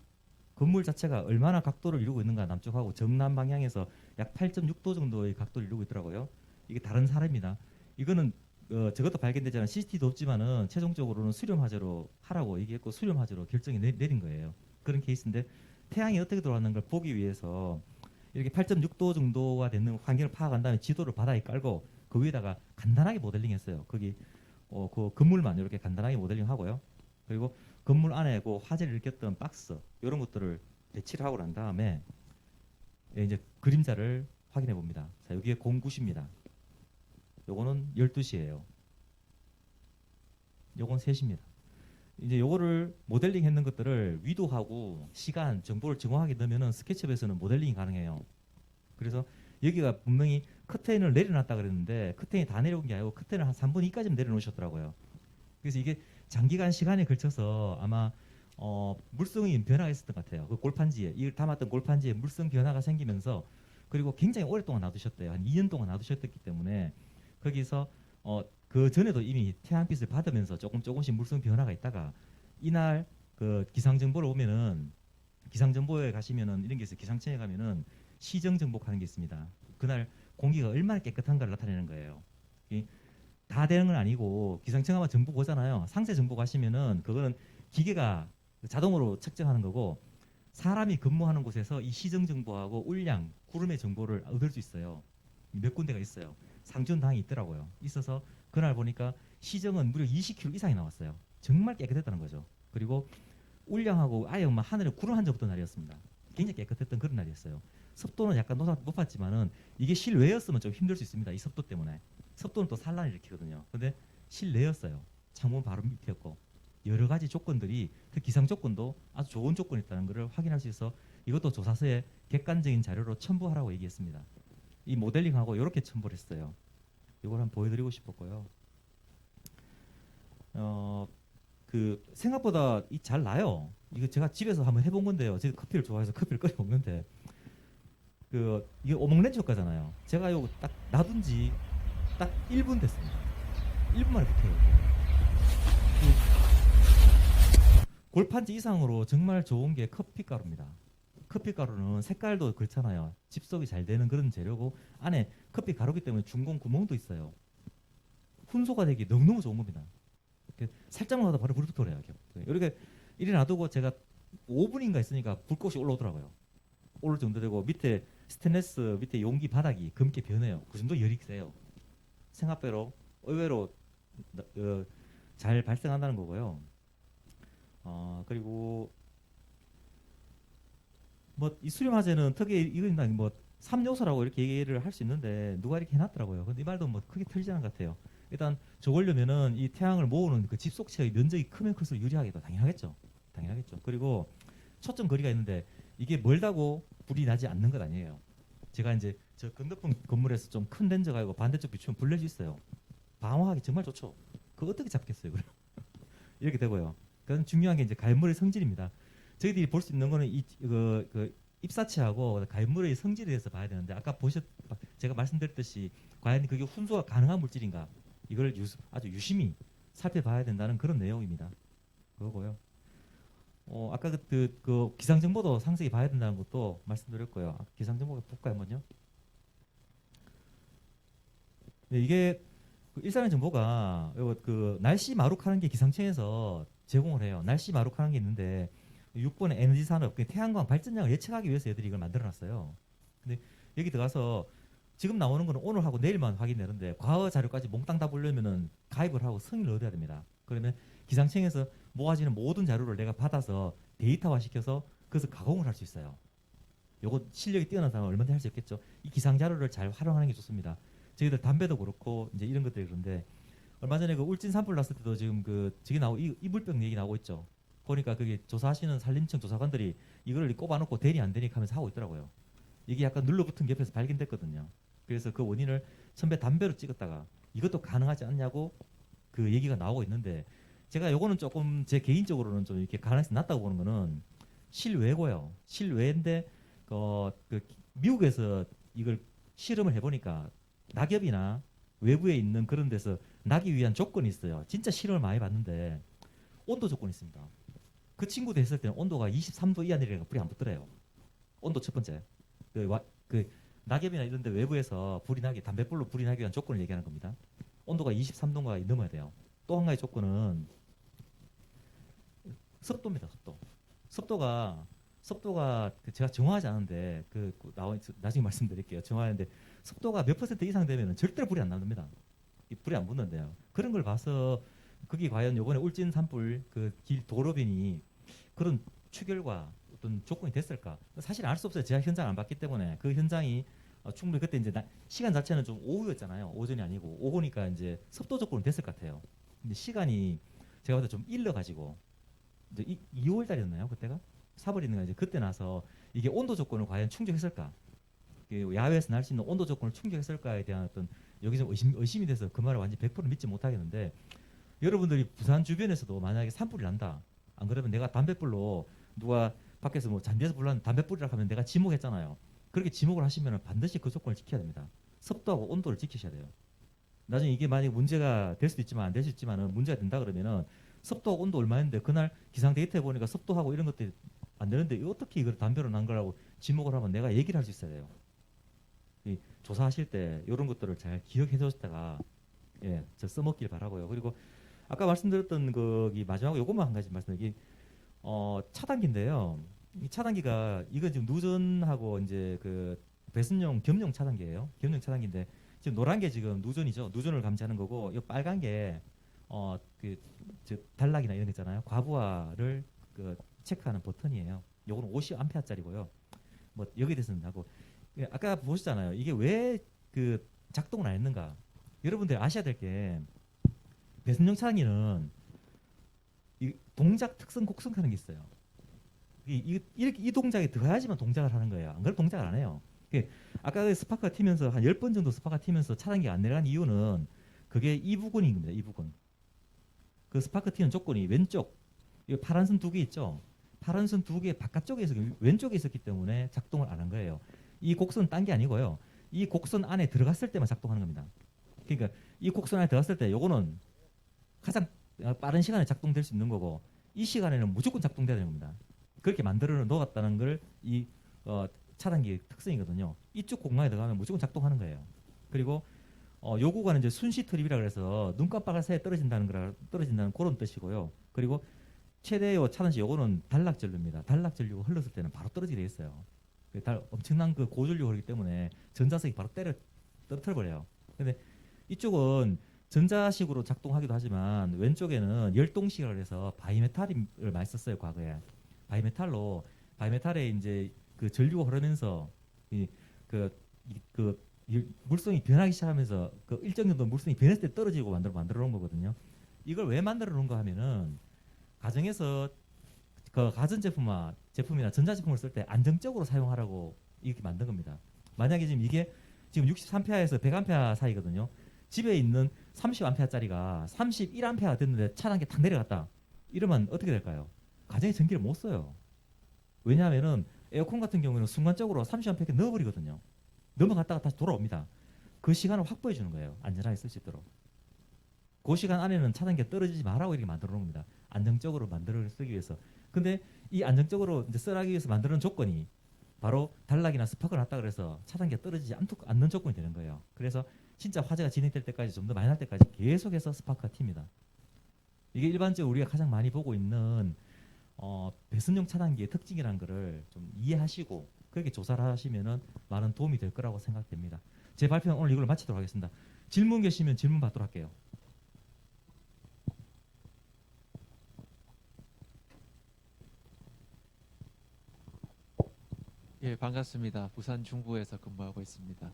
건물 자체가 얼마나 각도를 이루고 있는가 남쪽하고 정남 방향에서 약 8.6도 정도의 각도를 이루고 있더라고요. 이게 다른 사례입니다. 이거는 저것도 발견되지 않은 CCTV도 없지만은 최종적으로는 수렴 화재로 하라고 얘기했고 수렴 화재로 결정이 내린 거예요. 그런 케이스인데 태양이 어떻게 들어왔는 걸 보기 위해서 이렇게 8.6도 정도가 되는 환경을 파악한 다음에 지도를 바닥에 깔고 그 위에다가 간단하게 모델링했어요. 거기 그 건물만 이렇게 간단하게 모델링하고요. 그리고 건물 안에 그 화재를 일으켰던 박스 이런 것들을 배치를 하고 난 다음에 이제 그림자를 확인해 봅니다. 자, 여기에 09시입니다. 요거는 12시예요. 요건 3시입니다. 이제 요거를 모델링 했는 것들을 위도하고 시간, 정보를 정확하게 넣으면은 스케치업에서는 모델링이 가능해요. 그래서 여기가 분명히 커튼을 내려놨다 그랬는데 커튼이 다 내려온 게 아니고 커튼을 한 3분의 2까지는 내려놓으셨더라고요. 그래서 이게 장기간 시간에 걸쳐서 아마 물성의 변화가 있었던 것 같아요. 그 골판지에 이걸 담았던 골판지에 물성 변화가 생기면서 그리고 굉장히 오랫동안 놔두셨대요. 한 2년 동안 놔두셨기 때문에 거기서 그 전에도 이미 태양빛을 받으면서 조금씩 물성 변화가 있다가 이날 그 기상 정보를 오면은 기상 정보에 가시면은 이런 게 있어요. 기상청에 가면은 시정 정보하는 게 있습니다. 그날 공기가 얼마나 깨끗한가를 나타내는 거예요. 다 되는 건 아니고 기상청 아마 정보 보잖아요. 상세 정보 가시면은 그거는 기계가 자동으로 측정하는 거고 사람이 근무하는 곳에서 이 시정 정보하고 울량, 구름의 정보를 얻을 수 있어요. 몇 군데가 있어요. 상준당이 있더라고요. 있어서 그날 보니까 시정은 무려 20km 이상이 나왔어요. 정말 깨끗했다는 거죠. 그리고 울량하고 아예 하늘에 구름 한 점 없던 날이었습니다. 굉장히 깨끗했던 그런 날이었어요. 습도는 약간 높았지만은 이게 실외였으면 좀 힘들 수 있습니다. 이 습도 때문에. 습도는 또 산란을 일으키거든요. 근데 실내였어요. 창문 바로 밑이었고 여러 가지 조건들이 그 기상 조건도 아주 좋은 조건이 있다는 것을 확인할 수 있어 이것도 조사서에 객관적인 자료로 첨부하라고 얘기했습니다. 이 모델링하고 이렇게 첨부를 했어요. 이걸 한번 보여드리고 싶었고요. 그 생각보다 잘 나요. 이거 제가 집에서 한번 해본 건데요. 제가 커피를 좋아해서 커피를 끓여 먹는데 이게 오목렌즈 효과잖아요. 제가 이거 딱 놔둔 지 딱 1분 됐습니다. 1분 만에 붙어요. 골판지 이상으로 정말 좋은 게 커피가루입니다. 커피가루는 색깔도 그렇잖아요. 집속이 잘 되는 그런 재료고 안에 커피가루기 때문에 중공 구멍도 있어요. 훈소가 되기 너무너무 좋은 겁니다. 살짝만 가도 바로 불이 붙어요. 이렇게 이래 놔두고 제가 5분인가 있으니까 불꽃이 올라오더라고요. 오를 정도 되고 밑에 스테인리스 밑에 용기 바닥이 검게 변해요. 그 정도 열이 세요. 생각외로 의외로 잘 발생한다는 거고요. 그리고 이 수렴 화재는 특히 이건 3요소라고 이렇게 얘기를 할 수 있는데 누가 이렇게 해놨더라고요. 근데 이 말도 크게 틀리지 않은 것 같아요. 일단 저걸려면은 이 태양을 모으는 그 집속체의 면적이 크면 클수록 유리하게도 당연하겠죠. 그리고 초점 거리가 있는데 이게 멀다고 불이 나지 않는 것 아니에요. 제가 이제 저 건너편 건물에서 좀 큰 렌즈가 있고 반대쪽 비추면 불 낼 수 있어요. 방어하기 정말 좋죠. 그거 어떻게 잡겠어요, 그럼? 이렇게 되고요. 그건 중요한 게 이제 가연물의 성질입니다. 저희들이 볼 수 있는 거는 그 입사체하고 가연물의 성질에 대해서 봐야 되는데 아까 제가 말씀드렸듯이 과연 그게 훈소가 가능한 물질인가 이걸 아주 유심히 살펴봐야 된다는 그런 내용입니다. 그거고요. 아까 그 기상 정보도 상세히 봐야 된다는 것도 말씀드렸고요. 기상 정보 볼까요, 한번요? 네, 이게 일산의 정보가 그 날씨 마룩하는 게 기상청에서 제공을 해요. 날씨 마룩하는 게 있는데 6번의 에너지 산업, 태양광 발전량을 예측하기 위해서 애들이 이걸 만들어놨어요. 근데 여기 들어가서 지금 나오는 거는 오늘하고 내일만 확인되는데 과거 자료까지 몽땅 다 보려면은 가입을 하고 승인을 얻어야 됩니다. 그러면 기상청에서 모아지는 모든 자료를 내가 받아서 데이터화 시켜서 그것을 가공을 할 수 있어요. 요거 실력이 뛰어난 사람은 얼마든지 할 수 있겠죠. 이 기상 자료를 잘 활용하는 게 좋습니다. 저희들 담배도 그렇고 이제 이런 것들이 그런데 얼마 전에 그 울진 산불 났을 때도 지금 저기 이불병 얘기 나오고 있죠. 보니까 그게 조사하시는 산림청 조사관들이 이거를 꼽아놓고 되니 안 되니 하면서 하고 있더라고요. 이게 약간 눌러붙은 게 옆에서 발견됐거든요. 그래서 그 원인을 선배 담배로 찍었다가 이것도 가능하지 않냐고 그 얘기가 나오고 있는데 제가 요거는 조금 제 개인적으로는 좀 이렇게 가능성이 낮다고 보는 거는 실외고요. 실외인데 그 미국에서 이걸 실험을 해보니까 낙엽이나 외부에 있는 그런 데서 나기 위한 조건이 있어요. 진짜 실험을 많이 봤는데 온도 조건이 있습니다. 그 친구도 했을 때는 온도가 23도 이하 내리니까 불이 안 붙더래요. 온도 첫 번째. 그 낙엽이나 이런 데 외부에서 불이 나게 담뱃불로 불이 나기 위한 조건을 얘기하는 겁니다. 온도가 23도가 넘어야 돼요. 또 한 가지 조건은 습도입니다. 습도가 제가 정확하지 않은데 나중에 말씀드릴게요. 정확한데 습도가 몇 % 이상 되면은 절대로 불이 안 납니다. 불이 안 붙는데요. 그런 걸 봐서 그게 과연 요번에 울진 산불 그 길 도로변이 그런 추결과 어떤 조건이 됐을까? 사실 알 수 없어요. 제가 현장 안 봤기 때문에 그 현장이 충분히 그때 이제 시간 자체는 좀 오후였잖아요. 오전이 아니고 오후니까 이제 습도 조건은 됐을 것 같아요. 근데 시간이 제가 봤을 때 좀 일러가지고 이제 2월 달이었나요? 그때가 4월 있는 거 이제 그때 나서 이게 온도 조건을 과연 충족했을까? 야외에서 날 수 있는 온도 조건을 충족했을까에 대한 어떤 여기서 의심이 돼서 그 말을 완전 100% 믿지 못하겠는데 여러분들이 부산 주변에서도 만약에 산불이 난다. 안 그러면 내가 담뱃불로 누가 밖에서 뭐 잔디에서 불난 담뱃불이라 하면 내가 지목했잖아요. 그렇게 지목을 하시면 반드시 그 조건을 지켜야 됩니다. 습도하고 온도를 지키셔야 돼요. 나중에 이게 만약에 문제가 될 수도 있지만 안 될 수 있지만은 문제가 된다 그러면은 습도하고 온도 얼마였는데 그날 기상 데이터에 보니까 습도하고 이런 것들이 안 되는데 어떻게 이걸 담배로 난 거라고 지목을 하면 내가 얘기를 할 수 있어야 돼요. 이 조사하실 때 이런 것들을 잘 기억해 줬다가 저 써먹길 바라고요. 그리고 아까 말씀드렸던 거기 마지막으로 요것만 한 가지 말씀드릴게요. 차단기인데요. 이 차단기가 이거 지금 누전하고 이제 그 배선용 겸용 차단기예요. 겸용 차단기인데 지금 노란 게 지금 누전이죠. 누전을 감지하는 거고 이 빨간 게 단락이나 이런 거 있잖아요. 과부하를 그 체크하는 버튼이에요. 요거는 50A짜리고요. 뭐 여기에 대해서는 하고 아까 보셨잖아요. 이게 왜 그 작동을 안 했는가? 여러분들 아셔야 될 게 배선용 차단기는 이 동작 특성 곡선하는 게 있어요. 이 동작에 더해야지만 동작을 하는 거예요. 안 그러면 동작을 안 해요. 아까 그 스파크가 튀면서 한 10번 정도 스파크가 튀면서 차단기가 안 내려간 이유는 그게 이 부분인 겁니다. 이 부분. 그 스파크 튀는 조건이 왼쪽 이 파란 선 2개 있죠. 파란 선 2개 바깥쪽에 왼쪽에 있었기 때문에 작동을 안 한 거예요. 이 곡선 딴 게 아니고요. 이 곡선 안에 들어갔을 때만 작동하는 겁니다. 그러니까 이 곡선 안에 들어갔을 때 요거는 가장 빠른 시간에 작동될 수 있는 거고 이 시간에는 무조건 작동돼야 되는 겁니다. 그렇게 만들어 놓았다는 걸 이 차단기의 특성이거든요. 이쪽 공간에 들어가면 무조건 작동하는 거예요. 그리고 요 구간은 이제 순시 트립이라 그래서 눈 깜빡할 사이에 떨어진다는 그런 뜻이고요. 그리고 최대의 차단시 요거는 단락 전류입니다. 단락 전류가 흘렀을 때는 바로 떨어지게 돼 있어요. 엄청난 그 고전류가 흐르기 때문에 전자석이 바로 떨어뜨려 버려요. 근데 이쪽은 전자식으로 작동하기도 하지만 왼쪽에는 열동식이라고 해서 바이메탈을 많이 썼어요. 과거에 바이메탈에 이제 그 전류가 흐르면서 그 물성이 변하기 시작하면서 그 일정 정도 물성이 변했을 때 떨어지고 만들어 놓은 거거든요. 이걸 왜 만들어 놓은 거 하면은 가정에서 그 제품이나 전자제품을 쓸 때 안정적으로 사용하라고 이렇게 만든 겁니다. 만약에 이게 지금 63A 에서 100A 사이거든요. 집에 있는 30A짜리가 31A 됐는데 차단기 탁 내려갔다. 이러면 어떻게 될까요? 가정에 전기를 못 써요. 왜냐하면은 에어컨 같은 경우에는 순간적으로 30A 넣어버리거든요. 넘어갔다가 다시 돌아옵니다. 그 시간을 확보해 주는 거예요. 안전하게 쓸 수 있도록. 그 시간 안에는 차단기가 떨어지지 말라고 이렇게 만들어 놓은 겁니다. 안정적으로 만들어 쓰기 위해서. 근데 이 안정적으로 이제 쓰라기 위해서 만드는 조건이 바로 단락이나 스파크를 놨다 그래서 차단기가 떨어지지 않는 조건이 되는 거예요. 그래서 진짜 화재가 진행될 때까지 좀 더 많이 날 때까지 계속해서 스파크가 튑니다. 이게 일반적으로 우리가 가장 많이 보고 있는 배선용 차단기의 특징이라는 거를 좀 이해하시고 그렇게 조사를 하시면은 많은 도움이 될 거라고 생각됩니다. 제 발표는 오늘 이걸로 마치도록 하겠습니다. 질문 계시면 질문 받도록 할게요. 예, 반갑습니다. 부산 중부에서 근무하고 있습니다.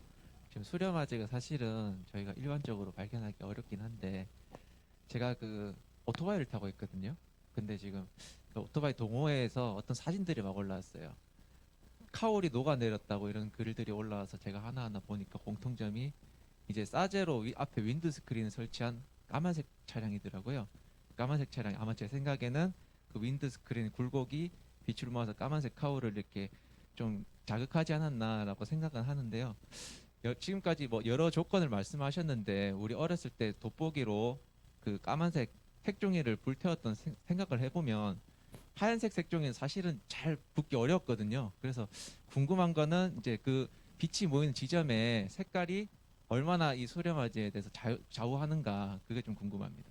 지금 수렴화재가 사실은 저희가 일반적으로 발견하기 어렵긴 한데 제가 그 오토바이를 타고 있거든요. 근데 지금 그 오토바이 동호회에서 어떤 사진들이 막 올라왔어요. 카올이 녹아내렸다고 이런 글들이 올라와서 제가 하나하나 보니까 공통점이 이제 사제로 앞에 윈드 스크린을 설치한 까만색 차량이더라고요. 까만색 차량이 아마 제 생각에는 그 윈드 스크린 굴곡이 빛을 모아서 까만색 카우를 이렇게 좀 자극하지 않았나라고 생각은 하는데요. 지금까지 뭐 여러 조건을 말씀하셨는데 우리 어렸을 때 돋보기로 그 까만색 색종이를 불태웠던 생각을 해보면 하얀색 색종이는 사실은 잘 붙기 어렵거든요. 그래서 궁금한 거는 이제 그 빛이 모이는 지점의 색깔이 얼마나 이 수렴화재에 대해서 좌우하는가, 그게 좀 궁금합니다.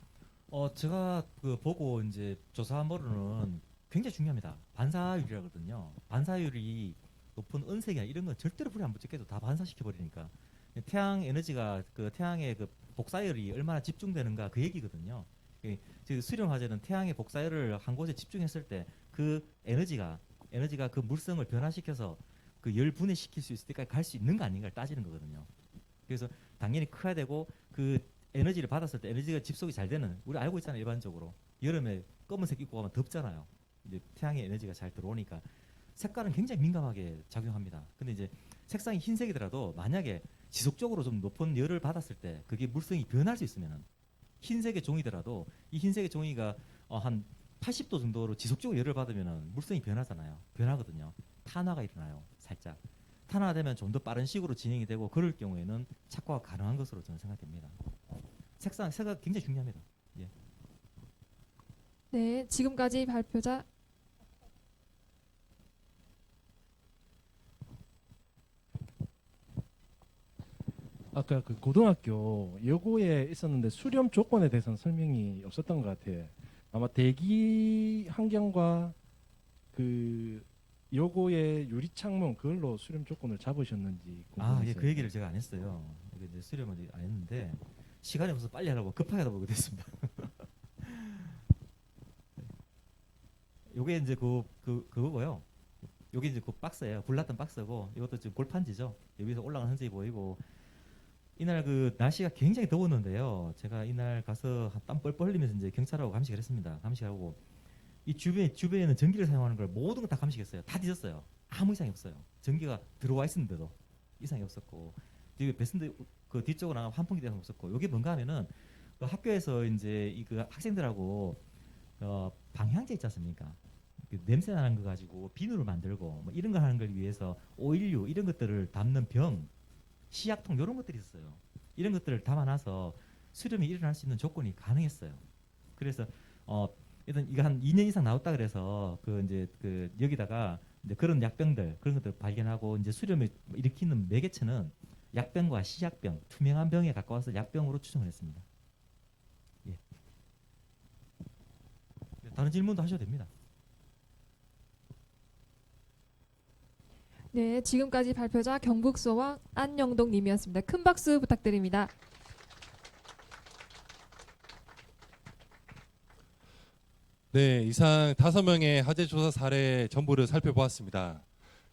제가 그 보고 이제 조사한 바로는 굉장히 중요합니다. 반사율이라거든요. 반사율이 높은 은색이나 이런 건 절대로 불이 안 붙게도 다 반사시켜 버리니까 태양 에너지가 그 태양의 그 복사열이 얼마나 집중되는가 그 얘기거든요. 즉 수렴 화재는 태양의 복사열을 한 곳에 집중했을 때 그 에너지가 그 물성을 변화시켜서 그 열 분해시킬 수 있을 때까지 갈 수 있는 거 아닌가를 따지는 거거든요. 그래서 당연히 커야 되고 그 에너지를 받았을 때 에너지가 집속이 잘 되는, 우리 알고 있잖아요. 일반적으로 여름에 검은색 입고 가면 덥잖아요. 이제 태양의 에너지가 잘 들어오니까 색깔은 굉장히 민감하게 작용합니다. 근데 이제 색상이 흰색이더라도 만약에 지속적으로 좀 높은 열을 받았을 때 그게 물성이 변할 수 있으면은, 흰색의 종이더라도 이 흰색의 종이가 한 80도 정도로 지속적으로 열을 받으면은 물성이 변하잖아요. 변하거든요. 탄화가 일어나요. 살짝. 탄화되면 좀 더 빠른 식으로 진행이 되고, 그럴 경우에는 착화가 가능한 것으로 저는 생각됩니다. 색깔 굉장히 중요합니다. 예. 네, 지금까지 발표자 아까 그 고등학교 여고에 있었는데 수렴 조건에 대해서는 설명이 없었던 것 같아요. 아마 대기 환경과 그 여고의 유리 창문 그걸로 수렴 조건을 잡으셨는지 궁금해서요. 예, 그 얘기를 제가 안 했어요. 이게 이제 수렴을 안 했는데 시간이 없어서 빨리 하려고 급하게 하다 보게 됐습니다. 요게 이제 그거고요. 요게 이제 그 박스예요. 불났던 박스고, 이것도 지금 골판지죠. 여기서 올라간 흔적이 보이고, 이날 그 날씨가 굉장히 더웠는데요. 제가 이날 가서 땀 뻘뻘 흘리면서 이제 경찰하고 감식을 했습니다. 감식하고 이 주변에는 전기를 사용하는 걸 모든 걸 다 감식했어요. 다 뒤졌어요. 아무 이상이 없어요. 전기가 들어와 있었는데도 이상이 없었고, 뒤에 베스트 그 뒤쪽으로 나가면 환풍기 대상 없었고, 이게 뭔가 하면은 그 학교에서 이제 이 그 학생들하고 방향제 있지 않습니까? 그 냄새 나는 거 가지고 비누를 만들고 뭐 이런 거 하는 걸 위해서 오일류 이런 것들을 담는 병, 시약통 이런 것들이 있어요. 이런 것들을 담아놔서 수렴이 일어날 수 있는 조건이 가능했어요. 그래서 일단 이거 한 2년 이상 나왔다 그래서 그 이제 그 여기다가 이제 그런 약병들 그런 것들 발견하고, 이제 수렴을 일으키는 매개체는 약병과 시약병, 투명한 병에 가까워서 약병으로 추정을 했습니다. 예. 다른 질문도 하셔도 됩니다. 네, 지금까지 발표자 경북소방 안영동 님이었습니다. 큰 박수 부탁드립니다. 네, 이상 5명의 화재 조사 사례 전부를 살펴보았습니다.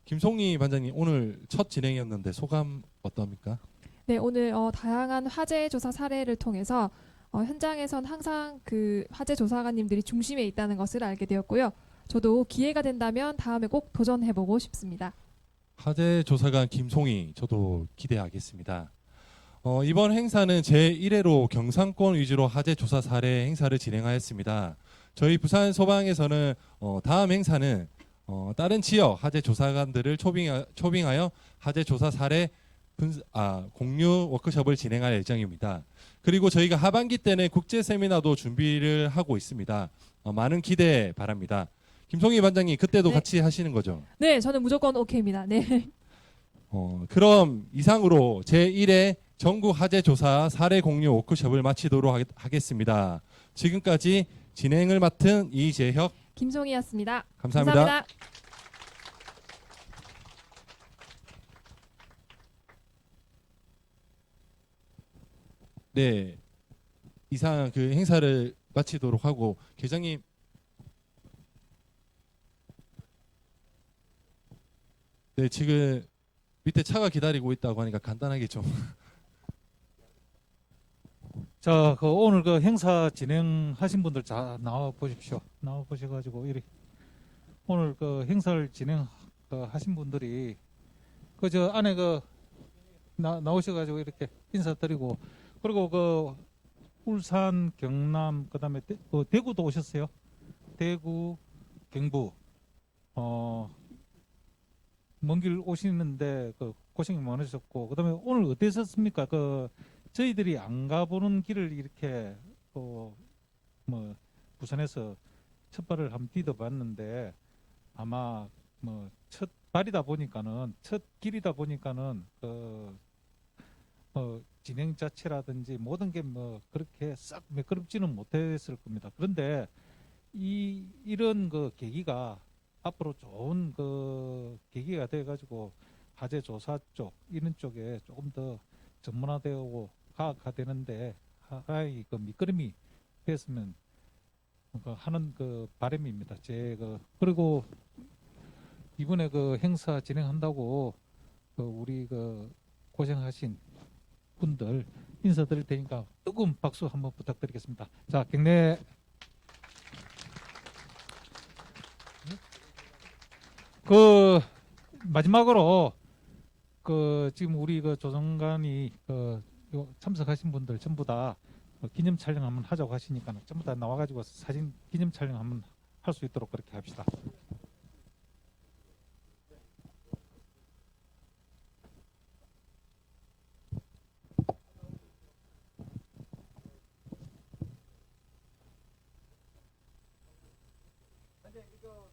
김송희 반장님, 오늘 첫 진행이었는데 소감 어떠합니까? 네, 오늘 다양한 화재 조사 사례를 통해서 현장에선 항상 그 화재 조사관님들이 중심에 있다는 것을 알게 되었고요. 저도 기회가 된다면 다음에 꼭 도전해보고 싶습니다. 화재 조사관 김송희, 저도 기대하겠습니다. 이번 행사는 제1회로 경상권 위주로 화재 조사 사례 행사를 진행하였습니다. 저희 부산 소방에서는 다음 행사는 다른 지역 화재 조사관들을 초빙하여 화재 조사 사례 공유 워크숍을 진행할 예정입니다. 그리고 저희가 하반기 때는 국제 세미나도 준비를 하고 있습니다. 많은 기대 바랍니다. 김송희 반장님, 그때도 네. 같이 하시는 거죠? 네, 저는 무조건 오케이입니다. 네. 그럼 이상으로 제1회 전국 화재 조사 사례 공유 워크숍을 마치도록 하겠습니다. 지금까지 진행을 맡은 이재혁, 김송희였습니다. 감사합니다. 네, 이상 그 행사를 마치도록 하고, 계장님. 네, 지금 밑에 차가 기다리고 있다고 하니까 간단하게 좀. 자, 오늘 그 행사 진행하신 분들 자 나와 보십시오. 나와 보셔가지고 오늘 그 행사를 진행하신 분들이 저 안에 나오셔가지고 이렇게 인사드리고, 그리고 울산, 경남, 그다음에 대구도 오셨어요. 대구, 경부, 먼 길 오시는데 고생이 많으셨고, 그다음에 오늘 어땠습니까? 저희들이 안 가보는 길을 이렇게 뭐 부산에서 첫 발을 한번 디뎌봤는데, 아마 뭐 첫 발이다 보니까는, 첫 길이다 보니까는 진행 자체라든지 모든 게 뭐 그렇게 싹 매끄럽지는 못했을 겁니다. 그런데 이런 계기가 앞으로 좋은 계기가 돼가지고 화재 조사 쪽 이런 쪽에 조금 더 전문화되고 가되는데 하나의 밑거름이 됐으면 하는 바람입니다. 그리고 이번에 행사 진행한다고 우리 고생하신 분들 인사드릴 테니까 뜨거운 박수 한번 부탁드리겠습니다. 자, 경례. 마지막으로 지금 우리 조정관이 참석하신 분들 전부 다 기념 촬영 한번 하자고 하시니까 전부 다 나와가지고 사진 기념 촬영 한번 할 수 있도록 그렇게 합시다. 이제 이거